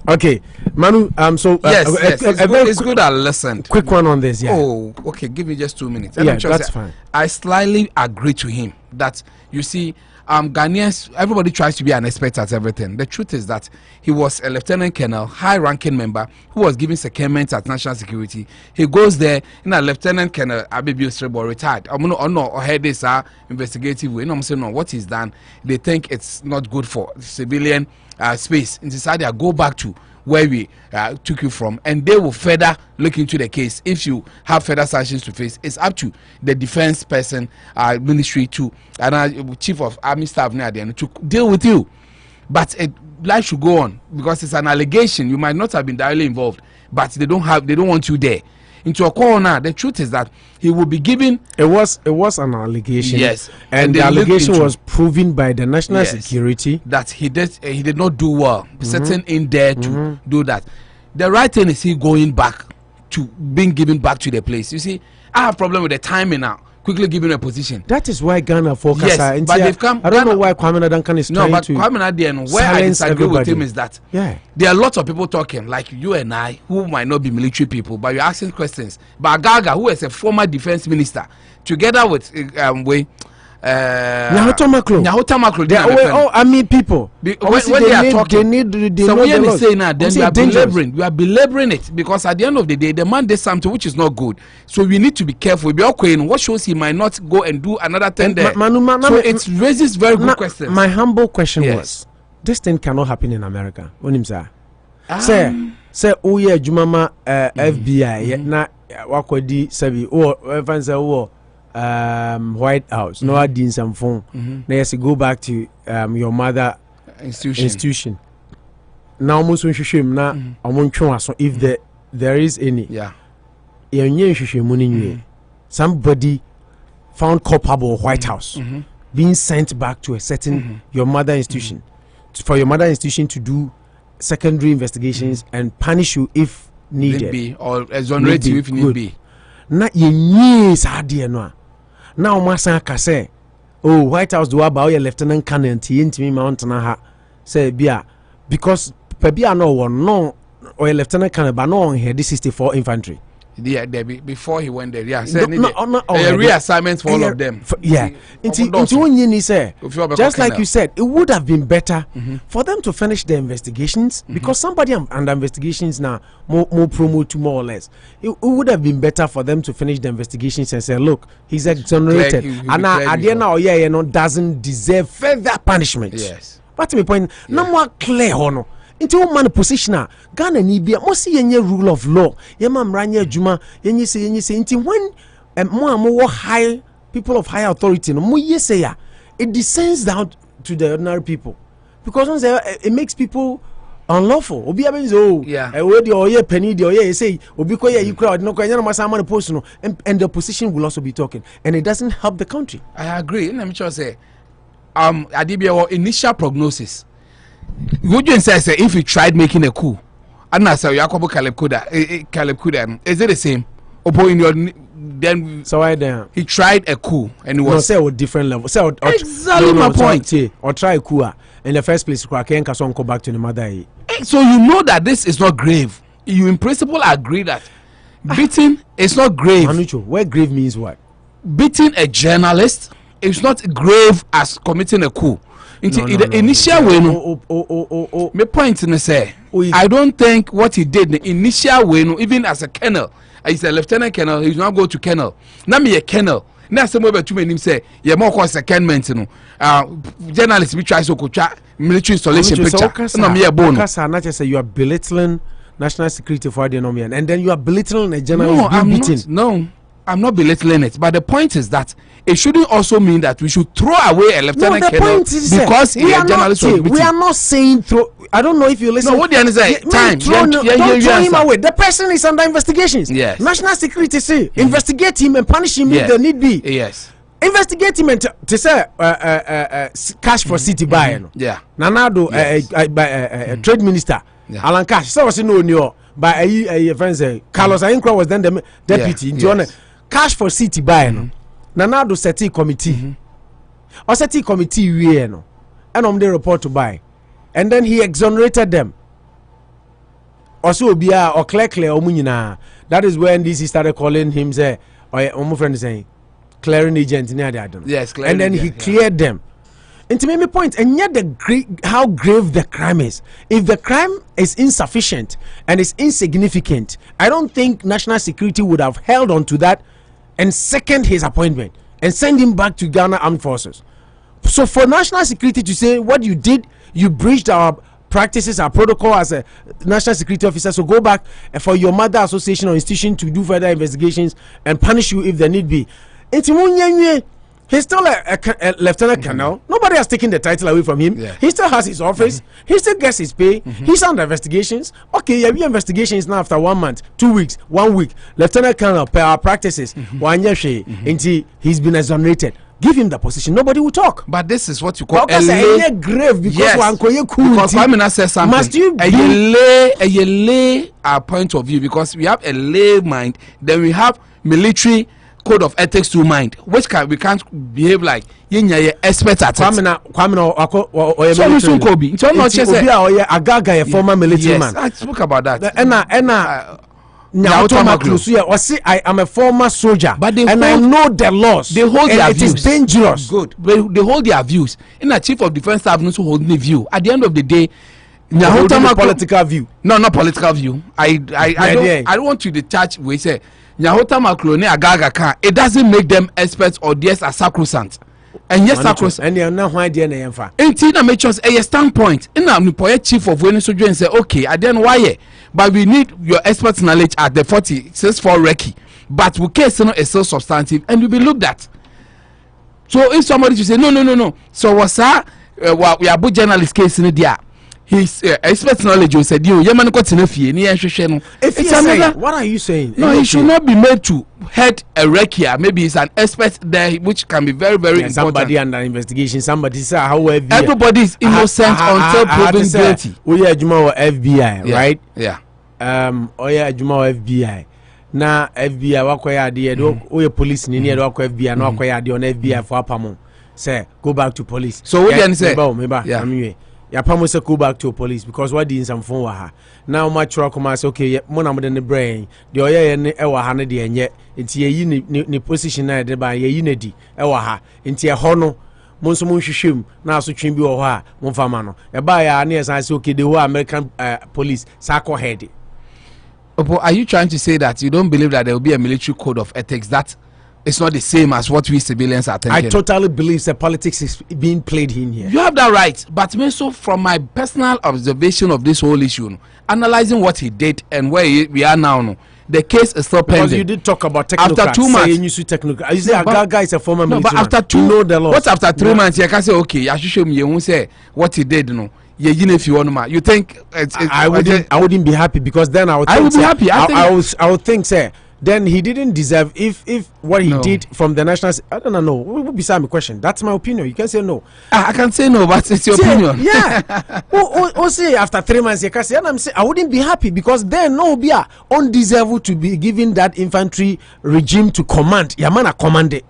Okay, Manu. So yes, it's good. I listened. Quick one on this. Yeah. Oh, okay. Give me just 2 minutes. Yeah, that's fine. I slightly agree to him that you see, Ghanaians, everybody tries to be an expert at everything. The truth is that he was a lieutenant colonel, high-ranking member who was given secondment at national security. He goes there in a lieutenant colonel, Abibu Strebo, retired. Or head this investigative way. I'm saying no, what he's done, they think it's not good for civilian space. And decided to go back to where we took you from, and they will further look into the case. If you have further sanctions to face, it's up to the defense person, ministry to, and chief of army staff to deal with you. But life should go on because it's an allegation. You might not have been directly involved, but they don't want you there. Into a corner. The truth is that he will be given. It was an allegation. Yes, and the allegation was proven by the national security that he did not do well. Sitting in there to do that. The right thing is he going back to being given back to the place. You see, I have problem with the timing now. Quickly giving a position. That is why Ghana focus. Yes, but they've come. I don't know why Kwamena Duncan is trying to. No, but Kwamena there, where I disagree with him is that there are lots of people talking, like you and I, who might not be military people, but you're asking questions. But Agaga, who is a former defense minister, together with Nyahota Maklo. They are all army people. When they are talking, so we are saying now, then we are belaboring it because at the end of the day, the man did something which is not good. So we need to be careful. Be okay. What shows he might not go and do another thing there. So it raises very good questions. My humble question was, this thing cannot happen in America. Say, oh yeah, Jumama FBI na wakwadi sabi or White House. No, I did some phone. Now, yes, go back to your mother institution. Now, almost when you show him now, I want to if there is any. Somebody found culpable White House being sent back to a certain your mother institution for your mother institution to do secondary investigations and punish you if needed, or exonerate you if need be. Na yenye sadie no. Now masa ka say, oh, White House do about your lieutenant colonel ntimi mountain ha say bia because pebia no one no or lieutenant colonel but no on here this 64 infantry. Yeah, before he went there, reassignment for all of them. Just like you said, it would have been better for them to finish the investigations because somebody under investigations now more promote more or less. It would have been better for them to finish the investigations and say, look, he's exonerated, and at the end now, doesn't deserve further punishment. Yes, but my point, no more clear honor. Into one man position Ghana ni bia mo see yenye rule of law ye ma mranya adwuma yenye say into when more high people of high authority no mo ye say it descends down to the ordinary people because it makes people unlawful. Obi means oh yeah. We the oye penny the oye say obi ko you crowd no kwanya no masama post no and the opposition will also be talking and it doesn't help the country. I agree. Let me just say Adibia initial prognosis. Would you say if you tried making a coup and I say Yakobo Caleb Kuda is it the same? In your then so I then he tried a coup and it was say with different level. Say exactly my point. Or try a coup in the first place I can't go back to the mother. So you know that this is not grave. You in principle agree that beating is not grave. Where grave means what? Beating a journalist is not grave as committing a coup. The initial way, my point in say, I don't think what he did the initial way, even as a colonel, he's a lieutenant colonel, he's not go to colonel. Now me a colonel. Now some way to him say, you're more cause secondment, journalists we try so military installation picture. No me a bone. Not just say you are belittling national security for the enemy, and then you are belittling a journalist. No, I'm not belittling it, but the point is that it shouldn't also mean that we should throw away a lieutenant colonel because he is a journalist. We are not saying throw. I don't know if you listen. No, what do you say? Time. Don't throw him away. The person is under investigations. Yes. National security say investigate him and punish him if there need be. Yes. Investigate him and to say cash for city buy. Yeah. Nanado trade minister Alan Cash. So was no by a friend say Carlos Ainkwa was then the deputy. Cash for city buy. Nanado seti committee. Or seti committee we no. And the report to buy. And then he exonerated them. Also Bia or clear or Munina. That is when DC started calling him say or my friend saying clearing agent in the yes, and then he cleared them. And to make me point, and yet how grave the crime is. If the crime is insufficient and is insignificant, I don't think national security would have held on to that and second his appointment and send him back to Ghana Armed Forces. So for national security to say what you did, you breached our practices, our protocol as a national security officer, so go back for your mother association or institution to do further investigations and punish you if there need be. He's still a lieutenant colonel. Nobody has taken the title away from him. He still has his office. He still gets his pay. He's under investigations. Okay, yeah, we investigations now after 1 month, 2 weeks, 1 week. Lieutenant colonel per our practices, 1 year until he's been exonerated. Give him the position. Nobody will talk. But this is what you call a grave because Kwamena says something. Must you lay our point of view because we have a lay mind, then we have military code of ethics to mind, which we can't behave like expert at it. Agaga a former military man. I spoke about that. I am a former soldier, but I know the laws. They hold their views. It is dangerous. Good. They hold their views. In a chief of defense staff also hold the view. At the end of the day, political view. No, not political view. I don't want you to touch. We say Nyahota Makrone Agaga can. It doesn't make them experts or theirs are sacrosanct. And yes, sacrosanct. And they are not why they are not. Until make sure a standpoint. In a chief of when soldier and say, okay, I then why? But we need your expert knowledge at the 46-4 recce. But we case is so substantive and will be looked at. So if somebody should say no. So what's that? We are both journalist case in the his expert knowledge will say you man got in what are you saying? No, he should not be made to head a recce. Maybe he's an expert there which can be very important. Somebody under investigation, somebody say however everybody is innocent until proven guilty. We are Juma FBI, right? Yeah. Oya Juma FBI. Na FBI wakoya ade do police ni do wakoya FBI na wakoya ade on FBI for apamo. Say go back to police. So what do you say? Yeah. Ya pamo say go back to police because what in some phone wa ha. Now my truck come say okay, mo na mo de brain. The oya ne e wa ha ne de enye. Nti ye ni position na de ba ye ne di e wa ha. Nti e ho no mo nso mo hwehwem na aso twin bi wo ho a mo fa ma no. E ba ya na say okay the whole American police sako head. Are you trying to say that you don't believe that there will be a military code of ethics that it's not the same as what we civilians are thinking? I totally believe that politics is being played in here. You have that right, but so from my personal observation of this whole issue, analyzing what he did and where we are now, the case is still pending. Because you did talk about technocrats. After 2 months, you say Agaga is a former military but after man. You know the laws. What after 3 months? You can say okay, I should show me. You say what he did. No, if you want to, you think I wouldn't be happy because then I would be happy. I would think, sir. Then he didn't deserve if what he did from the national. I don't know. What would be my question? That's my opinion. You can say no. I can say no, but it's your opinion. Yeah. Say after 3 months, you can say, and I'm saying I wouldn't be happy because then no be undeserved to be given that infantry regime to command. Yamana commanded.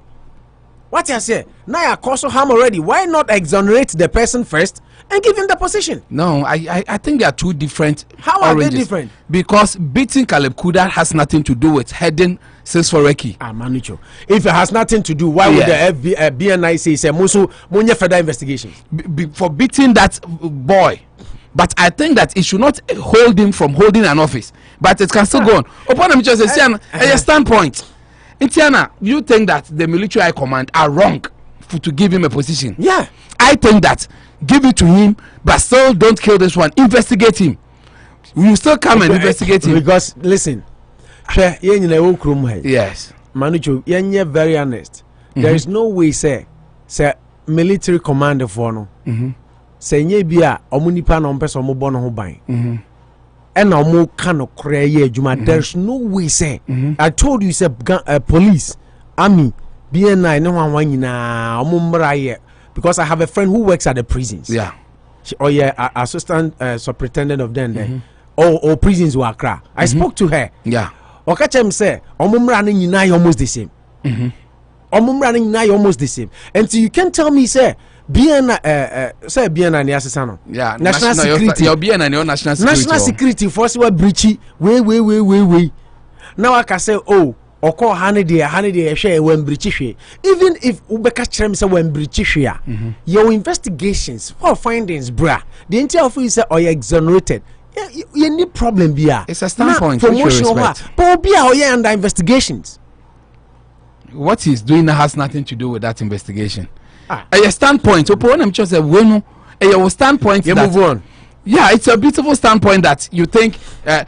What you say? Now you also harm already. Why not exonerate the person first and give him the position? No, I think they are two different. How are they different? Because beating Caleb Kuda has nothing to do with heading since for Reki. Manucho. If it has nothing to do, why would the BNI say Musu Munya further investigation for beating that boy? But I think that it should not hold him from holding an office. But it can still go on. Upon him, just a standpoint. Intiana, you think that the military high command are wrong to give him a position? Yeah. I think that give it to him, but still don't kill this one. Investigate him. We will still come and investigate him. Because listen, yes, Manucho, you're very honest. There is no way say military commander for no. Say bia omunipa na ompesa omo no ho ban. And omo kano kreye juma. There's no way say. I told you say police, army, BNI no one nyina omo mra because I have a friend who works at the prisons. Yeah. Assistant superintendent of them. Or prisons were Accra. I spoke to her. Yeah. Okachem say, omumra nyina almost the same. Omumra nyina almost the same. And so you can tell me, say BNI ni asesano. Yeah. National security. Your BNI ni national security. National security force were breachy. Way. Now I can say, oh. Oko hanede share when breachy. Even if Ubeka Chrem say when breachy, your investigations, what findings, brah? The entire office say or you exonerated. You need problem beer. It's a standpoint. Promotion but be under investigations. What he's doing has nothing to do with that investigation. A standpoint. Upon him just a bueno. A standpoint. You move on. Yeah, it's a beautiful standpoint that you think I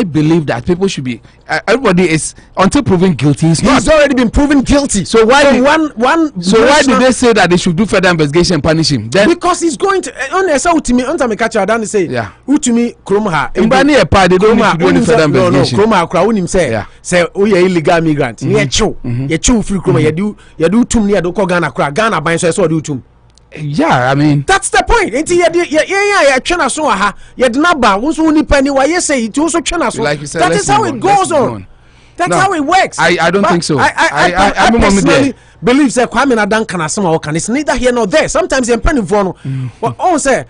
believe that people should be everybody is until proven guilty. He's already been proven guilty. So why why did they say that they should do further investigation and punish him? Then because he's going to say yeah. Utumi Kromha they don't need to do any further investigation. Kromha kra unim say illegal migrant. You chew free Kromha you do tum near do Ghana kra Ghana ban so do tum. Yeah, I mean that's the point. China so you did not buy once only penny why you say it also China so like you said, that is how it goes on. That's how it works. I don't think so. I personally believe that Kwamena Duncan as some can it's neither here nor there. Sometimes you're penny for no. But on say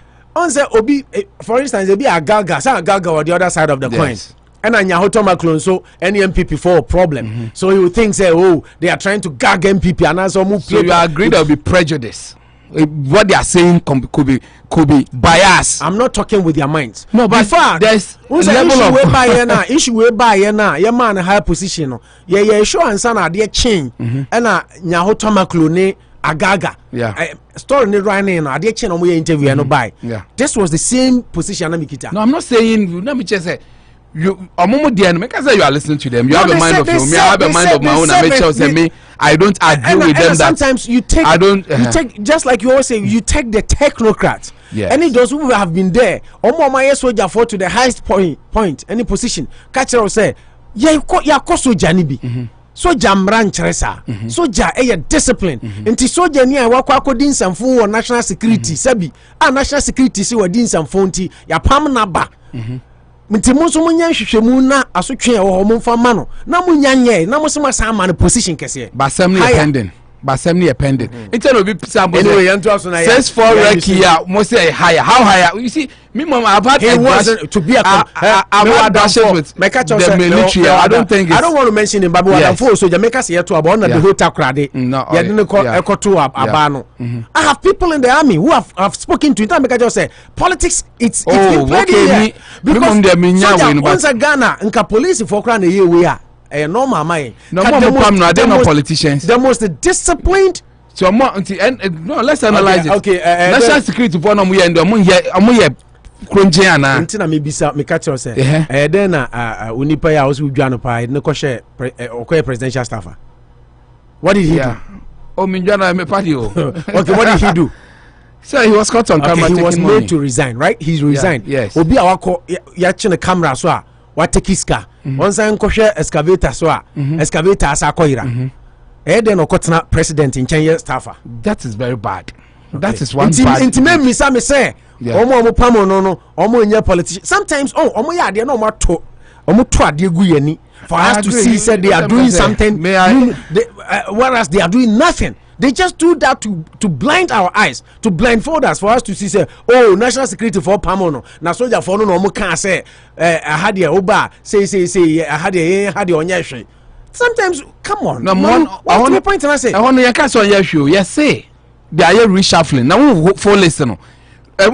obi for instance there be a galga or the other side of the coin. And Nyahotoma clone so any MPP for a problem. So you think say they are trying to gag MPP and also move. So you agree there will be prejudice. What they are saying could be bias. I'm not talking with your minds. No, but there's level of issue whereby na your man high position. Yeah, sure and sana they change. And Nyahotoma clone agaga. Yeah. Story ni right now. They change on we interview no buy. Yeah. This was the same position Amikita. No, I'm not saying. Let me just say. You are listening to them. You have a mind of your own. I have a mind of my own. I don't agree with them. Sometimes you take. You take just like you always say. You take the technocrats. Yes. Any those who have been there. Soldier for to the highest point. Any position. Catcher will say, yeah, soja nibi. Soja mran cheresa. Soja discipline. Nti soja ni wako din samfu national security. Sabi. National security si wa din samfu nti ya pam na ba. Mtimuso munya hwehwemu na asotwe wo mo mfa ma no na munya nye na mo sema sa ma no position kese ba assembly pending it's no be sample anyway yanto aso na says for rekia mo say higher how higher you see me mom I've had to be I've had dashes with the military. I don't think I don't want to mention him but what for so Jamaica say to about the whole takrade ya didn't call to abano. I have people in the army who have spoken to it and make just say politics it's been played here because once a Ghana nka police for kra na ye we a normal man no more they're not politicians. The most disciplined. So no, let's analyze it. Okay, national security for no here and Kronjiana. Until me bisa me catch you say. Then unipa ya also dwano pa no ko share presidential staffer. What did he do? Oh, me dwano me party o. Okay, what did he do? So he was caught on camera. He was made money. to resign, right? He's resigned. Yes. Obi awako yachine the camera so what take iska. Once I nkoshe excavator so excavator asa koira. Then okotena president in Kenya staffer. That is very bad. That is one bad. Intimate me say. Omo pamo no. Omo nye politician. Sometimes omo ya de no mato. Omo to ade gu yani. For us to see say they are doing something. Whereas they are doing nothing. They just do that to blind our eyes, to blindfold us, for us to see say, oh, national security for Pamono. Na soldier for no mo can say I had your oba say I had your onyeshe. Sometimes come on. No, I want to point and I say I want to cast on your show. Yes, say they are reshuffling. Now for listen. I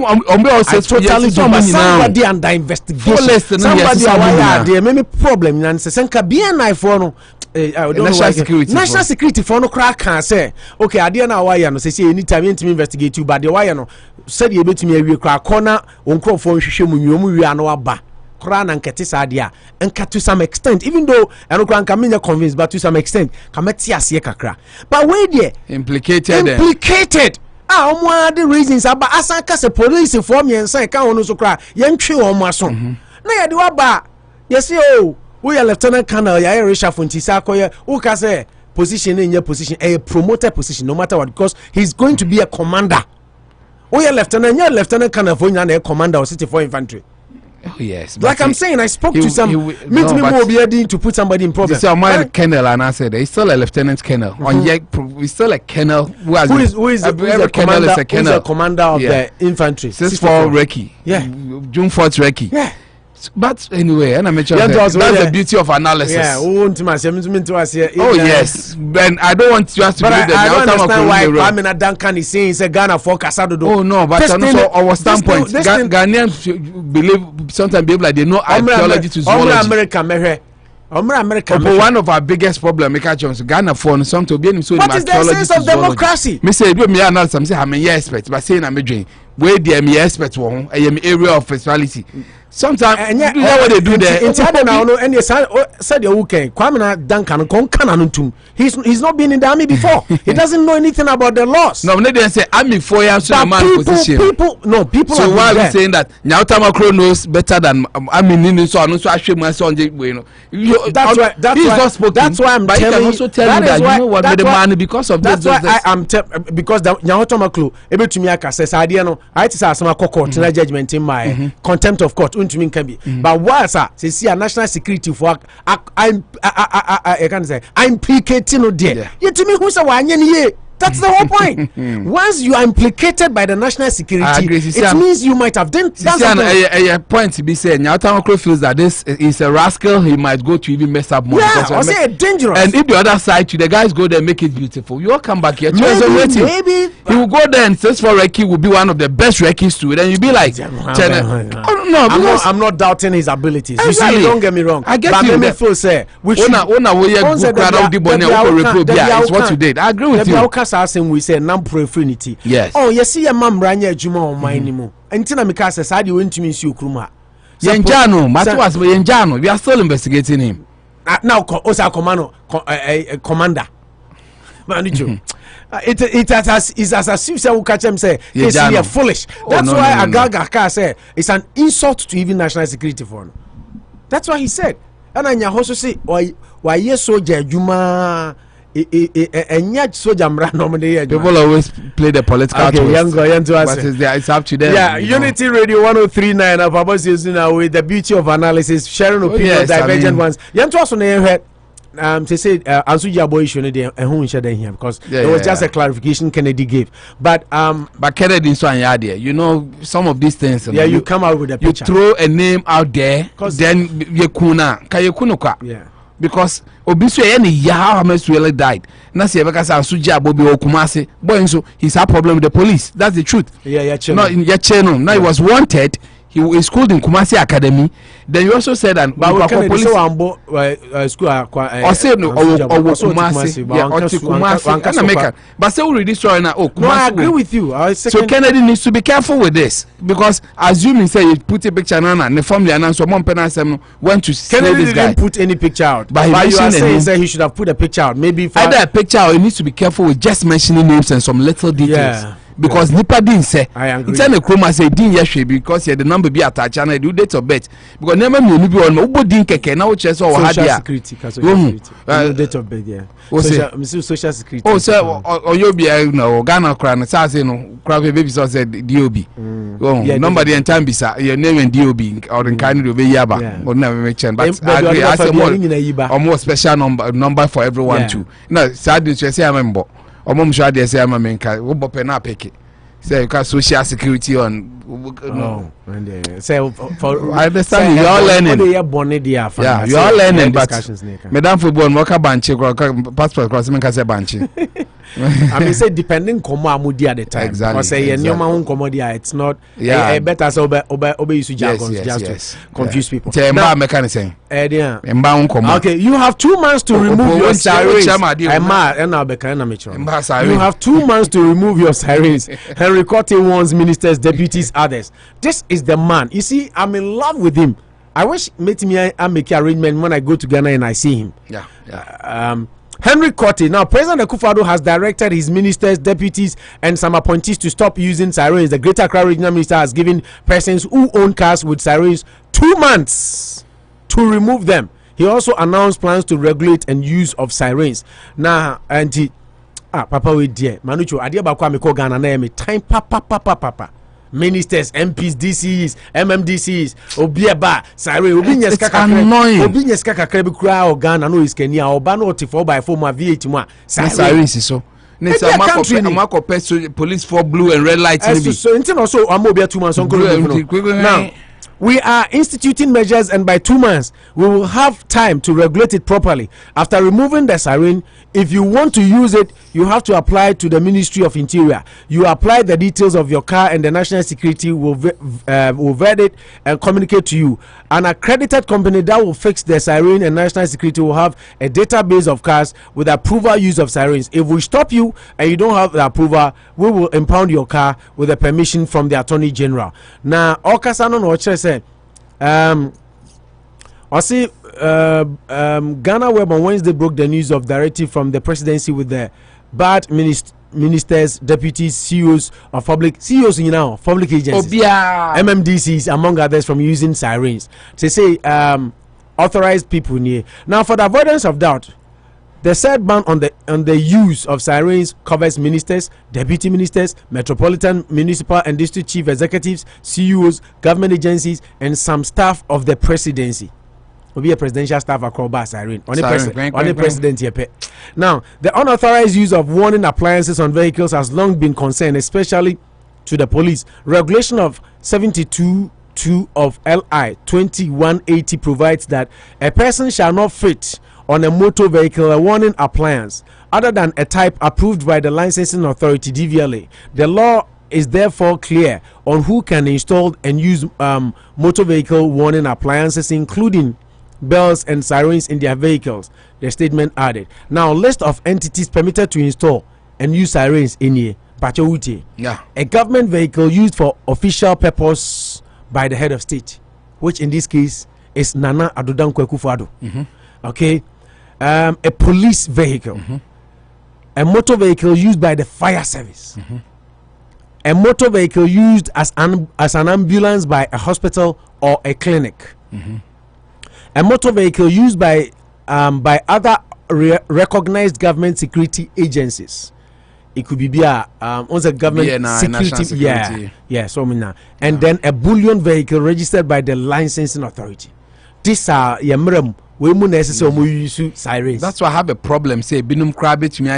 totally somebody under investigation. Somebody aware there maybe problem and say senka BNI for no national security for no crack can say okay ade na wire no say anytime you investigate you but the wire no said you betimi awie crack corner onkrofo nhwehwe mu nwom wi ano aba kra na nkete saade a enka to some extent even though eno kra nka menya convinced but to some extent kamati ase kakra but we there implicated omo the reasons aba asaka se police for me ensan ka wono so kra yentwe omo aso na ye de wa ba ye say oh we are lieutenant colonel ya Risha Fontisa koye who can say position in your position a promoted position no matter what because he's going to be a commander. We are lieutenant colonel for a commander or 64 infantry. Oh yes, like I'm saying, I spoke to some meet me more be to put somebody in problem. So my colonel and I said he's still a lieutenant colonel. On yet he's still a colonel who is the commander of the infantry. 64 Reki. Yeah. June 4th Reki. Yeah. But anyway, and I mentioned that's the beauty of analysis. Yeah, oh yes, Ben, I don't want you to believe that. I don't understand why Kwamena Duncan is saying say Ghana for Kasado. Oh no, but also our standpoint, Ghanaians believe sometimes believe like they know archaeology to zoology. America, one of our biggest problems, Ghana for some to be in so what is the sense of democracy? Me say do me analysis. I'm say I'm an expert, but saying I'm a dream. Where they me expert one, I am area of speciality. Sometimes you know what they do there. Said you okay. Kwamena Duncan he's not been in the army before. He doesn't know anything about the laws. No, they say army 4 years to a man position. People. So why are we saying that Nyautamakro knows better than army? So I know so I should myself. That's why I'm but telling you. Also tell you that you know what with the money because of that's why I am because the Nyautamakro able to me says idea no. I just ask my court judgment in my contempt of court. But what's that? See a national security for I can say I'm implicating no there. Yet to me who's a one year. That's the whole point. Once you are implicated by the national security, it means you might have done something. A point to be said. Now, Tamakro feels that this is a rascal. He might go to even mess up more. Yeah, I say dangerous. And if the other side, the guys go there and make it beautiful, you all come back here. Maybe he will go there and says for Reki will be one of the best Rekis to it. And you'll be like, oh no, I'm not doubting his abilities. Exactly. You see, don't get me wrong. I get but you. Let me feel say, it's what you did. I agree with you. Asking we say nampro infinity. Yes. Oh, you see a mam ranya juma on my anymore. And Tina Mikasa said you went to miss you Kruma. Yenjano, Matuas Yenjano, we are still investigating him. Now Osa Commando commander. Manager. It as a Susa who catch him say he's foolish. That's why Agaga say it's an insult to even national security for him. That's why he said. And I also say why yes soldier Juma people always play the political twist. It's up to them. Yeah, Unity Radio 103.9 of Abos using with the beauty of analysis, sharing opinions, divergent ones. They said Ansuja boy shouldn't who share here because it was just a clarification Kennedy gave. But Kennedy so you know some of these things. Yeah, you come out with a picture. You throw a name out there, then Yekunuka. Yeah. Because Obisu any how much really died. Na say because Ansuja Bobi Okumase boy so he's a problem with the police. That's the truth. Yeah, no in Yacheno. Now he was wanted. He was schooled in Kumasi Academy. Then you also said that but police school Kumasi. But say we read this story now. No, I agree with you. So Kennedy needs to be careful with this because assuming say you put a picture and the family announced so one penance went to say Kennedy this guy. Didn't put any picture out. But you are saying that he should have put a picture out. Maybe either a picture or he needs to be careful with just mentioning names and some little details. Yeah. because nipa din say I agree. It's a chroma say din yehwe because the number be attached and the date of birth because never me bi on ubo din keke na wo che so wo ha dia date of birth yeah social security oh say oyobi na Ghana kra na say no kra baby so say DOB number the time be sa your name and DOB or in kind of be yaba or never me chen but I agree I say more special number for everyone too no sad to say am mbo omom sha dey say am menka wo bope na peke say you social security on say for I understand you all learning yeah you all learning but madam football mo ka banche passport cross me ka say banche I mean say depending komo amudi at the time because say nyoma ho komo dia it's not better so obe use jargons just to confuse people mba me kan say mba ho komo okay you have 2 months to remove your sirens you have 2 months to remove your sirens. Henry Quartey warns ministers, deputies, others. This is the man. You see, I'm in love with him. I wish I make arrangement when I go to Ghana and I see him. Henry Quartey. Now, President Akufo-Addo has directed his ministers, deputies, and some appointees to stop using sirens. The Greater Accra Regional Minister has given persons who own cars with sirens 2 months to remove them. He also announced plans to regulate and use of sirens. Now, and Papa, we dear Manucho, Adia Bakwa me ko Ghana na me time papa. Ministers, MPs, DCs, MMDCs, Obieba, Siren, Obinyes Kakra, Kra or Ghana, no is Kenya, or Bano 4x4 ma V8 ma. Sirens so. Next Marco police for blue and red lights. So until also Amobia 2 months on now. We are instituting measures, and by 2 months, we will have time to regulate it properly. After removing the siren, if you want to use it, you have to apply to the Ministry of Interior. You apply the details of your car, and the National Security will vet it and communicate to you. An accredited company that will fix the siren and National Security will have a database of cars with approval use of sirens. If we stop you and you don't have the approval, we will impound your car with a permission from the Attorney General. Now, Okasano no say. I see Ghana Web on Wednesday broke the news of directive from the presidency with the bad ministers, deputies, CEOs of public public agencies, MMDCs among others from using sirens. They say authorized people near. Now, for the avoidance of doubt, the said ban on the use of sirens covers ministers, deputy ministers, metropolitan, municipal and district chief executives, CEOs, government agencies, and some staff of the presidency. Will be a presidential staff across siren. Only president here. Now, the unauthorized use of warning appliances on vehicles has long been concerned, especially to the police. Regulation of 72(2) of LI 2180 provides that a person shall not fit on a motor vehicle a warning appliance other than a type approved by the licensing authority DVLA. The law is therefore clear on who can install and use motor vehicle warning appliances, including bells and sirens in their vehicles, the statement added. Now, list of entities permitted to install and use sirens in here. A government vehicle used for official purpose by the head of state, which in this case is Nana Addo Akufo-Addo. Okay. A police vehicle, a motor vehicle used by the fire service, a motor vehicle used as an ambulance by a hospital or a clinic, a motor vehicle used by other recognized government security agencies. It could be also government security, and then a bullion vehicle registered by the licensing authority. These are sirens. That's why I have a problem. Say binum crab to me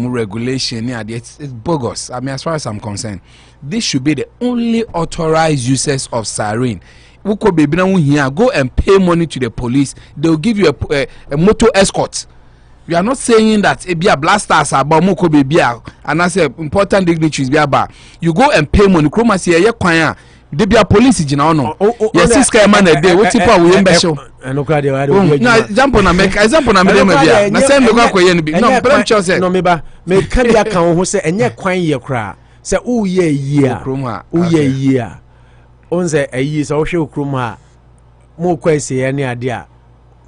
regulation. It's bogus. I mean, as far as I'm concerned, this should be the only authorized users of siren. Go and pay money to the police. They'll give you a motor escort. We are not saying that it be a blasters about moko baby and that's important dignitaries be about. You go and pay money. Chroma say ye kwanya. They be a police in our no. Yes, this guy man a day. What type of we show? No, jump on a make. Example na me dey. Na same go kwa yen bi. No, blame chose. No me ba. Me kandia kan ho say enye kwan ye kra. Say o ye yia. O ye yia. On say ayi so hwe okrom ha. Mo kwa say ene ade a.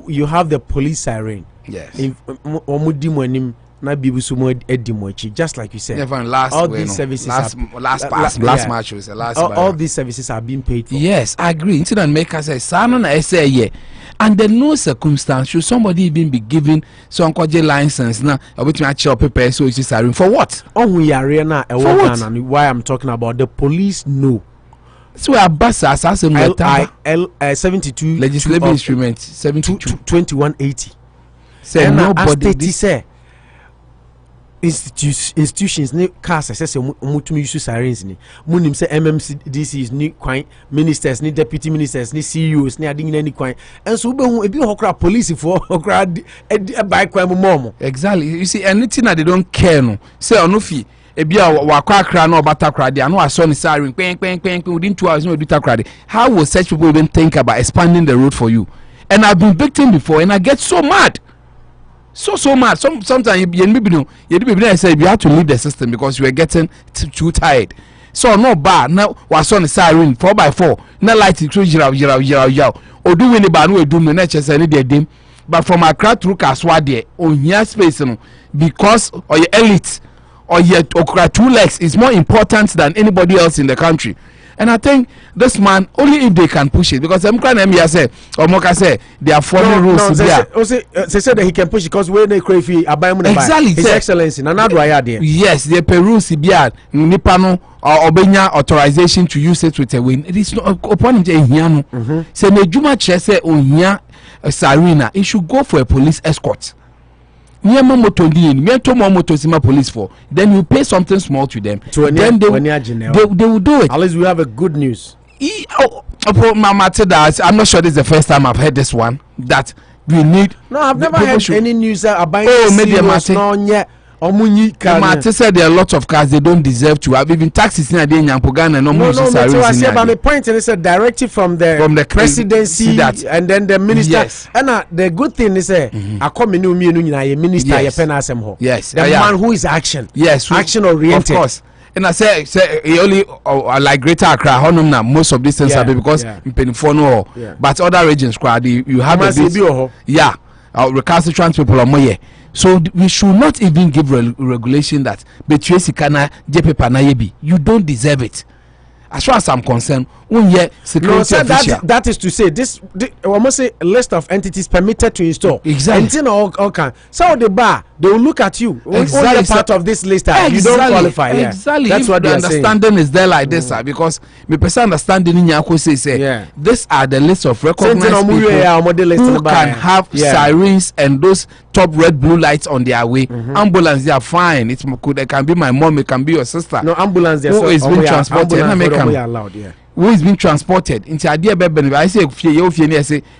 You have the police siren. Yes. Omudi mo anim na bibu sumo edimochi, just like you said. All these services last match was the last. All these services are being paid for. Yes, I agree. Instead make us say sana na say yeah. And there no circumstance should somebody even be given some license now which match your paper so it's siren for what? Why I'm talking about the police know. So a bus as 72 legislative instrument 2180. Say nobody say institutions ni cars say mutumi use sirens ni munim say MMCDCs ni kwan ministers ni deputy ministers ni CEOs ni adin ni kwan enso ube hu ebi hokra police for hokra by kwan mo. Exactly. You see anything that they don't care no say onofi ebi wakwa akra na obata kra de ano aso ni siren pen within 2 hours no do takra de. How will such people even think about expanding the road for you? And I've been victim before and I get so mad. So mad. Sometimes you say you have to leave the system because you are getting too tired. So no bar now was on the siren 4x4. No light to jira. Or do any bar no do no nature say need dim. But from Accra through Kaswa there on here space no because or your elite or your okra 2 legs is more important than anybody else in the country. And I think this man only if they can push it because I'm crying here say or Moka say they are following rules. They said that he can push it because when they crave exactly His Excellency yes, the Peru Sibia Nipano or Obenya authorization to use it with a win. It is not upon him to say Nejuma Chese Onya Sarina, he should go for a police escort. Police for then you pay something small to them then they will do it. At least we have a good news. I'm not sure this is the first time I've heard this one that we need. No, I've never heard any news about Mate said there are a lot of cars they don't deserve to have even taxis in Ghana and but the point is a directive from the presidency and then the minister. Yes. And the good thing is I come in minister yes. The man who is action. Yes, action oriented. Of course. And I say he only like Greater Accra, Honum now most of these things are because in Penifono but other regions you have a bit recalcitrant people are more. So we should not even give regulation that betray sikana jepepa na yebi. You don't deserve it. As far as I'm concerned, security official. That is to say, this almost say a list of entities permitted to install. Exactly. And all can. So the bar, they will look at you. Exactly. Only part of this list. You don't qualify. Exactly. That's what the understanding is there like this, because me person understanding in Yako say these are the list of recognized people who can have sirens and those top red blue lights on their way. Ambulance, they are fine. It can be my mom, it can be your sister. No ambulance. Who is being transported? Allowed, who is being transported into idea bebe. I say you say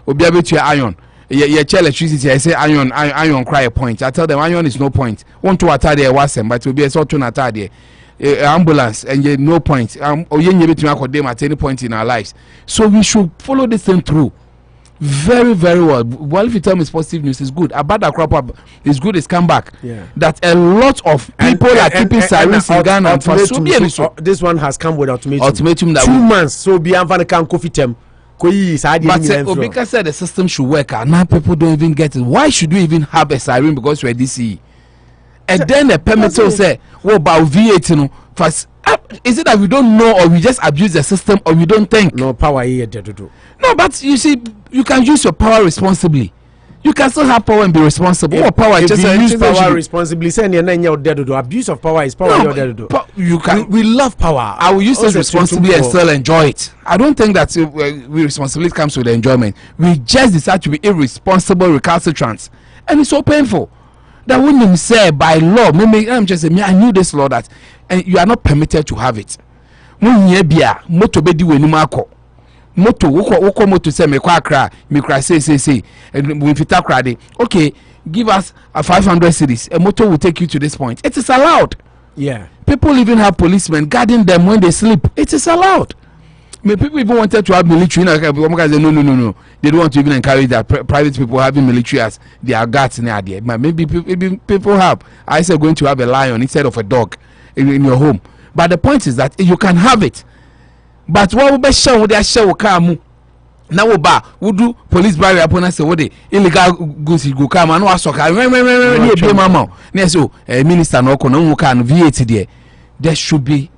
obi abetu iron ye che electricity. I say iron cry a point. I tell them iron is no point. Want to attack there wasem but will be a sort to attack there ambulance and ye no point oye nye betumi akode at any point in our lives. So we should follow this thing through very, very well. Well, if you tell me it's positive news, it's good. About that crop up, it's good. It's come back. That a lot of people are keeping sirens in Ghana. This one has come with ultimatum. Ultimatum that 2 months. So Bianfan can coffee them. But Obika said the system should work. Now people don't even get it. Why should we even have a siren because we're DC? And then the permit will say, "What about V8? First, is it that we don't know or we just abuse the system or we don't think?" No power here. No, but you see, you can use your power responsibly. You can still have power and be responsible. If you use power responsibly, abuse of power is power. You can. We love power. I will use it responsibly and still enjoy it. I don't think that responsibility comes with the enjoyment. We just decide to be irresponsible recalcitrants, and it's so painful. That wouldn't say by law. I'm just saying, I knew this law that, and you are not permitted to have it. Moto woko moto say me kwa Accra me cry say and we fit Accra dey okay give us a 500 cedis a motor will take you to this point. It is allowed. People even have policemen guarding them when they sleep. It is allowed. People even wanted to have military. No, they don't want to even encourage that private people having military as their guards in there. But maybe people have. I said going to have a lion instead of a dog in your home. But the point is that you can have it. But what we show they show kamu Now we do police barrier upon us. What the illegal goods go come and no soccer. Minister no can VAT there. There should be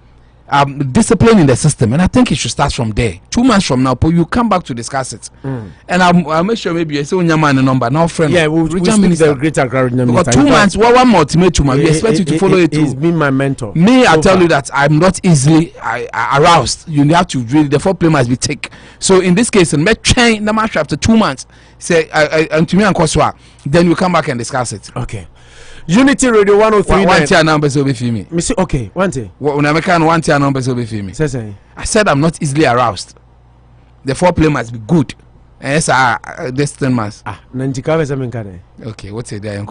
discipline in the system, and I think it should start from there. 2 months from now, you come back to discuss it, and I'll make sure maybe I say Agyeman number now, friend. Yeah, we'll minister. Because 2 months, one more ultimatum, we expect you to follow it too. He's been my mentor. Me, I tell you that I'm not easily aroused. You have to really, the foreplay must be thick. So in this case, and change the match after 2 months. Say and to me and Koswa, then we come back and discuss it. Okay. Unity Radio 103. One tier numbers will be for me. Okay, one tier. When I can one tier numbers will be for me. I said I'm not easily aroused. The foreplay must be good. And yes, this 10 months. Okay, what's it there?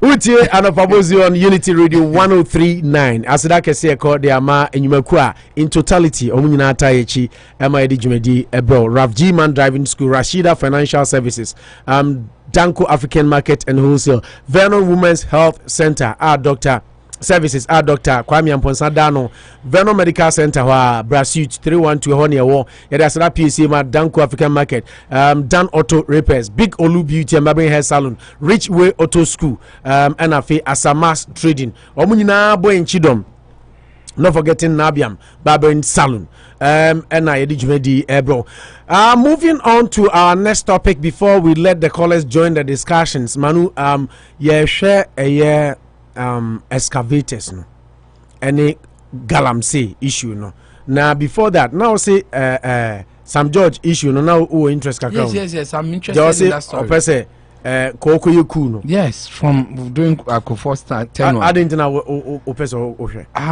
Utie Anopa Bosuo on Unity Radio 103.9. As that can say, called the Ama and Yumakua in totality. Omunina Tayechi, Emma Edi Jumedi, Ebro, Agyeman Driving School, Rashida Financial Services, Danko African Market and Wholesale, Vernon Women's Health Center, our Dr. Services, our Dr. Kwamena Dano, Vernon Medical Center, Brasuit 312 Honey War, Yadasada PCM, Danko African Market, Dan Auto Repairs, Big Olu Beauty and Mabin Hair Salon, Rich Way Auto School, NFA Asamas Trading, Omunina Boy in Chidom. Not forgetting Nabiam Barbering Salon. And I bro. Moving on to our next topic before we let the callers join the discussions. Manu, share a excavators no. Any galamsey issue no. Now before that, now say some George issue no. Now who interest Yes, I'm interested in that story. Yes, from doing Akufo-Addo tenure. I didn't know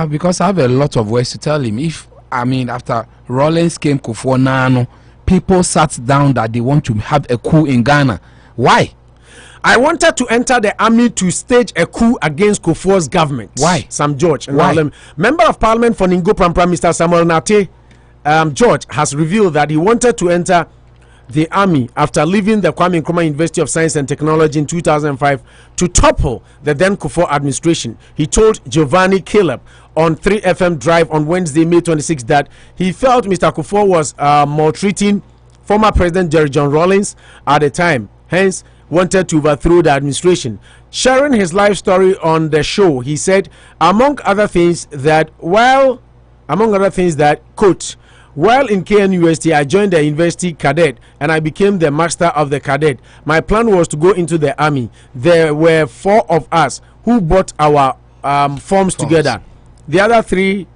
because I have a lot of words to tell him. If after Rawlings came Kufuor Nano, people sat down that they want to have a coup in Ghana. Why? I wanted to enter the army to stage a coup against Kufuor's government. Why? Sam George. Why? Member of Parliament for Ningo Prime Minister Samuel Nate George has revealed that he wanted to enter the army after leaving the Kwame Nkrumah University of Science and Technology in 2005 to topple the then Kufuor administration. He told Giovanni Caleb on 3FM Drive on Wednesday, May 26 that he felt Mr. Kufuor was maltreating former President Jerry John Rawlings at the time, hence wanted to overthrow the administration. Sharing his life story on the show, he said, among other things that, quote, while in KNUST, I joined the university cadet and I became the master of the cadet. My plan was to go into the army. There were 4 of us who bought our forms together. The other 3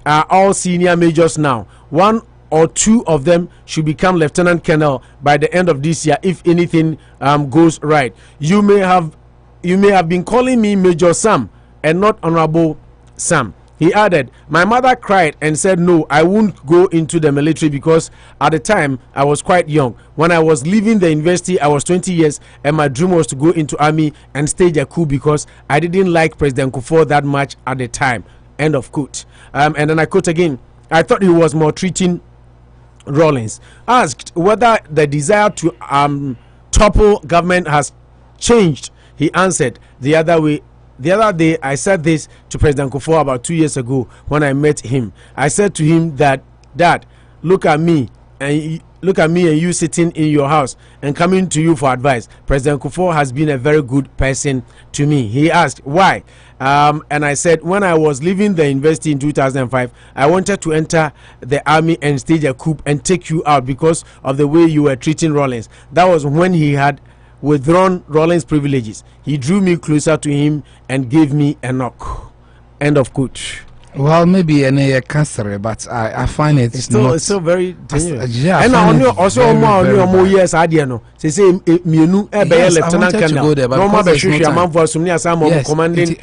are all senior majors now. 1 or 2 of them should become lieutenant colonel by the end of this year if anything goes right. You may have been calling me Major Sam and not Honorable Sam. He added, my mother cried and said, no, I won't go into the military because at the time I was quite young. When I was leaving the university, I was 20 years and my dream was to go into army and stage a coup because I didn't like President Kufuor that much at the time. End of quote. And then I quote again, I thought he was maltreating Rawlings. Asked whether the desire to topple government has changed, he answered the other day, I said this to President Kufuor about 2 years ago when I met him. I said to him that, Dad, look at me and you sitting in your house and coming to you for advice. President Kufuor has been a very good person to me. He asked why, and I said when I was leaving the university in 2005, I wanted to enter the army and stage a coup and take you out because of the way you were treating Rawlings. That was when he had withdrawn Rawlings' privileges. He drew me closer to him and gave me a knock. End of quote. Well, maybe a cancer, but I find it's still very dangerous. Yeah, and also more years I know. Say lieutenant colonel. Commanding.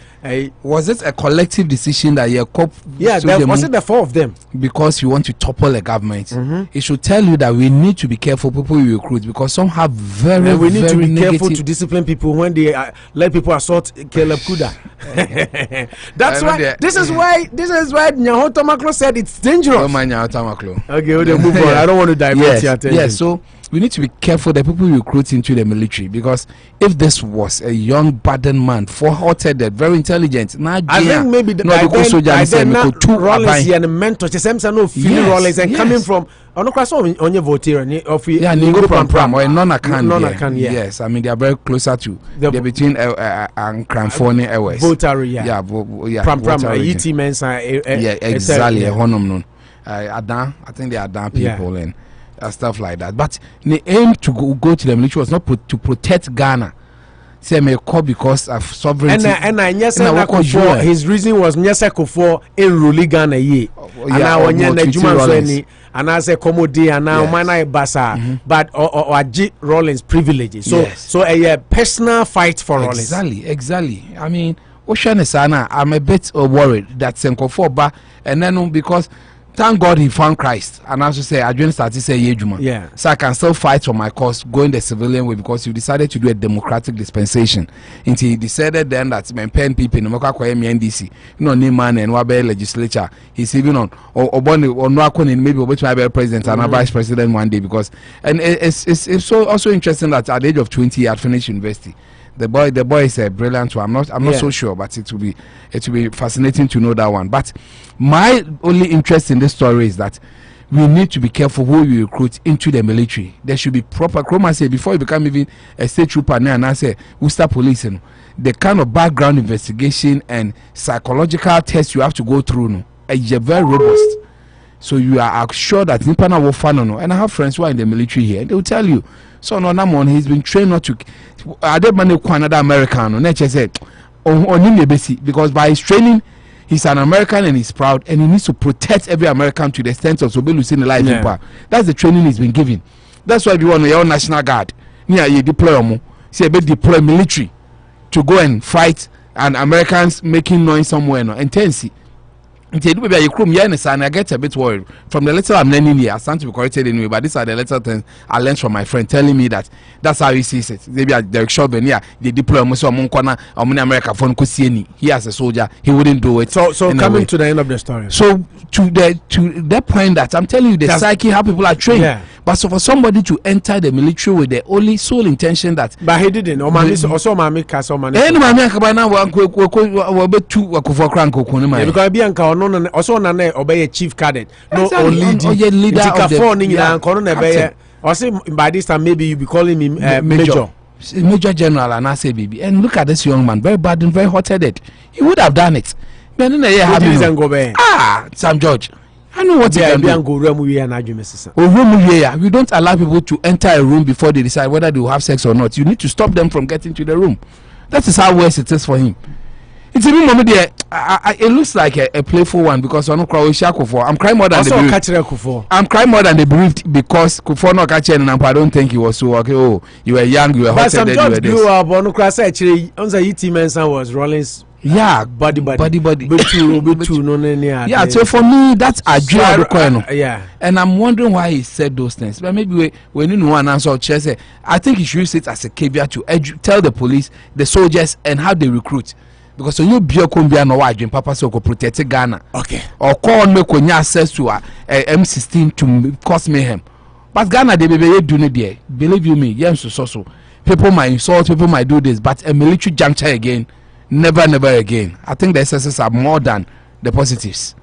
Was it a collective decision that your cop? Yeah, was it the 4 of them? Because you want to topple a government, it should tell you that we need to be careful people we recruit because some have we need to be careful to discipline people when they let people assault Caleb Kuda. That's why. This is why Nyahoto Maklo said it's dangerous. Okay, we'll move on. I don't want to divert your attention. Yes, so we need to be careful the people we recruit into the military because if this was a young burdened man, full-hearted, very intelligent, I think maybe by then Rawlings and mentor, Rawlings and coming from ono kwa so onye voter ni of yeah Ningo Pram or non-account yes I mean they are very closer to they're between Cranfoni Airways voter yeah Pram ET Mensa yeah exactly honum I think they are down people and stuff like that but the aim to go to the military was not to protect Ghana. Say me call because of sovereignty. And his reason was Akufo enrolling Ghana ye. And now when you Agyeman and I say commodity and now mana basa but or G Rollins privileges. So a personal fight for Rollins. Exactly. I mean, Ocean Sana, I'm a bit worried that Senkofo ba and then because thank God he found Christ, and as you say, Agyeman started to say Yejuma. Yeah. So I can still fight for my cause, going the civilian way because you decided to do a democratic dispensation. Until he decided then that men pen people in the NDC, you know, Neyman and Wabe legislature. He's even on or Nwakon in maybe which might be president and a vice president one day because and it's so also interesting that at the age of 20 he had finished university. The boy is a brilliant one. I'm not so sure, but it will be fascinating to know that one. But my only interest in this story is that we need to be careful who you recruit into the military. There should be proper say before you become even a state trooper and I say Worcester police, you know, the kind of background investigation and psychological test you have to go through, no, is very robust. So you are sure that Nipana will find no. And I have friends who are in the military here, and they will tell you. So no, Namon, he's been trained not to. Agyeman another American, nature said, on him because by his training, he's an American and he's proud, and he needs to protect every American to the extent of losing the life in power. That's the training he's been given. That's why you want your National Guard. You deploy deploy military to go and fight, and Americans making noise somewhere no intense. I get a bit worried from the little I'm learning here. I stand to be corrected anyway, but these are the little things I learned from my friend telling me that that's how he sees it. Maybe at Derek Chauvin, they deploy America for he as a soldier, he wouldn't do it. So coming to the end of the story. So to that point that I'm telling you, the psyche, how people are trained. Yeah. But so for somebody to enter the military with the only sole intention that but he didn't also mami kasa mami because Bianca no also na obey chief cadet no leader of the by this time maybe you be calling him major general and I say baby and look at this young man very bad and very hot-headed. He would have done it. Sam George, I know what you can do. We don't allow people to enter a room before they decide whether they will have sex or not. You need to stop them from getting to the room. That is how worse it is for him. It's a moment there. It looks like a playful one because I'm crying more than the I'm crying more than the bereaved because Kufo no catch and I don't think he was so okay. Oh, you were young, you were hot. But some jobs blew up on actually on the ET Mensa was Rollins. Yeah, body. Yeah, so for me, that's Agyeman. Yeah, and I'm wondering why he said those things. But maybe when you know an answer, I think he should use it as a caveat to tell the police, the soldiers, and how they recruit. Because so you be a Cumbia no Agyeman Papa so ko protect Ghana. Okay. Or call me ko access to a M16 to cause mayhem. But Ghana they be do it there. Believe you me, yes so. People might insult, people might do this, but a military juncture again. Never again. I think the excesses are more than the positives.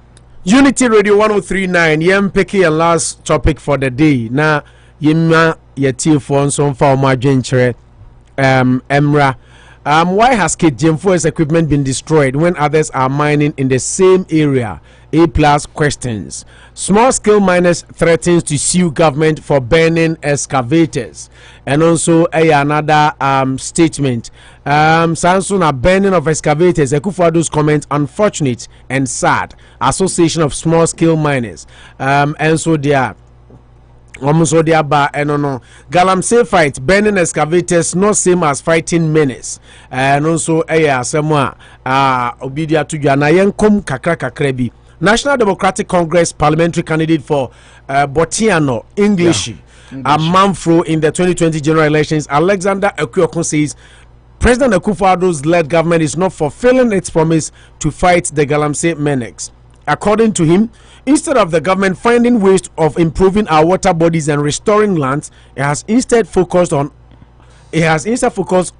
Unity Radio 1039. Yem peki and last topic for the day. Na yema yeti for some for my genture Emra. Why has Jemfo's equipment been destroyed when others are mining in the same area? A+ questions. Small scale miners threatens to sue government for burning excavators. And also another statement. Samsung burning of excavators. Akufo-Addo's comment unfortunate and sad. Association of Small Scale Miners. And so they are. Galamsey fight burning excavators not same as fighting menace and also semwa obidia to jana yenkom kakra bi National Democratic Congress parliamentary candidate for Botiano English Manfro in the 2020 general elections. Alexander Ekuokun says President Akufo-Addo's led government is not fulfilling its promise to fight the Galamsey menace. According to him, instead of the government finding ways of improving our water bodies and restoring lands, it has instead focused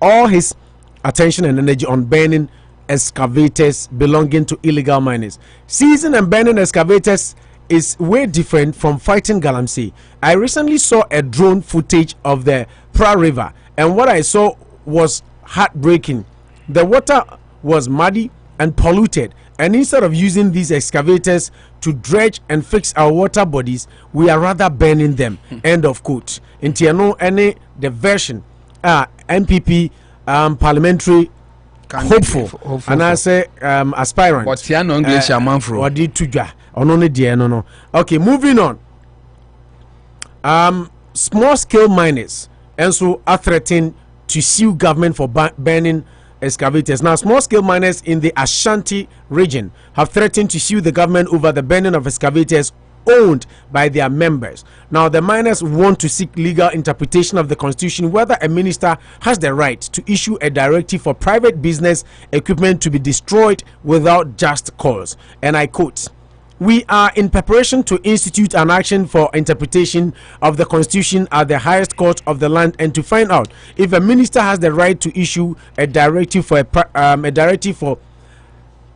all his attention and energy on burning excavators belonging to illegal miners. Seizing and burning excavators is way different from fighting Galamsey. I recently saw a drone footage of the Pra River, and what I saw was heartbreaking. The water was muddy and polluted, and instead of using these excavators to dredge and fix our water bodies, we are rather burning them. End of quote. In Tiano, any the version, MPP parliamentary hopeful, and I say aspirant. But Tiano English Amanfro. Or did to no. Okay, moving on. Small scale miners and so are threatened to sue government for burning excavators. Now, small scale miners in the Ashanti region have threatened to sue the government over the burning of excavators owned by their members. Now, the miners want to seek legal interpretation of the constitution whether a minister has the right to issue a directive for private business equipment to be destroyed without just cause. And I quote, "We are in preparation to institute an action for interpretation of the constitution at the highest court of the land and to find out if a minister has the right to issue a directive for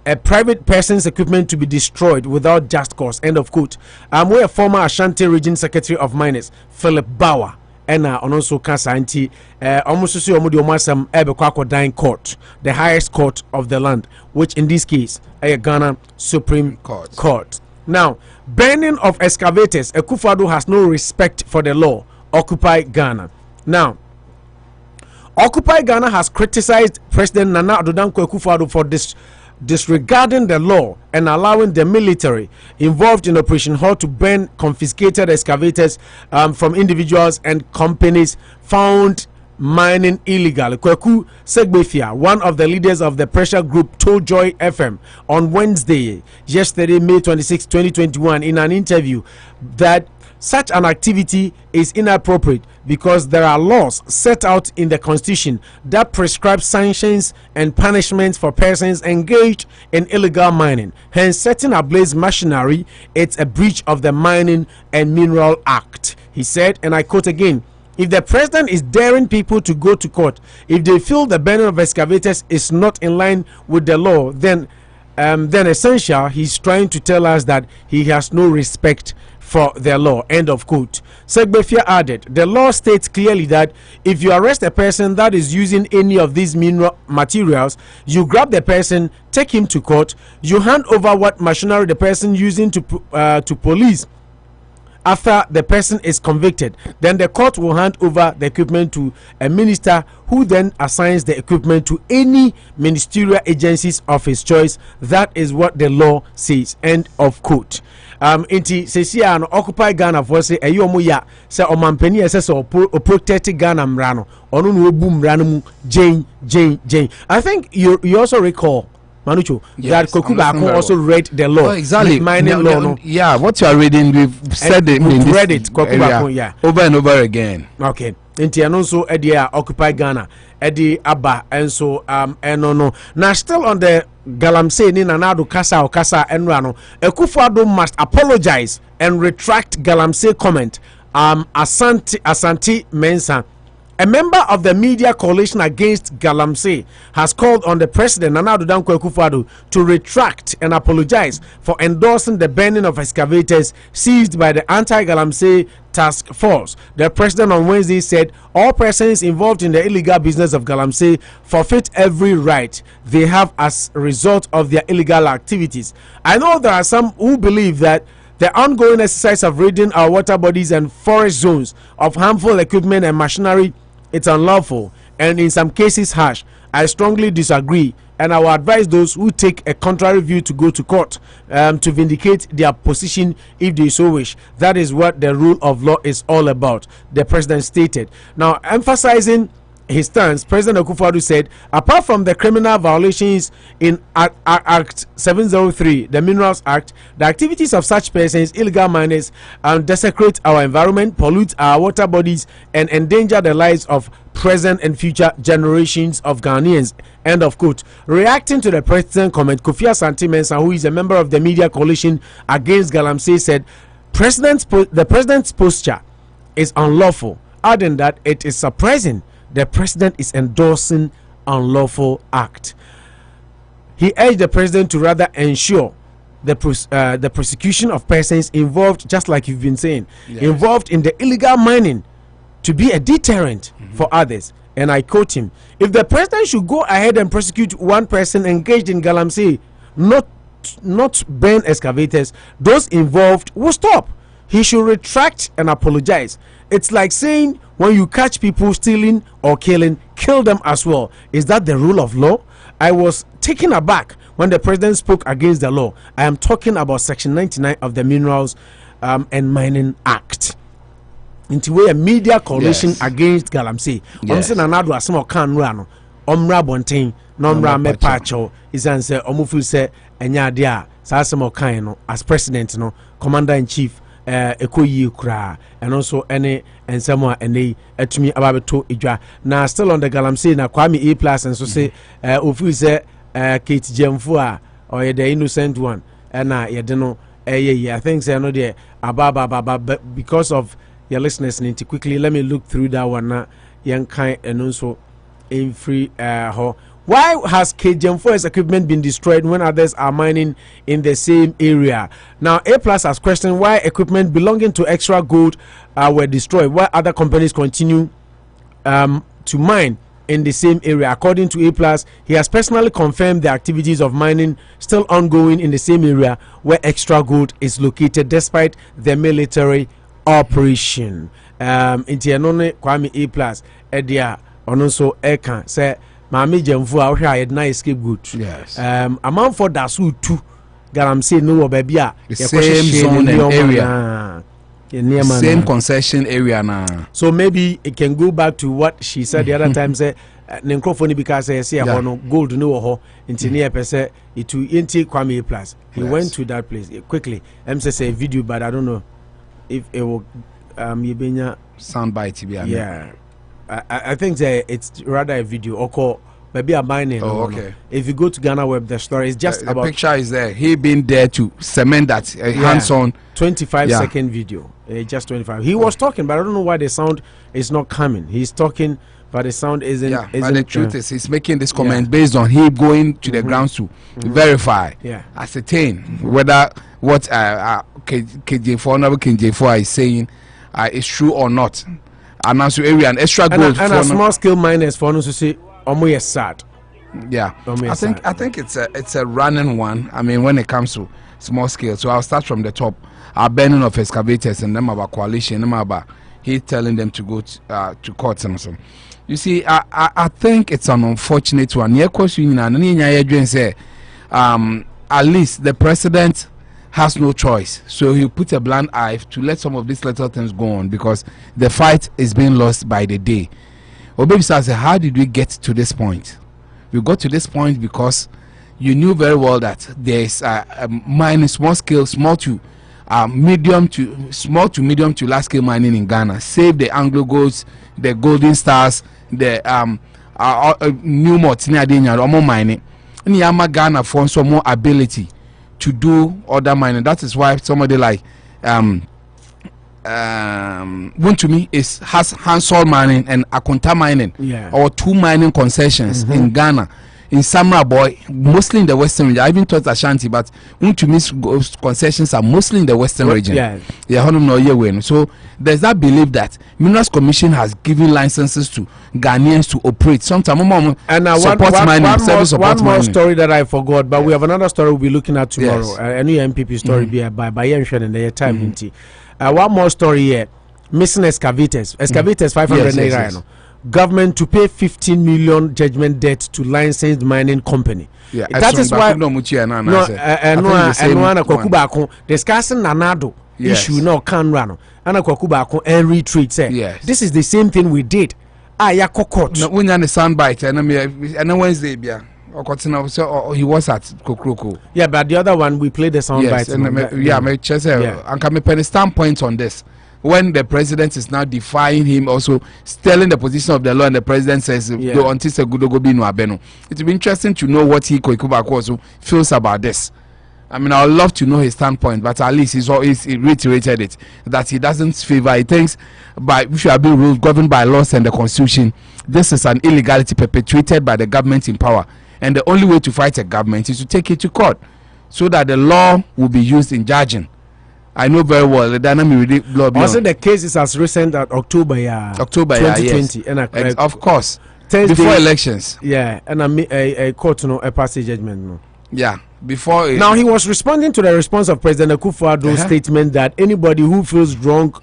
a private person's equipment to be destroyed without just cause." End of quote. We're a former Ashanti Region Secretary of Miners, Philip Bauer, and also Kasanti, almost so Dying Court, the highest court of the land, which in this case, a Ghana Supreme Court. Now, burning of excavators, Akufo-Addo has no respect for the law. Occupy Ghana. Now, Occupy Ghana has criticized President Nana Addo Dankwa Akufo-Addo for disregarding the law and allowing the military involved in Operation Hall to burn confiscated excavators from individuals and companies found mining illegal. Kweku Segbefia, one of the leaders of the pressure group, told Joy FM on yesterday, May 26, 2021, in an interview that such an activity is inappropriate because there are laws set out in the constitution that prescribe sanctions and punishments for persons engaged in illegal mining. Hence, setting ablaze machinery, it's a breach of the Mining and Mineral Act. He said, and I quote again, "If the president is daring people to go to court, if they feel the burning of excavators is not in line with the law, then essential, he's trying to tell us that he has no respect for the law." End of quote. Segbefia added, "The law states clearly that if you arrest a person that is using any of these mineral materials, you grab the person, take him to court, you hand over what machinery the person using to police. After the person is convicted, then the court will hand over the equipment to a minister who then assigns the equipment to any ministerial agencies of his choice. That is what the law says." End of quote. Inti sesia no Occupy Ghana for say eyo ya se omampani ese se o protect Ghana mrano onu no obu mrano mu Jane. I think you also recall, Manucho, that Kokuba also read the law. Oh, exactly. Mining law. No? Yeah, what you are reading, we've said it. We've read it. Kokuba, yeah. Over and over again. Okay. Inti anonso edia Occupy Ghana. Edi Abba and so no. Now still on the Galamsey ni Nanado Kasa Enrano. Akufo-Addo must apologize and retract Galamsey comment. Asante Mensah, a member of the media coalition against Galamsey, has called on the president Nana Addo Dankwa Akufo-Addo to retract and apologize for endorsing the burning of excavators seized by the anti-Galamsey task force. The president on Wednesday said all persons involved in the illegal business of Galamsey forfeit every right they have as a result of their illegal activities. I know there are some who believe that the ongoing exercise of ridding our water bodies and forest zones of harmful equipment and machinery, it's unlawful and in some cases harsh. I strongly disagree, and I will advise those who take a contrary view to go to court to vindicate their position if they so wish. That is what the rule of law is all about, the president stated. Now, emphasizing his stance, President Akufo-Addo said, apart from the criminal violations in Act 703, the Minerals Act, the activities of such persons, illegal miners, desecrate our environment, pollute our water bodies, and endanger the lives of present and future generations of Ghanaians. End of quote. Reacting to the president's comment, Asante Mensah, who is a member of the media coalition against Galamsey, said, the president's posture is unlawful, adding that it is surprising the president is endorsing unlawful act. He urged the president to rather ensure the prosecution of persons involved, just like you've been saying, involved in the illegal mining to be a deterrent for others. And I quote him: if the president should go ahead and prosecute one person engaged in galamsey, not burn excavators, those involved will stop. He should retract and apologize. It's like saying when you catch people stealing or killing, kill them as well. Is that the rule of law? I was taken aback when the president spoke against the law. I am talking about Section 99 of the Minerals and Mining Act. Into where a media coalition against galamsey. Yes. Another asemo kan rano. Omra bontin, nomra me pacho. Isan se omufu se enya dia. Sa asemo kan no as president no, commander in chief ekoyi kura, and also any and someone any etumi ababeto ejwa. Na still on the galamsey na Kwame A+ and so say ofu se Kate Jemfua or the innocent one. And I no I think say no there ababa because of your listeners need to quickly let me look through that one now. Young kind and also in free why has KGM4's equipment been destroyed when others are mining in the same area? Now A+ has questioned why equipment belonging to Extra Gold were destroyed while other companies continue to mine in the same area. According to A+, he has personally confirmed the activities of mining still ongoing in the same area where Extra Gold is located despite the military operation. Intianone Kwame A+ Edia Onoso Eka say Mami Jemfu out here had nice escape good. Yes. Amount for Dasu too. Galamsey no babia. The same zone and area. Same concession area now. So maybe it can go back to what she said the other time. Say Nenkrofoni because I say gold no ho intinia pese itu inti Kwame A+. He went to that place quickly. Say video, but I don't know if it will soundbite. Yeah, I think that it's rather a video or call maybe a mining. Oh, okay. If you go to Ghana Web, the story is just the about picture is there. He been there to cement that hands-on 25-second video. Just 25. He was talking, but I don't know why the sound is not coming. He's talking, but the sound isn't. Yeah, but the truth is, he's making this comment based on him going to the grounds to verify, ascertain whether what KJ4 is saying is true or not. And also area and Extra Gold and a small scale miners for us to say almost sad. Yeah, I think it's a running one. I mean, when it comes to small scale, so I'll start from the top. Our banning of excavators and them about coalition, them about he telling them to go to court and so. You see, I think it's an unfortunate one. Yeah, question and say, at least the president has no choice, so he put a blind eye to let some of these little things go on because the fight is being lost by the day. Obebi says, how did we get to this point? We got to this point because you knew very well that there is mining, small scale, small to medium to medium to large scale mining in Ghana. Save the Anglo Golds, the Golden Stars, the new Mortinia mining. And Yama Ghana for some more ability to do other mining. That is why somebody like Wontumi has hands-on mining and Akonta mining, or two mining concessions in Ghana. In Samra Boy, mostly in the Western region. I even thought Ashanti, but Wontumi's concessions are mostly in the Western region. So there's that belief that Minerals Commission has given licenses to Ghanaians to operate. Sometimes support mining, one more story that I forgot, but we have another story we'll be looking at tomorrow. A new MPP story by Yenshen and the time. One more story here. Missing excavators. Excavators 500 naira. Government to pay 15 million judgment debt to licensed mining company. That is why discussing Nanado issue no can run and Akufo-Addo and retreat say this is the same thing we did. Court. No, when you understand bite and Wednesday he was at Kokroko. Yeah, but the other one we played the sound bite. And can make standpoint on this. When the president is now defying him, also telling the position of the law, and the president says, it will be interesting to know what Kwamena also feels about this. I mean, I would love to know his standpoint, but at least he reiterated it, that he doesn't favor. He thinks we should have been ruled, governed by laws and the constitution. This is an illegality perpetrated by the government in power. And the only way to fight a government is to take it to court. so that the law will be used in judging. I know very well the dynamic law. Also, the case is as recent as October 2020, yes. Of course, Thursday, before elections. Yeah, and a court, a passage judgment. Yeah, before. Now he was responding to the response of President Akufo-Addo's statement that anybody who feels wronged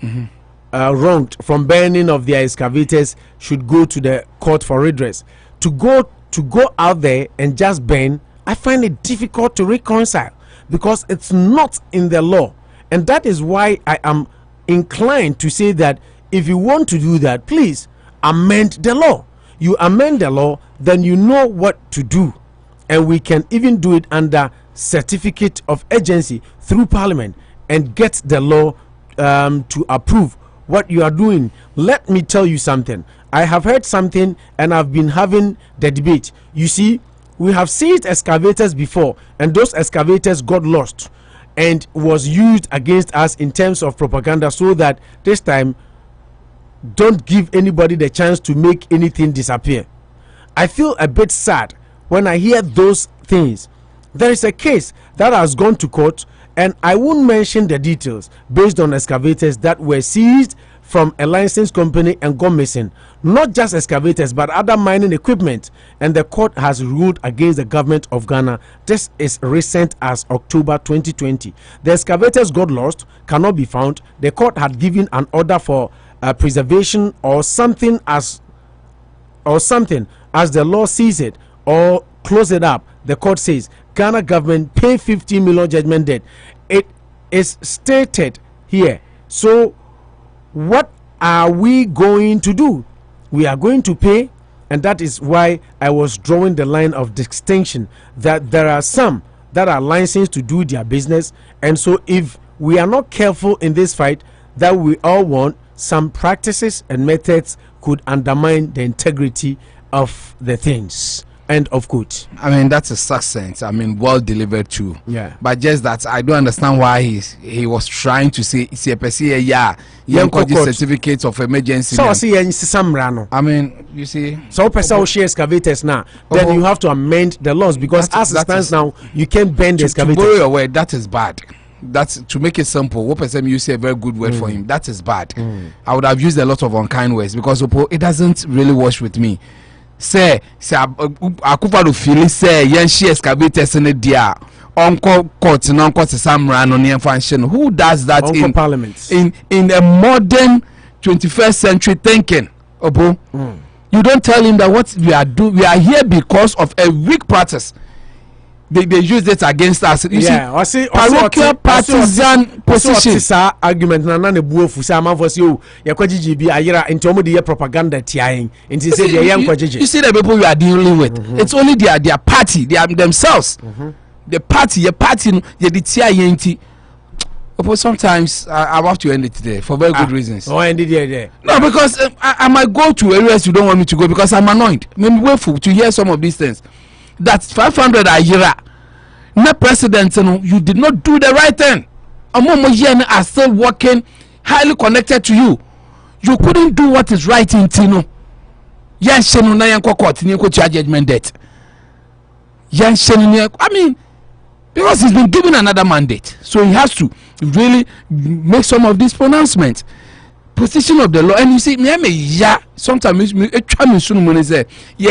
from burning of their excavators should go to the court for redress. To go out there and just burn, I find it difficult to reconcile because it's not in the law. And that is why I am inclined to say that if you want to do that, please amend the law. You amend the law, then you know what to do. And we can even do it under certificate of urgency through Parliament and get the law to approve what you are doing. Let me tell you something. I have heard something and I've been having the debate. You see, we have seized excavators before and those excavators got lost and was used against us in terms of propaganda, so that this time don't give anybody the chance to make anything disappear. I feel a bit sad when I hear those things. There is a case that has gone to court, and I won't mention the details, based on excavators that were seized from a licensed company and gone missing. Not just excavators, but other mining equipment. And the court has ruled against the government of Ghana. This is recent as October 2020. The excavators got lost, cannot be found. The court had given an order for preservation or something as the law sees it, or close it up. The court says Ghana government pay 50 million judgment debt. It is stated here. So what are we going to do? We are going to pay, and that is why I was drawing the line of distinction, that there are some that are licensed to do their business, and so if we are not careful in this fight that we all want, some practices and methods could undermine the integrity of the things. End of quote. I mean, that's a succinct. I mean, well delivered too. Yeah. But just that I don't understand why he was trying to say certificates of emergency. So I see some rano. I mean, you see. So person share excavators now. Then you have to amend the laws, because as it stands now, you can't bend the excavators. To borrow your word, that is bad. That's to make it simple. What person you say a very good word for him. That is bad. I would have used a lot of unkind words, because it doesn't really wash with me. Say Akufo-Addo feel say yen she excavators in the dia uncle court and uncle samra no near function. Who does that in Parliament? In a modern 21st century thinking? Obo, you don't tell him that what we are here because of a weak practice. They use it against us. You see, parochial partisan position. Argument na na buo fu say man for say o ye kwagigi bi ayira nti omo de propaganda tiain nti say they yan kwagigi. You see the people we are dealing with. It's only their party, themselves. The party, your party, ye the tiain. But sometimes I have to end it today for very good reasons. Oh, end it there. No, because I might go to areas you don't want me to go, because I'm annoyed. Maybe wait for to hear some of these things. That's 500 a year. No president, you did not do the right thing. Amomo are still working, highly connected to you. You couldn't do what is right in Tino. Yan shenu na yan court ni ko judgment debt. Yan shenu, I mean, because he's been given another mandate, so he has to really make some of these pronouncements. Position of the law, and you see, sometimes a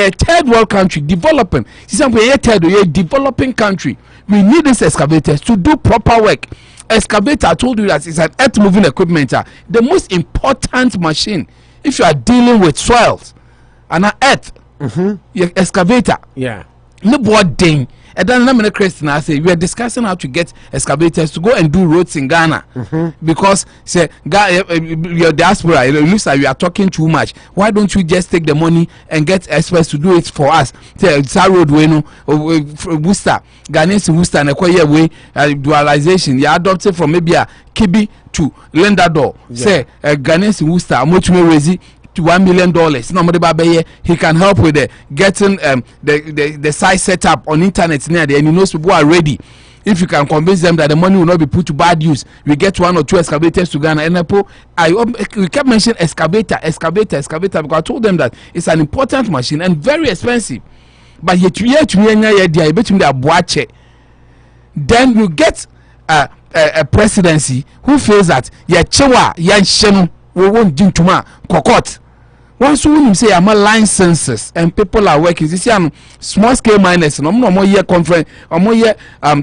third world country developing. A developing country. We need these excavators to do proper work. Excavator, I told you that it's an earth moving equipment. The most important machine if you are dealing with soils and earth. Your excavator. Yeah. No boarding. And then I'm Christian. I say we are discussing how to get excavators to go and do roads in Ghana, because say your diaspora, it looks like we are talking too much. Why don't you just take the money and get experts to do it for us? Say road way no Worcester, Ghanaians in Worcester, and a way dualization. You adopt it from maybe a Kibi to Lendador. Say Ghanaians in Worcester, I'm much more raising to $1 million. He can help with getting the site set up on internet near there, and he knows people are ready. If you can convince them that the money will not be put to bad use, we get 1 or 2 excavators to Ghana. And we kept mentioning excavator, because I told them that it's an important machine and very expensive. But yet then you get a presidency who feels that we won't do tuma kokot. Once you say I'm a licenses and people are working, you see small scale miners, no more year conference, or more year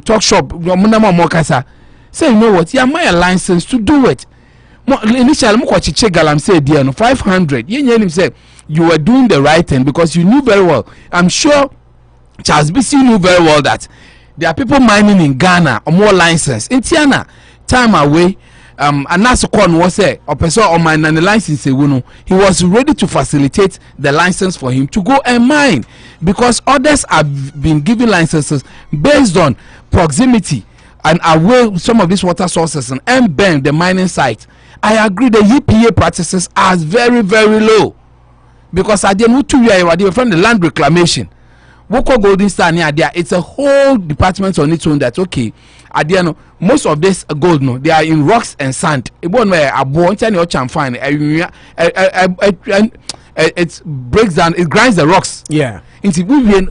talk shop, no more kasa. Say you know what? You my license to do it. Initially, I'm saying, dear, no 500. You say you were doing the right thing because you knew very well. I'm sure Charles BC knew very well that there are people mining in Ghana or more license. In Tiana, time away. And that's one was a person on mine and the license. He was ready to facilitate the license for him to go and mine because others have been given licenses based on proximity and away some of these water sources and burn the mining site. I agree the EPA practices are very, very low because I didn't 2 years from the land reclamation. Woko Golden Star near there, it's a whole department on its own that okay. At the end, most of this gold, no, they are in rocks and sand. It won't where a bone and your fine. It breaks down, it grinds the rocks. Yeah. Into we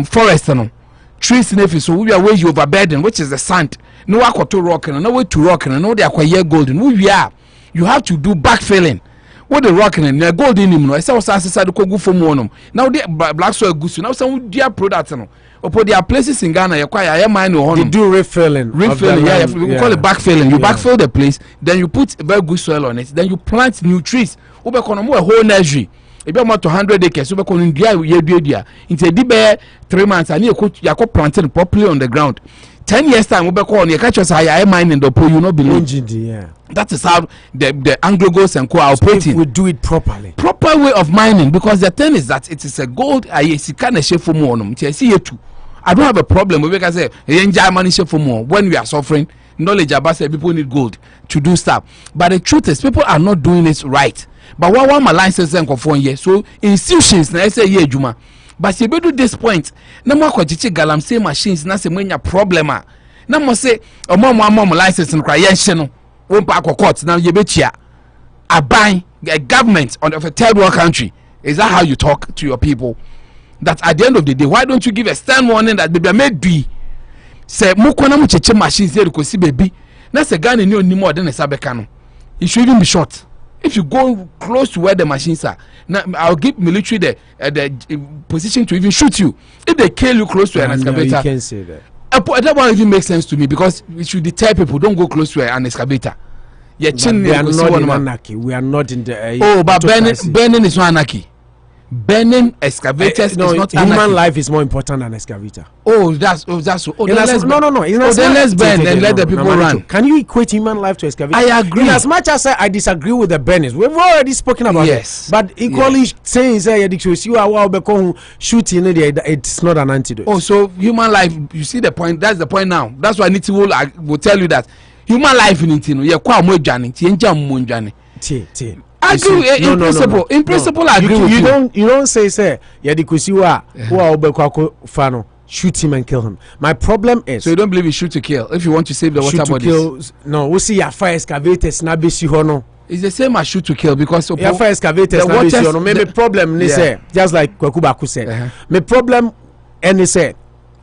forest no trees in so we are way you overburden, which is the sand. No aqua to rock and no way to rock and no they acquire gold. We are you have to do backfilling. What the rocking and the gold in him, no, I saw the Kogu for monum. Now the black soil goose, now some dear products. Upon there are places in Ghana, you acquire mine or they do refilling. Refilling, yeah, we call it backfilling. You backfill the place, then you put very good soil on it, then you plant new trees. Ube kono a whole nursery. If you want 100 acres, ube kono India, into a deep 3 months, and you could planting properly on the ground. 10 years time, ube kono, you catch us higher mine in the pool, you know, believe. Yeah. That is how the Anglo-Goes and co are operating. We do it properly. Proper way of mining, because the thing is that it is a gold. I don't have a problem with because when we are suffering, knowledge about people need gold to do stuff. But the truth is, people are not doing it right. But what my license and for year, so institutions na say yeah juma. But you do this point, no more galam say machines na say many problem. Na mo say mom license and cry no. One pack of courts now you bet a buy a government on of a third world country. Is that how you talk to your people? That at the end of the day, why don't you give a stern warning that baby made be say mukwana mucheche machines here to see baby. Na say Ghana no ni more than a sabekano. It should even be short. If you go close to where the machines are, now I'll give military the position to even shoot you. If they kill you close to an excavator, you can't say that. That one even makes sense to me because it should deter people. Don't go close to an excavator. We are not in anarchy. We are not in the. But burning is not anarchy. Burning excavators is not human anarchy. Life is more important than excavator. That's so. Then let's burn and let the people run. Can you equate human life to excavator? I agree. In as much as I disagree with the burners, we've already spoken about it. But equally saying you are shooting it's not an antidote. So human life, you see the point. That's the point now. That's why Niti will tell you that human life in Intino, you're quite more journey. I agree in principle. In principle, I agree with you. You don't say Yadikusiwa who are Obekwako Fano. Shoot him and kill him. My problem is. So you don't believe you shoot to kill if you want to save the water bodies? No, we see your fire excavators na besi hono. It's the same as shoot to kill because your fire excavators na besi hono. Maybe problem ni say just like Kwakubaku said. My problem and say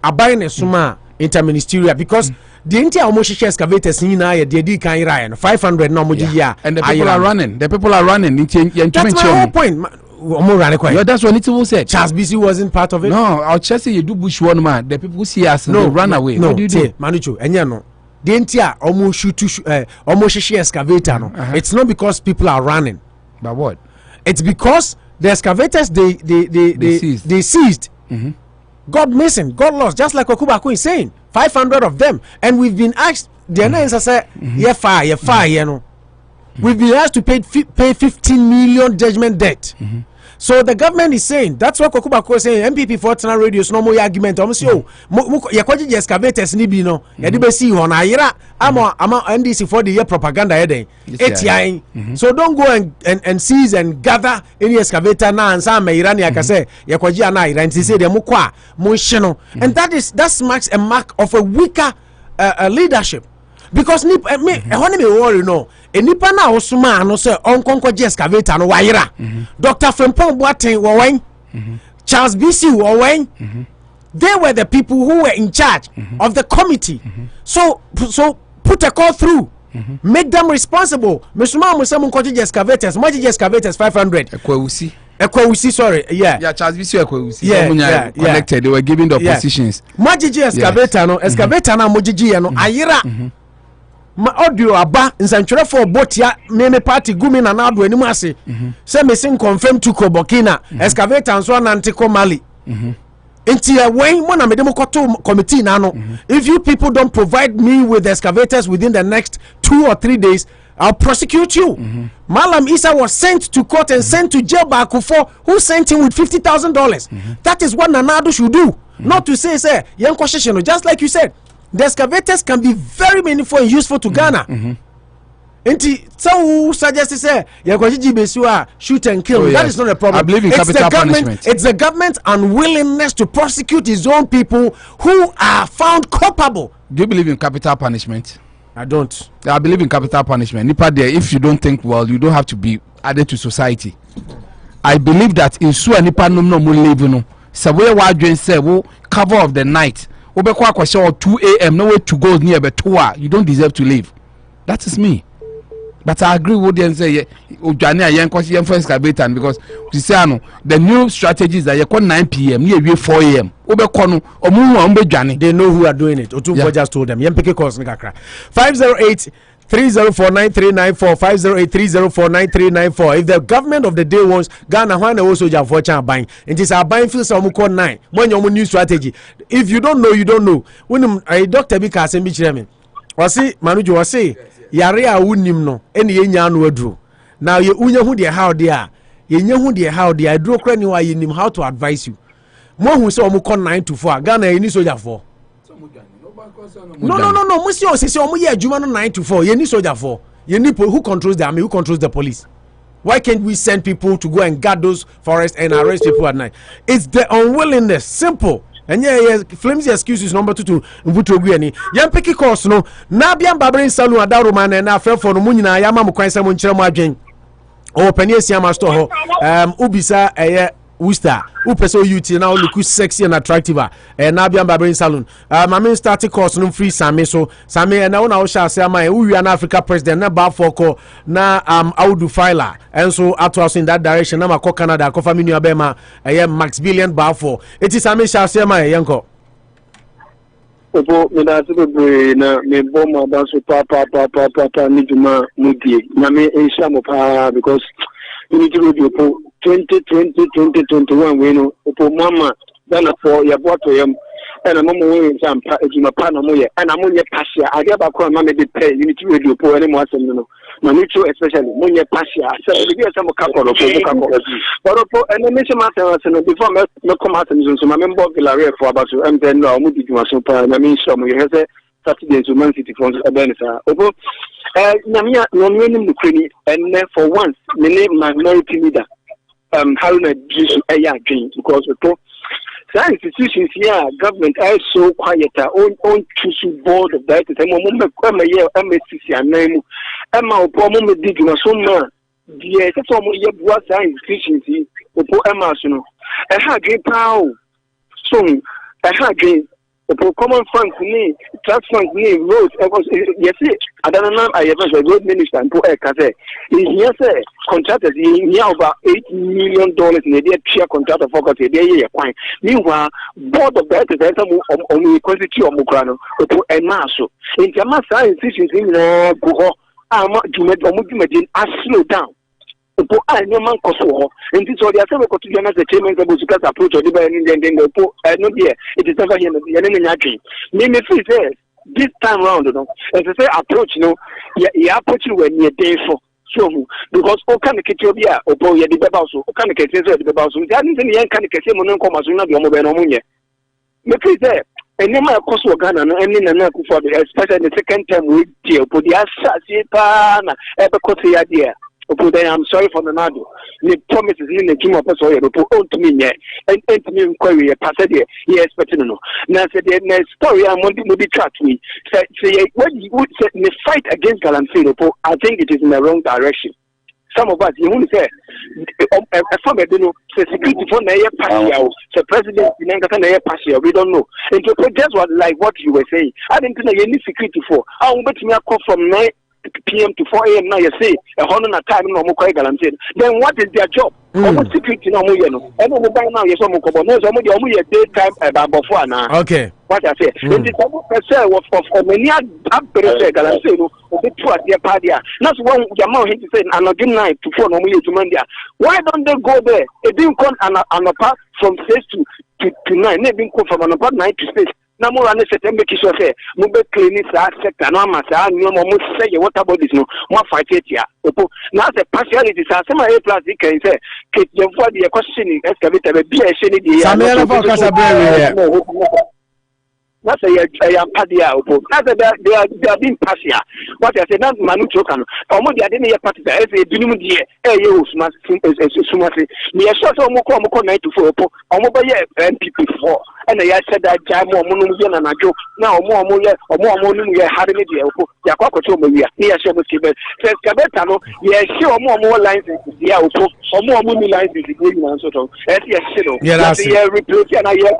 abayne suma interministerial because the entire almost excavators in na the kan ira 500 na moji ya and the people are running. The people are running. That's my whole point. That's what Nitiwo said. Charles BC wasn't part of it. No, I'll just say you do bush one man. The people see us and they run away. No, what do you do? Manucho, no. The entire almost excavator. No, it's not because people are running. But what? It's because the excavators they seized. God missing, God lost. Just like Okubaku is saying, 500 of them, and we've been asked. The answer said, "Yeah, fire, you know." We've been asked to pay 15 million judgment debt. So the government is saying, that's what Kokubako is saying, MPP for Tana radios, no more argument. I'm saying, Yakwaji excavators nibi no, Yadibesi on Ira, ama NDC for the year propaganda heading. So don't go and seize and gather any excavator now and some Irani Akase, Yakwaji and Ira, and say the Mukwa, Mosheno. And that marks a mark of a weaker leadership. Because me worry no enipa na osuma no say onkonko excavator no wayira Dr. Frempong Boateng wo wen Charles BC wo wen They were the people who were in charge of the committee. So put a call through. Make them responsible. Mr. Mama was some excavators. Much excavators 500. Ekwewusi, sorry, yeah. Charles Bisi Ekwewusi. Yeah. Connected. They were giving the positions. Majiji excavator no, excavator na mojiji no. Ayira. Ma audio aba nsanchore for botia meme party gumi na nado animu ase. Say me sing confirm to Burkina. Excavator nso anante ko Mali. Inti when mo na me dem koto committee na no. If you people don't provide me with excavators within the next 2 or 3 days, I'll prosecute you. Malam Isa was sent to court and sent to jail by Akufo, who sent him with $50,000. That is what Nanado should do. Not to say, just like you said, the excavators can be very meaningful and useful to Ghana. So suggests say shoot and kill. That is not a problem. I believe in capital punishment. It's the government's unwillingness to prosecute its own people who are found culpable. Do you believe in capital punishment? I don't. I believe in capital punishment. Nipa there, if you don't think well, you don't have to be added to society. I believe that in Sua Nipa no live no. So where we say cover of the night. Obekwa kwashe 2 a.m. no way to go near but 2 hours. You don't deserve to live. That is me. But I agree with them say because you say the new strategies that you call 9 p.m. near 4 a.m. They know who are doing it. Otumbo just told them. 508 3049394 508 If the government of the day wants Ghana, when also Javocha buying, it is our buying feels some call 9. When your new strategy. If you don't know, you don't know. When a doctor be casting me, wasi Manuju wasi. Yare a wunim no ene yenya anu aduro now ye unya hu de how they are yenya hu de how they are aduro kra ni wa yenim how to advise you mo hu se omo kon 9 to 4 Ghana yeni soldier 4 no mo si o se omo ye adwuma no 9 to 4 yeni soldier 4 yeni who controls the army, who controls the police? Why can't we send people to go and guard those forests and arrest people at night? It's the unwillingness. Simple. And yeah, flimsy excuses number 2 to Mvutogu ani. Yam peki course no. Na biam babrin salon adaro man na afre for no munyina yama mo kwan sam nkyere mo adwen. O panie siama store ho. Ubisa Worcester. Upeso UT now look sexy and attractive. Na biam babrin salon. Mame start course no free same so. Same na una o sha say am we an Africa president na ba for ko na Audu filer. And so at us in that direction na mako Canada ko family abema max billion ba for. It is same sha say am yanko. Opo me da se be na me bomba ba so papa ni juma mudie. Na me insha mo pa because we need to do 2021 we know opo mama dana for ya boto yam and mama we sampa ejuma pa na mo ye and amonye pasia ade ba ko mama de pay you need to do opo any mo asem no manicho especially monye pasia so we be some kakoro ko but opo and me say no before me come out so my member Villarreal for about so and then no mo di juma so pa na me so mo ye say Saturday to Man City for Ebenezer opo nyamia no nim kreni and for once me name minority leader Haruna Iddrisu again because some institutions here government are so quiet on choose board of that MSCC and name Emma Opomo me dig na so ma die se so mo ye bua some institutions opo Emma so no e ha gbe pa o so e ha gbe opo common funds ni trust funds ni roads yes adana I have a road minister and say here say contractors here over $8 million in a share contract of focus a day point. Meanwhile, board of that is only quantity of Mukrano and Maso. In Jamasa institutions in Buho, I slow down. I no man koso and this all the other quotidian as the chairman of Busukas approach or the no dear it is never here me free says this time round as I say approach no you approach you when you're there for so because all kind of ketobia or boy the bebaso all kind of cases the bebaso that is the young kind of case mono come as no be mo be no munye me free say and no man koso Ghana no any na Akufo-Addo especially the second time we deal for the assassin pa na e be koso ya there. I'm sorry for the Nado. The promises in the Juma Paso, to me, and to me, inquiry, a passage, he expected no. Now, the story I want to be tracked me. Say, when you would set the fight against Galanfino, I think it is in the wrong direction. Some of us, you won't say, security for the partial, the president, partial, we don't know. And to just what like what you were saying, I didn't know any security for. I will bet me a call from 9 p.m. to 4 a.m. Now you say a hundred time no more guaranteed. Then what is their job? Almost security no more, you know. I don't know by now, yes, no daytime before now. Okay. What I say, in the percent of many guarantee no, be true at their party. Not one Yamal him to say, and again night to 4 no more to Monday. Why don't they go there? It didn't come Anopa from 6 to 9. They didn't come from Anopa 9 to 6. Now more than a make sure say, move clinics are sector, no matter, no more say what about this no more fight it here. Now the partiality is some A plus you can say, you for the question excavator, be a shady. That's a padia. They are being partial. What I said, not Manuchokan. Almost I didn't hear party as a minimum year. You must summary. Me a short of Moko 9 to 4. Almost MP4. And I said that Jam or Monumian and a joke. Now more Monumian had an idea. Yakoto Maria. He has shown the says Cabetano. Yes, sure more lines in the Alpo or more money lines in the green one sort of. As yes, that's the replacing a year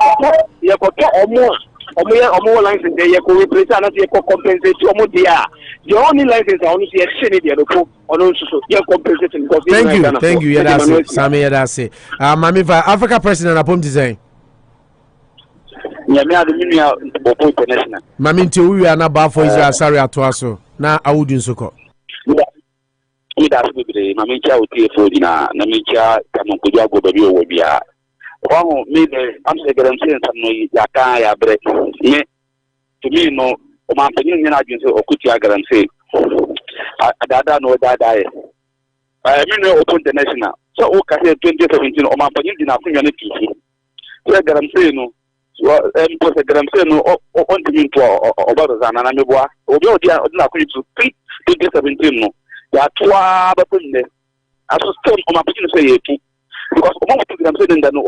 or more. Or more license there, you could replace another compensate to Modia. The only license I only see a shitty or also you're compensating. Thank you. Yeah, that's Sammy. That's it. Mami, Africa president upon design. Mami, till we are not bad for Israel. Sorry, at Toaso. Now I would do so. Mami, Chow, Tia, Namicha, Kamukuja, will be a One made I'm saying something Yaka break. To me, no, my opinion agency or Kutia guarantee. I don't know that I mean, open the national. So, okay, 2017, or my opinion in our community. So, I guarantee no. So, I guarantee no, on the into or brothers and Anamiwa, or go there, not going to 2017. No, there are 2 hours in there. I was still on my opinion say because most of them saying that no,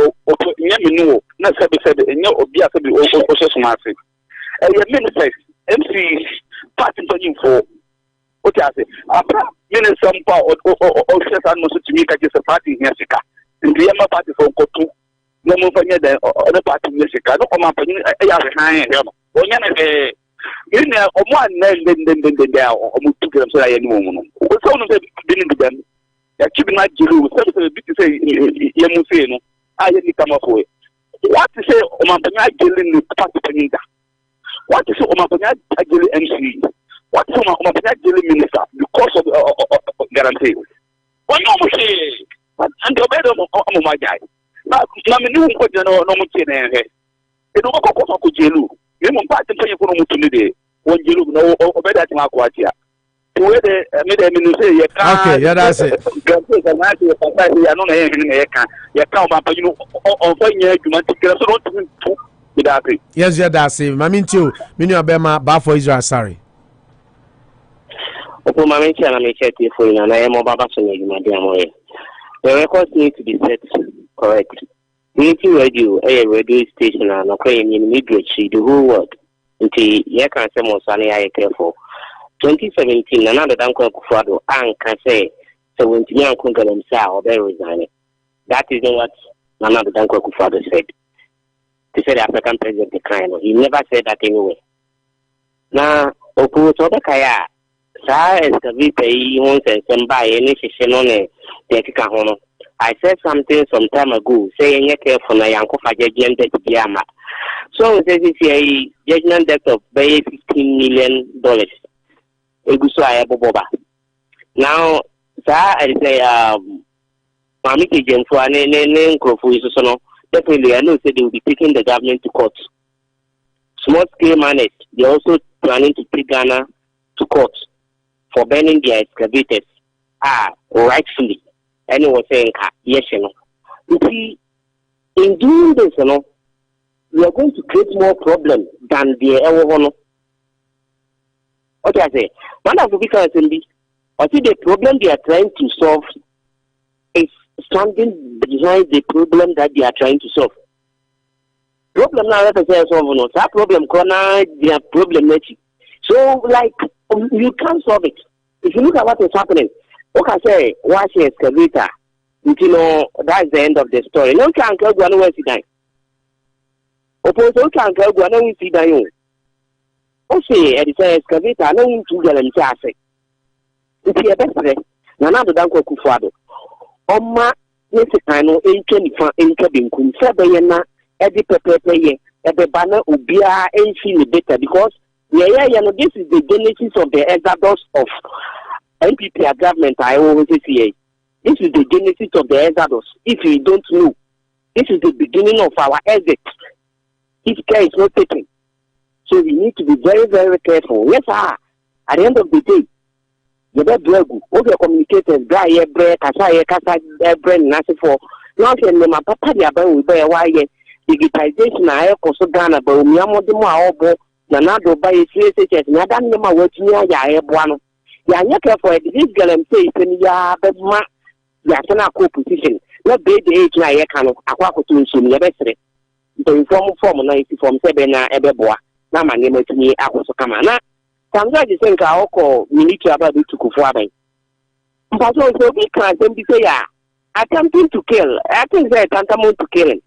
not said, and no, be a process massive. And your minister, MC, party for what I say, meaning some power or just almost to me, just a party in Jessica. And the other party for Kotu, no more than other party in Jessica. No, I'm behind him. Or in one name, then they are almost 2 grams. I know. What's all of them dealing with them? Keeping my Jilu, to say, Yamusino, I didn't come up with. What to say, Omampana Gilin, party Penida? What to say, Omampana Gilin MC? What to Omampana Gilin minister because of guarantee? What no say? And the bed of my guy. Now, no much. It don't go to Jilu. You won't pass the play for Mutunide. When you look no better than Aquatia. Okay, yeah, that's it. Yes, yeah, that's it. Mamin too. Minu Abema, bar for Israel, sorry. Opo Maminchi and Amicheti for you, and I am Baba Sonny, my dear Moye. The records need to be set correct. Unity Radio, a radio station, and Ukraine in Midwich, the whole world. Until you can say more sunny, I care for. 2017, another Duncan Akufo-Addo can say, so when Tian Kunga themselves, they resign. That is not what another Duncan Akufo-Addo said. He said the African president declined. He never said that anyway. Now, Okutobekaya, Sa Excavator, he wants and buy any session on the Kikahono. I said something some time ago, saying you care for Nayankofa judgment debt Yama. So this is a judgment debt of $15 million. Now, I say, Mamiki Jenfua, name Krofu is so definitely. I know they will be taking the government to court. Small scale managed, they also planning to take Ghana to court for burning their excavators. Rightfully. And he was saying, yes, you know. You see, in doing this, you know, we are going to create more problems than the ever one. What I say? One of the because I see the problem they are trying to solve is standing behind the problem that they are trying to solve. Problem now, let us say, solve that problem, corner, they are problematic. So, like, you can't solve it. If you look at what is happening, Okay, say watch excavator. You know that's the end of the story. No can go no where see die. Oppose no can go no we see die. Osei at the excavator no we to get them say. It's your best. Nana do Duncan Akufo-Addo. Oma Mexican enke binkum sebe na edi pepepe ye ebe bana ubia enchi better because this is the genesis of the exodus of NPP government. I always say this is the genesis of the exodus. If you don't know, this is the beginning of our exit. If care is not taken, so we need to be very, very careful. Yes, sir. At the end of the day, you better do over communicators, guy, bread, kasa, bread, nasi for. Now, my papa, the abang will be why digitization. I also Ghana, but we are more than more. Nanado by CSHS, Nadam Yama working ya Ebuano. Yanya for this girl and say, ya bedma, Yasana co position. Not be the age I can of Aquaco to Yabestre. The informal form 90 from Sebena Ebeboa. Now my name is me, Aquasocamana. Sometimes you think I'll call military about it to Kufuabe. But also we can't say, attempting to kill. I think they're tantamount to killing.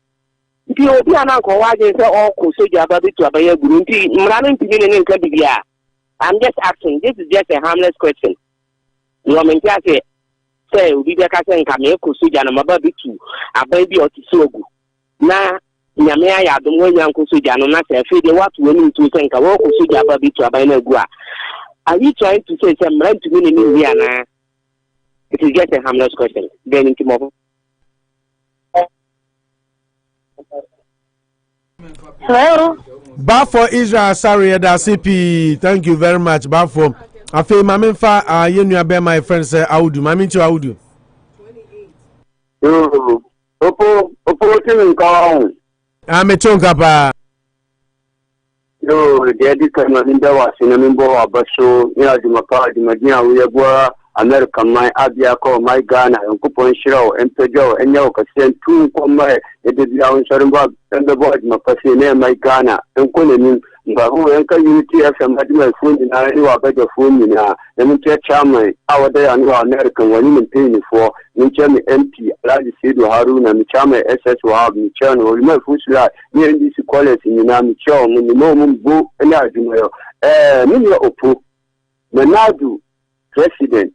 If you be an uncle, why they say all Kosoja about it to Abaya Gurunti, running to me in Kabia. I'm just asking, this is just a harmless question. You want me to say, we be a cousin Kameo Kosoja and Mababi to a baby or Tisogu. Now, Yamea, the one young Kosoja, no matter if they want to win to think a walk Kosoja Babi to Abaya Gua. Are you trying to say some rent to me in Indiana? It is just a harmless question. Then in tomorrow. Hello. Bafo Israel sorry da CP. Thank you very much Bafo. Afi mamemfa yenu abe my friend say audio. Mami to audio. 28. Opo tin nka on. Me chonka pa. Yo, the editor na nda wa sinamimbo wa baso ni adumaka adumadia we gwa America my abia ko my Ghana nkupon shiro empejo enyo kasien tu ko mai edebia on sharimba ende board mapasi ne my Ghana enkole ni ngaru enka unity fm adima fundi na ni wa bajo fundi na emche chama awade anu America wani mpini for ni chama MP Alhaji Sido Haruna ni chama SS wa ni chama o ma fusula ni NDC college ni na mi cho ni mo mbu ena aduma yo ni ya opo Menadu president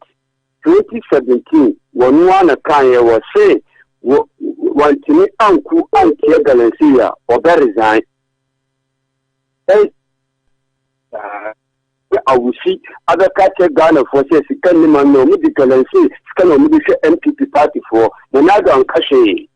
2017 when one can was say want to uncle Auntie Galancia or resign. I will see other catcher Ghana for says he can't no medical and see scan on MPP party for Menado and Kashe.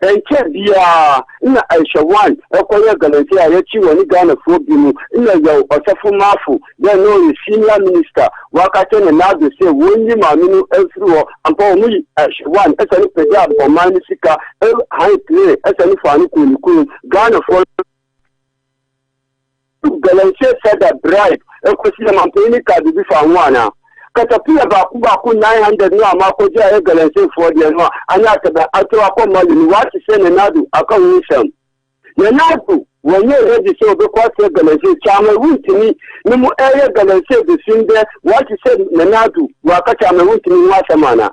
And check the Aisha one, Okoya Galancia, Yachi, when Ghana for Bimu, in the Osafu Mafu, then no senior minister, Wakatan and now they say, when you maminu through and for me, Aisha one, as a job for Manisika, high play, as a Faniku, Ghana for Galancia said a bribe, a question of Mampanica to be found one. Katapia baku 900 no amako ja Galancia for the no anyata ba atwa kwa mali ni wati sene nadu akawisham nadu when you ready so be kwa Galancia chama wutini ni mu area Galancia the sinde wati sene nadu wakachama wutini wasamana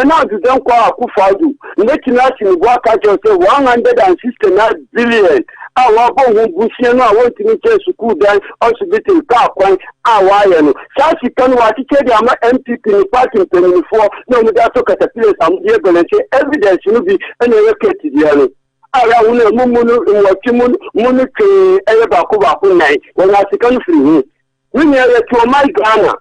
nadu don kwa Akufo-Addo ndeti nati ni bwa kajo say 169 billion awa bo busie no awon timi che school dan hospital ka kwan awa no sasi kan wati che dia ma MPP ni party penifo no mu da to katapile sam die Galancia evidence no bi ene reketi dia no ara wona mumunu wati munu ke eye ba ko nai wona sikan free ni ni ere to my Ghana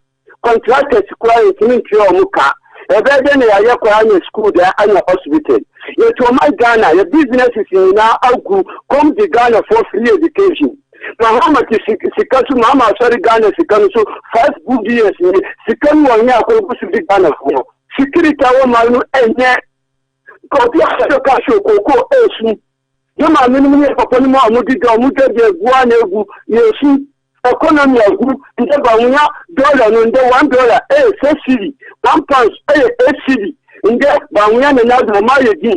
contractors kwai timi tio muka ebede ne ya kwa anya school there anya hospital you to my Ghana your business is in now agu come to Ghana for free education Mahama sikatu mama sorry Ghana sikanu so first good years ni sikanu wanya ko busu Ghana for security wa manu enye ko ti aso ka so koko esu yo ma minu ni papa ni mo amudi do mu de gua na egu yesu economy agu nde ba wunya dollar no nde $1 cedi 1 pound cedi nde ba wunya na do ma ye di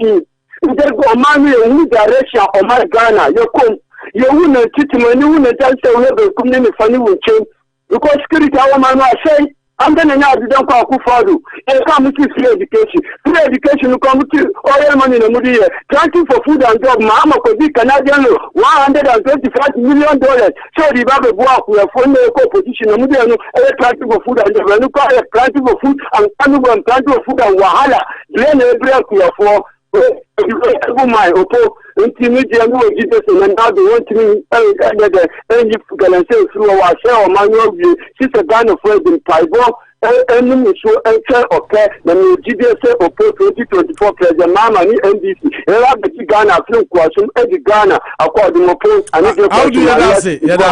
nde go ma ni wu direction o ma Ghana yo kom yo wu na titimani wu na danse wu be kum ni fani wu chen because security awa ma no say I'm going to now be done for Akufo-Addo. And come to free education. Free education will come to oil money in the Moody. Planting for food and job. Mama could be Canadian $125 million. So the Bible work we have found a co-position. Planting for food and job. And planting for food and planting for food and Wahala. Then a break we have for. My Opo, intermediate Jesus, and now they want to energy through our share or manual view. She's a kind of friend in Paibo, and so okay, then you GDS Opo 2024 President Mama NDC, and I have the Ghana film question, Eddie Ghana, according to Opo. How do you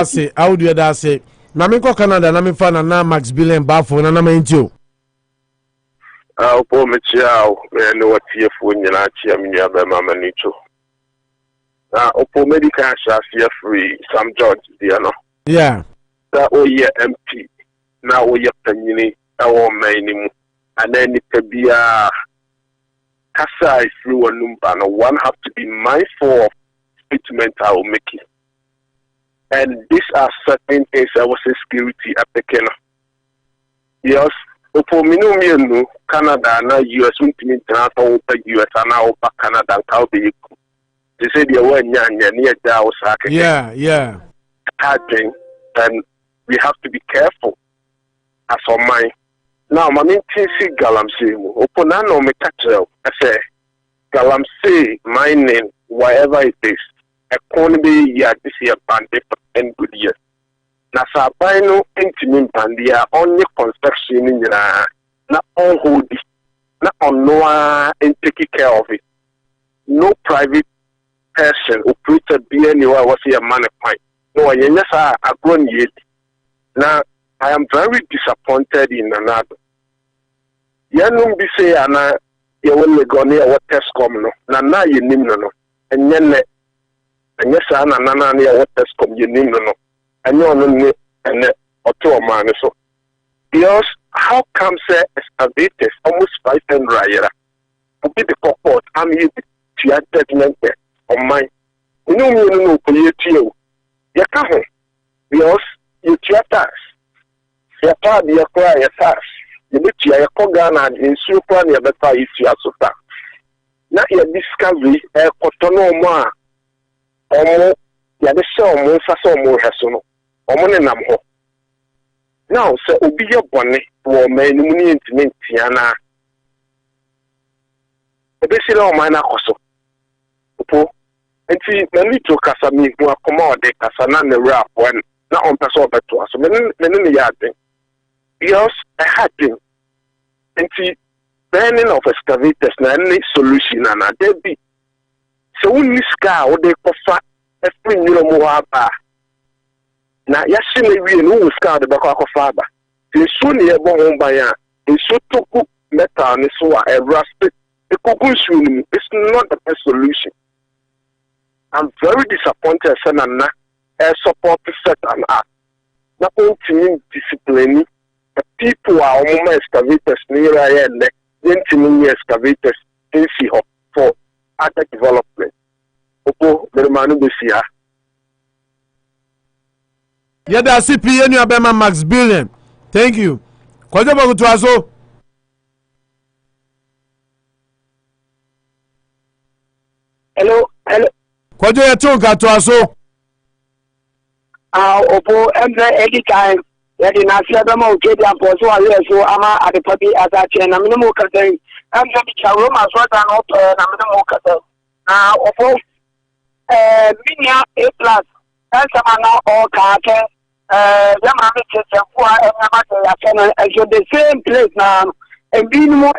say? How do you say? Namiko Canada, Namifana, na Max Billion Bafo, and Namintio. Opo mechiao no watie fu nyina chia menua ba mama nicho na opo medical shafia free Sam George dia no yeah da oye MP na oye panyini awo man ni mu anani tabia kasa ifru wanumba no one have to be mindful of statement I will make it. And these are certain things I was a security applicant. Yes. For me, Canada na US ultimate transfer US and now Canada and they say they were near Osaka. Yeah. And we have to be careful as on mine. Now, my main thing is Galamsey. Oponano me catch I say Galamsey mining wherever it is. Economy yeah this year bandit and good year. Na sabino intimate bandia only construction in na on hold na on no and take care of it. No private person operator be anywhere was a man of mine. No, yes, I grown yet. Now I am very disappointed in another. Yanum be say ana ye will go near what test come no. Na ye nim no. And yes, ana na near what test come ye nim no. And you know, and or man so. Because how come say excavators almost 500 raya? To be the court, I'm here to your judgment on mine. You know, you can't. Because you theaters. Your part, your cry, your task. You need to your Ghana and in super near the fire if you are so far. Now your discovery, a cotono more. Or ya the show more for more hasono. Omonenamho. Now, so obi your bonnet for many money intimate Tiana. The best of mine also. Opo, and see, many to Casami who are commodity Casana the rap one, not on person but to us. Many yard thing. Because I had thing. And see, burning of excavators, any solution, and there be. So when this car, or they prefer a spring more bar. Na yashine wi no ska de bako akofaba the soon ye bo hon ban the so toku metal ni so a rusted the kokunsu it's not the best solution. I'm very disappointed na support set and act na continue discipline the people are on excavators near and the excavators in see for other development. Opo the manu be sia. Yada CP enu abema Max Billion. Thank you. Kwaje bogu twazo. Hello. Kwaje yetu ka twazo. Opo emre anytime. Yadi na sia bema okedi aposo aye so ama adepabi azache na minimo kaden. Emre bi chawo ma so da no na minimo kaden. Na opo minia A+ Samana or Carter, the same place now, and being more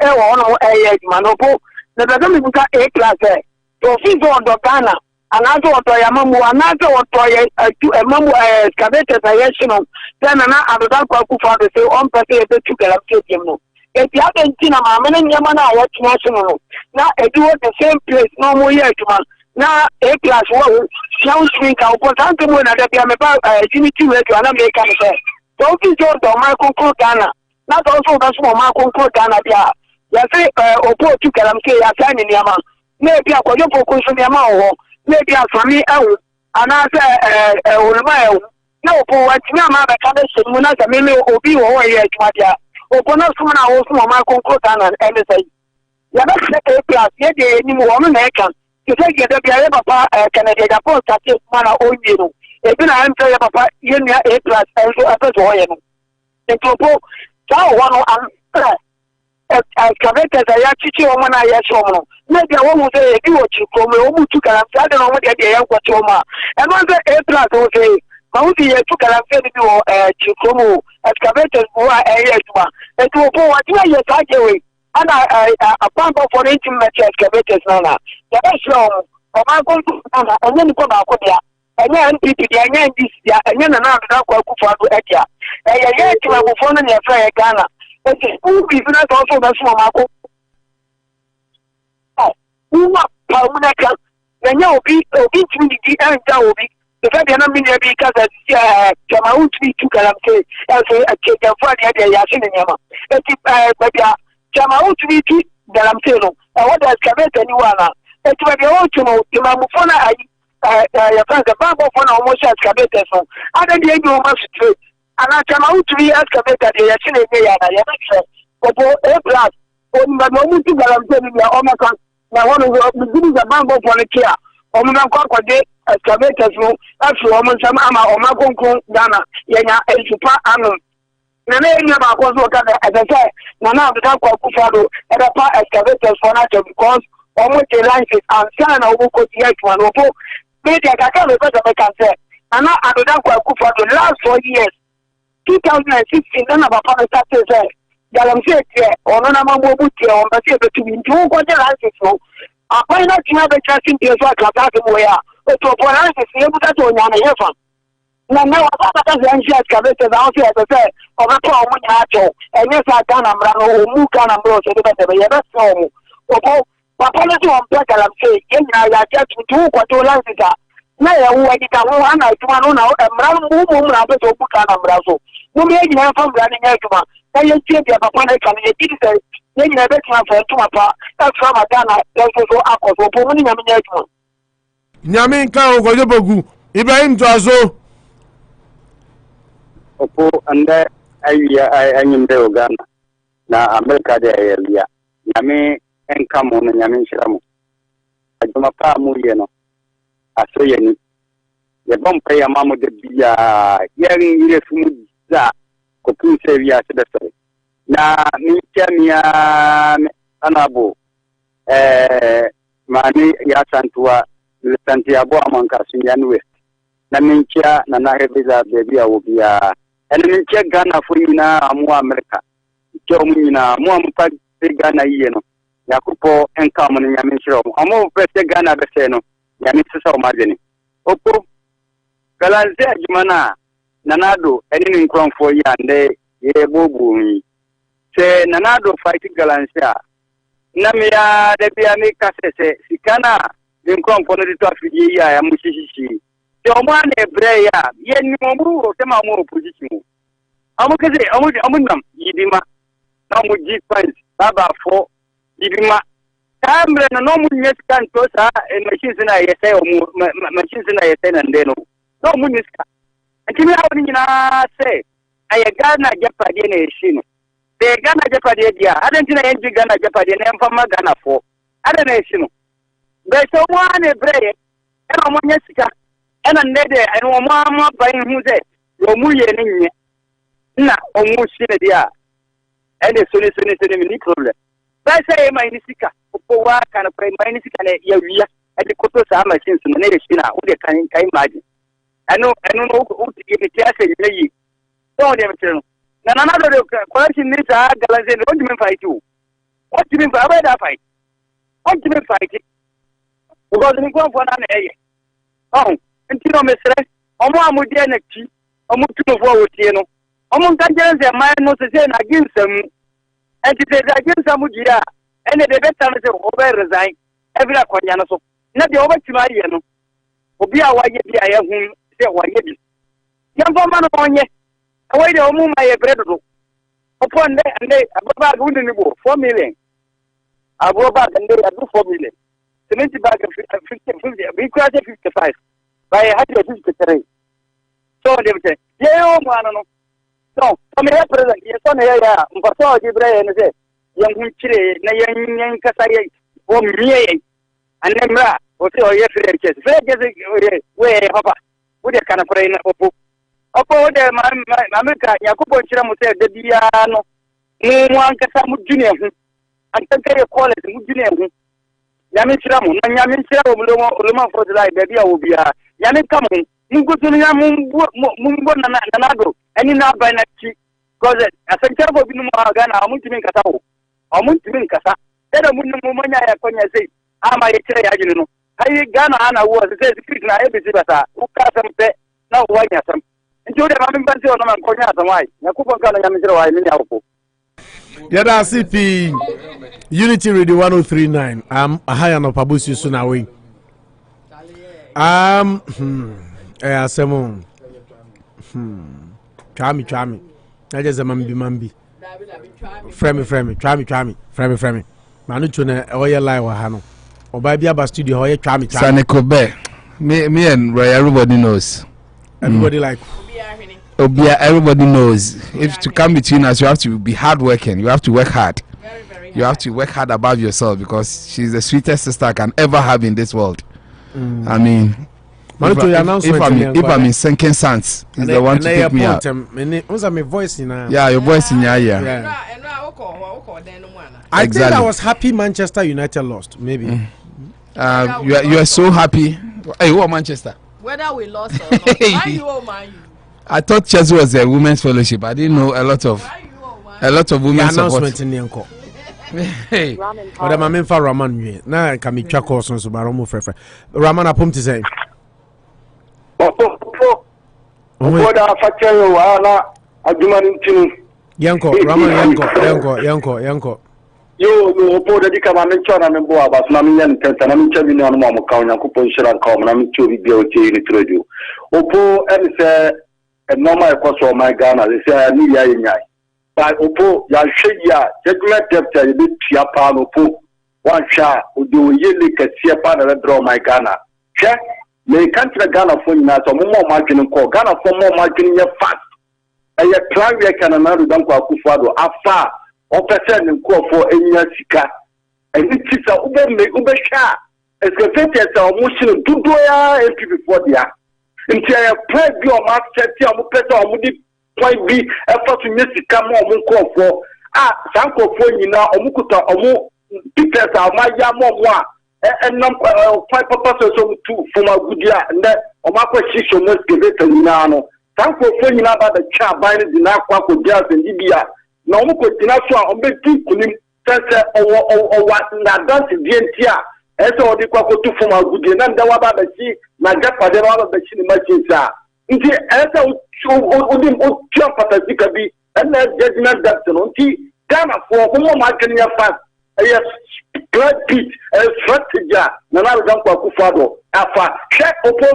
Manopo, the Ghanaians A+. So, she's on the Ghana, another Toyamamu, another Toy, Excavators, then another Akufo-Addo say, on person to get up to him. If you haven't seen a man in Yamana, what's national? Now, I do at the same place, no more yet, man. Now, A+ sounds like our potential when I am about Unity Radio and American. So, this is the Michael Ghana. Not also that's what Michael Ghana. Ya say, Opo to Kalamke, ya sign in Yama. Maybe a Koyo focus on Yama, maybe a family out, and I say, no, for what Yama, the Kadesh, Munas, Milo, Obi, or yet, Madia. Opona sumana wo sumo ma konkota na MSI. Ya ba se A class ye de ni mo no na kan. Ti se ge de bia ye papa Canada Japan start mana onye no. E bi na am tell ye papa ye nia A class enso apeso ho ye no. Ntopo ta wo no am Excavators ya chichi omo na ya so no. Na dia wo mu se e bi wo chiko me wo mu tu kala sa de no mo de ya nkwato ma. E no se A class wo se ma wo ti ye tu kala se bi wo chiko mo excavators wo area tuma. Ntopo wa ti ye sa je we. Ana a pump for intimate excavators na. Ya ba show o ma ko na onye ni ko ba ko dia. Enye NPP dia enye NDC dia enye na na kwa Akufo-Addo edia. Ye ti ma bufo na ye fra ye Ghana. Okay, who is not also the Swamako? Oh, who are Paumaka? Then you'll be to the end, will be the fact that I'm in there because Jamau to be two Galamke as a cake and Friday at the Yasin and Yama. But Jamau to be two Galamteno. I want to excavate anyone. It's where the old to know the Mamufona. Your friends, the Babo for almost excavators. I don't hear you much straight. And I come out to be excavated. They are still a Opo A class. On the moment to Galamteni, Omakan. Now, one of the beginning of Bambo for the care. Oman Kwakade, excavators, no, that's Roman Samama, Omakon, Ghana, Yena, and Super Anon. Nana was working as I said, Nana, the Akufo-Addo, and a part excavators for nature because almost the lines and Sana Oko one Opo. Maybe I can't remember the cancer. And I don't know Akufo-Addo last 4 years. 2016, then about Pakistan says, Galamse, or Namamu, or Basia between 2 licenses. I find out you have a chance in the Class but to apply is able to on Yana. Now, I was excavators out here, as I said, of a power Munacho, and yes, I can Ambrano, Mukan and Bros, that's all. Papa, on Galamse, I just 2 licenses. Na ya uwa di kawo ana ituma no na emra mu na be so buka na mra so no me nyina fa mra ni nyatuma na ye tie bia papa na ka ye ti se ye nyina be tuma fa tuma pa ta fra ma Ghana so akoso po mu ni nyame nyatuma nyame nka ogoje bogu Ibrahim Twazo opo ande ayya anyim de Ghana na America de ayya nyame enka mo na nyame nshiramu aduma pa mu ye no asoyeni ye bompa ya mamu de biya yerin yire sumu za ko punse biya se desere na mi chamia anabo mani ya santua le santiago amanka sunyani west na mincha na na hebiza bebia wobia ene mincha Ghana fuina amu America cho munyina mu ampa Ghana yiye no yakupo enka mo nyame shiro amu pese Ghana bese no yani sisa o mageni opo galanze Agyeman nanado eni nkronfo yi ande ye bobu yi se nanado fight galanze na me ya de bia me kasese sikana nkronfo no de to afidi yi ya mushishi se o ma na ebre ya ye ni mo buru ro tema mo opposition amu keze amu nam yidima na mo G5 baba fo yidima Camera no munyes kan to sa machines na yesay o machines na yesay nandeno no munyes ka antimi awni nyina se ayagana japade na yeshino de Ghana japade dia adantina yenji Ghana japade na mfama Ghana fo adana yeshino be so mo ane breye ena mo nyesika ena ndede ena mo ma bayin huze yo muye ninye na o mu shine dia ene soni ni problem ba say mai nisika ko wa kana mai nisika ne ya wiya ade koto sa machines no ne reshina o de kan kai maji eno no o ti ke ti ase yi so de metero na do de question ni sa galanze no di men fight you what do you mean by that fight what do you mean fight because ni ko fo na na eye oh ntino mesre omo amudi na ti omo tuno fo wotie no omo kan jere se mai no se na ginsam enti se da ginsam dia ene de beta no se over resign every akonya no so na de obatima ye no obi a waye bi a ye hu se waye bi yambo ma no onye awai de omu ma ye bredo upon ande ababa gundi ni bo 4 million ababa ande adu 4 million 70 bag 50 we cross 55 by 153 so dem say ye o mu ano no So, come here, President, yes, on here, Mpaso, Gibre, and say, young Chile, Nayan Kasay, or me, and Nemra, or so, yes, where, Papa, with a kind of brain of book. Opo de America, Yakubo Chiramu said, the Diano, one Kasamu Junior, and take a quality Junior. Yamin Chiramu, Yamin Chiramu, Luma for the life, baby, will be a Yamin Kamu, Mungutunia Mumbo Nanado, and in our Banachi, because as a terrible Ghana, I'm to make a towel, I'm to make a sa. Then a Mumania, when I say, I'm a Chayano. I Ghana Anna was the Bata, who cast some pet, now why some. Yada CP Unity Radio 1039. High Anopa Bosuo Sunawe. Semon. Chami. I just mambi. Frame. Manu tuna oya lie wa hano. Obabi aba studio oya chami. Sanekobe. Me and Roy, everybody knows. Everybody like everybody knows. If to come between us, you have to be hardworking. You have to work hard. You have to work hard above yourself because she's the sweetest sister I can ever have in this world. I mean, if I'm in sinking sands, he's the one to pick me up. My voice in yeah, your voice in your ear. I think I was happy Manchester United lost. Maybe. You are so happy. Hey, who are Manchester? Whether we lost or not. Why you all man? I thought Chelsea was a women's fellowship. I didn't know a lot of women's support. Hey, but I'm in for Raman. Now I can be chuck or so Baromo Frefe. Raman upon to say. Yanko, Raman Yanko. Yo, Opo de Dicamamentron and Boa, but Namian Tentan, I'm telling you, I'm a count, Kupon Shiran Com, I'm to be able to radio. Opo, and say, a normal cost of my Ghana, they say, I need a but Opo, Yashia, Judgment Deputy, bit Chiapan, Opo, one shot, who do yearly Chiapan and draw my Ghana. Check, may country Ghana for you, so more marketing call Ghana for more marketing your fast. And your plan, we can another Duncan Akufo-Addo, afar. Person in call for any sika, and it is a Ubesha. Excavators are motion to do MP before the act. Until I play your master, Peter Moody point B, effort to miss come on call for Sanko for you now, Omukuta, Omo, Peters are my Yamwa, and number 5 purposes to from a good year, and that Omako Shisho must give it to Nano. Sanko for you now about the child binding the Nakwa for girls in Libya. Na omo ko tina so a ombe ti kunim sense o na dance dientia eso odi kwa ko tu fom agudie na ndawa ba bachi na japa de ba bachi ni machinsa nti eso odi o tia patasika bi na judgment that no nti Ghana for mo ma kenya fast yes great pitch strategy na na dan kwa Akufo-Addo afa check opo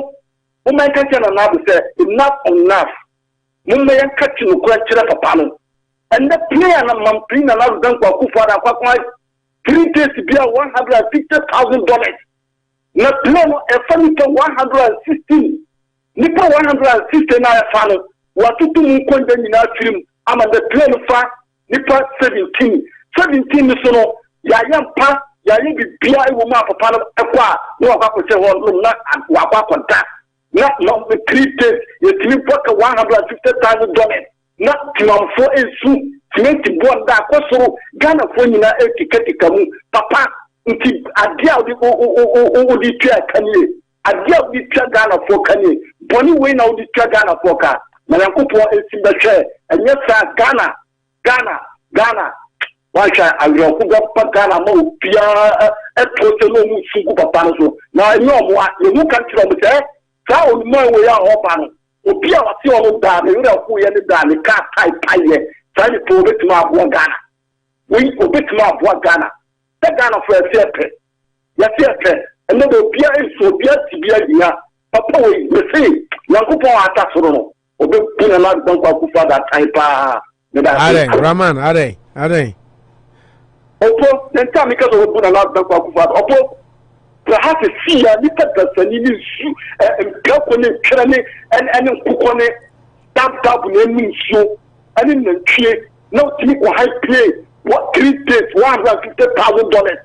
o ma kan na na say enough mo yan catch no kwa kire papa no. And the player and Mampin and I've done for 3 days to be $150,000. Not plan a furniture 116. Nipa 169 final. What to do in our film? I'm at the plan for Nipa 17. 17 is no Yayam Pa, Yayi be a woman for Pan of Aqua. No, I could say, well, not Wapa that. Not the 3 days, you can put $150,000. Not for a soup, cement board that was Ghana for you now, Etikamu, Papa, until a deal the chair can you? A deal the chair Ghana for can you? Bonnie way now the chair Ghana for car. Manakupo is in the chair, and yes, sir, Ghana. Why shall I go up Ghana more? Pia a total Suku Papa. Now I know what you can't tell me there. So, no way out open. Opia was your dad, you know who you done, the car type pie, trying to prove it to my one Ghana. We obey to my one Ghana. The Ghana for a theatre. Yes, and then the Pia is so dear to be a year. Papa, we say, Yankupo Atasoro, obey another Akufo-Addo that type. Are they? Opo, then tell me because of another Akufo-Addo. Opo. Perhaps see a little person in you and Gapone, and Kukone, tap name you, I didn't pay. No, to high pay. What 3 days, $150,000.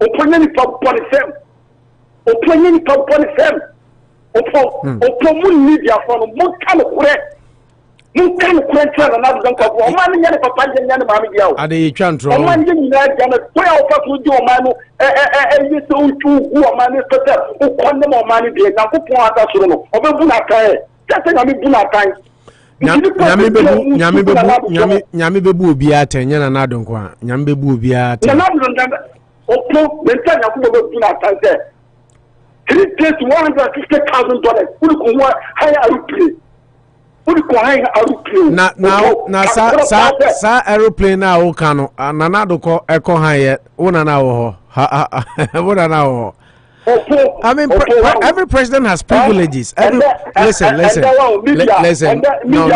Opinion from Polyfem. Opinion from Polyfem. Opinion media from Montana. Montana Quentin and other Duncan. Or money and Papa and Mamma. Are they trying to? Or one thing that can 12 would do a man and you so who are money who con them or money. Now, who point us or Bunaka. That's a Bunaka. Nyame bebu bia ten yana na don kwa nyame bebu bia ten na opo mentan yakubo bebu na tan say 3 days $150,000 uri ko wa high aeroplane na sa aeroplane na o kanu na na do ko eko high una na wo ho na wo. I mean, every president has privileges. Listen. No.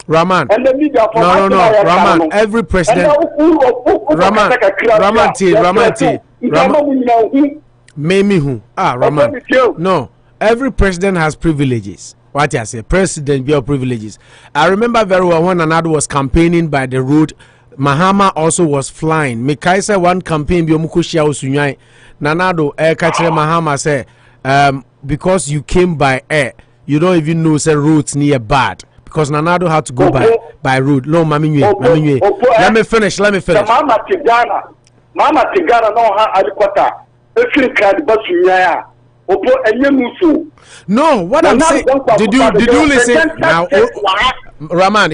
Raman. No. Raman. Every president. Raman. No. Every president has privileges. What I say, president be your privileges. I remember very well when Anado was campaigning by the road. Mahama also was flying. Mekaisa one campaign bi omukoshia osunyai. Nanado kachire Mahama say because you came by air, you don't even know say roads near bad because Nanado had to go by road. No, mami. Let me finish. Mama Tigana no ha alikota. Efin card basunyaya. Opo enyemuso. No, what I'm saying, did you listen now? Raman,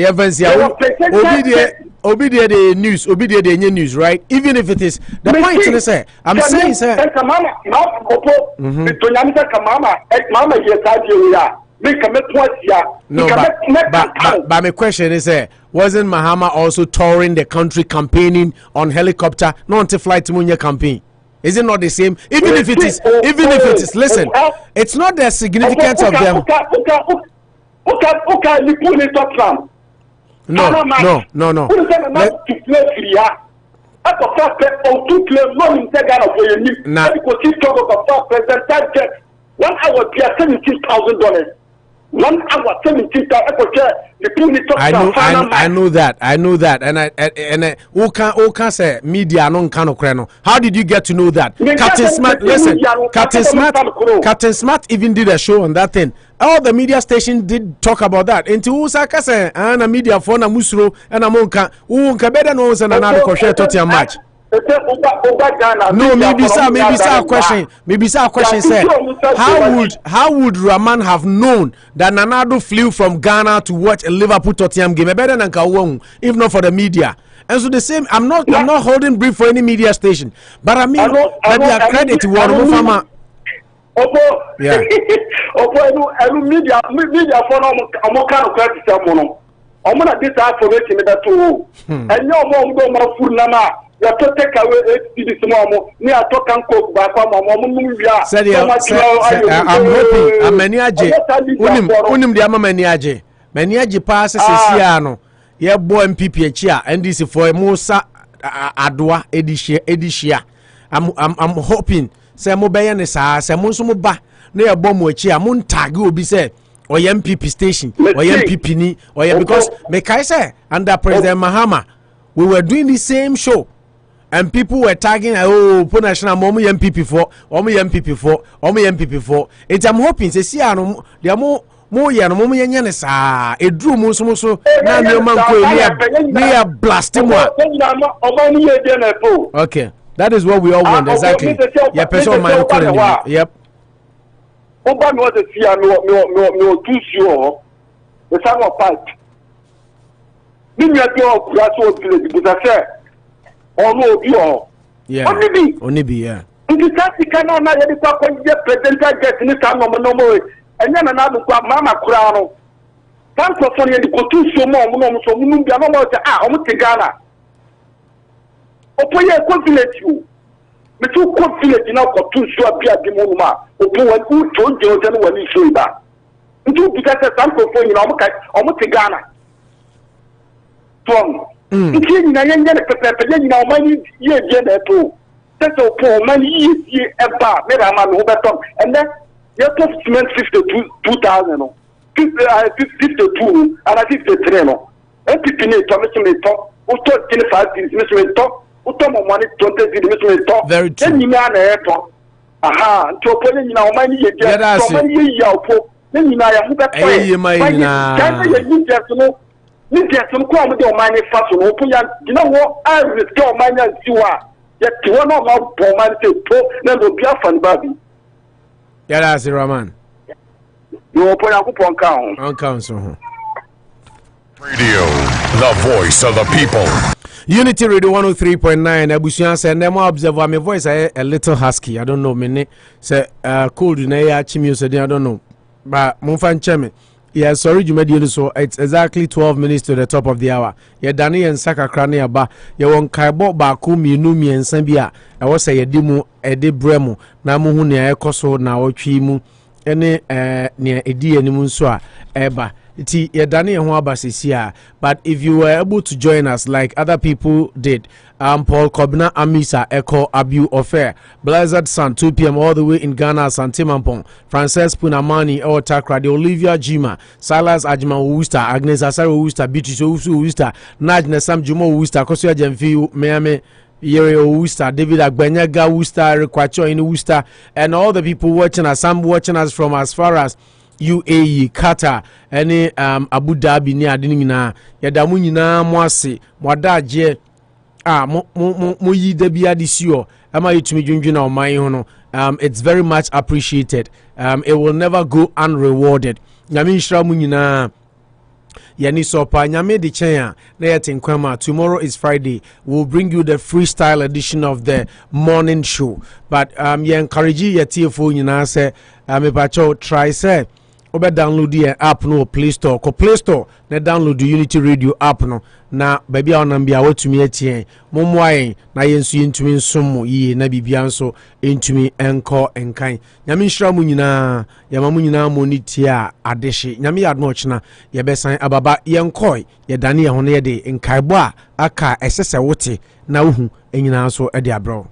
Obedient the news, obedient the news, right? Even if it is the point in say, I'm saying, sir. No, but my question is, wasn't Mahama also touring the country campaigning on helicopter, not to fly to Munya campaign? Is it not the same? Even if it is, listen, it's not the significance of them. No. I know that, and who can say media non cano creno. How did you get to know that? Captain Smart, listen, Captain Smart even did a show on that thing. All the media stations did talk about that. Into Usaka say, and a media phone a musro and a monka who can better know and another crochet to match. No, maybe a question say how would Raman have known that Nanado flew from Ghana to watch a Liverpool Tottenham game better than Kawong if not for the media? And so the same, I'm not holding brief for any media station, but I mean maybe a credit to one farmer. Yeah. Media for no kind of credit someone. I'm gonna this information that too. And no more go full nama. You have to take away this mom. Me I talk and cook back from I'm hoping I'm maniaje. Unim the ama maniaje. Maniaje pass sesiano. Ye boy MPP chia and this for Musa Adwa edishia. I'm hoping say mo beye ne sa say mo so mo ba na ye bom achi a mo tag obi say or MPP station or MPP ni or because me kai say under President Mahama we were doing the same show and people were tagging po national mo MPP for it. I'm hoping say see ano dia mo ye no mo yenya ne sa edru mo so na me man ko ni blast mo. Okay. That is what we all want, exactly. Yeah, person my yep. Oba no the fear no too sure. The time of fight. Bim ya do grasso village because I say ono bio. Yeah. Only be yeah. Nti tati kana na ye kwa kwa president get ni time no mo enya na do kwa mama kura no. Thank you for the go too so mo bia no mo say omo te Ghana. Opo ye confident you. Me too confident now ko too so bia di mo ma. Opo wan u to je o tanu wani so ba. Ntu because some ko you know omo te Ghana. Tom. Nti ni na ye ne pepe ye ni na o mani ye je na to. Tete opo mani ye eba me ba ma no betom. And then you have cement 52,000 no. 52 and 53 no. MPP ne to me to uto 25 cedis me to uto mo money 20 cedis me to very true enyina na eto aha nti opole nyina o mani ye dia to mani ye ya opo ne nyina ya hu be to ye mai nyina kan ye ni dia so no ni dia so ko am de o mani fa so no opo ya gina wo a risk o mani antiwa ye ti wo no ma bo mani se to na do bia fan ba bi yada si Roman yo opo ya ku pon kan on council Radio, the voice of the people. Unity Radio 103.9. Abusian said, "Nemo observe my voice a little husky. I don't know. Me say cold in a chimney. I don't know. But Mufan Cheme, yeah, sorry, you made you so. It's exactly 12 minutes to the top of the hour. Yeah, Danny and Saka Krania ba. You won't kaibo ba kumi numi and Sambia. I was say a dimu edi bremo. Namu huni a ekoso na ochimu. Ene near edi animunswa eba. Iti yedani ho abasisia. But if you were able to join us like other people did, Paul Kwamena Amisa Echo Abu Ofer, Blizzard Sun 2 p.m. all the way in Ghana, Santimampong, Frances Punamani or Takra, the Olivia Jima, Silas Agyeman Worcester, Agnes Asaro Worcester, Beatrice Worcester, Naj Nesam Jumo Worcester, Kosia Jemfi Meame Yere Worcester, David Agbenyaga Worcester, Rekwacho in Worcester, and all the people watching us, some watching us from as far as UAE, Qatar, any Abu Dhabi ni adini nyina yada mu nyina mo ase mo adaje mo yi da bia disio ama yitumi dwundwuna o man ho no it's very much appreciated. It will never go unrewarded. Nyame nhira mu nyina yani sopa nyame de chen na yet nkwama. Tomorrow is Friday. We'll bring you the freestyle edition of the morning show, but ye encourage ye TFO nyina say me pacho try say obe download the app no Play Store. Ko Play Store na download the Unity Radio app no na baby a onam bia watumi atien momwaen na yensu yentumi nsom yi na bibia nso entumi enko enkan. Nyame nhira mu nyina yama mu nyina moniti a adehye nyame yadno ochina yebesan ababa yenkoi yedane ye ho na yede nkaibo a aka esese wote na uhu enyina nso ede abro.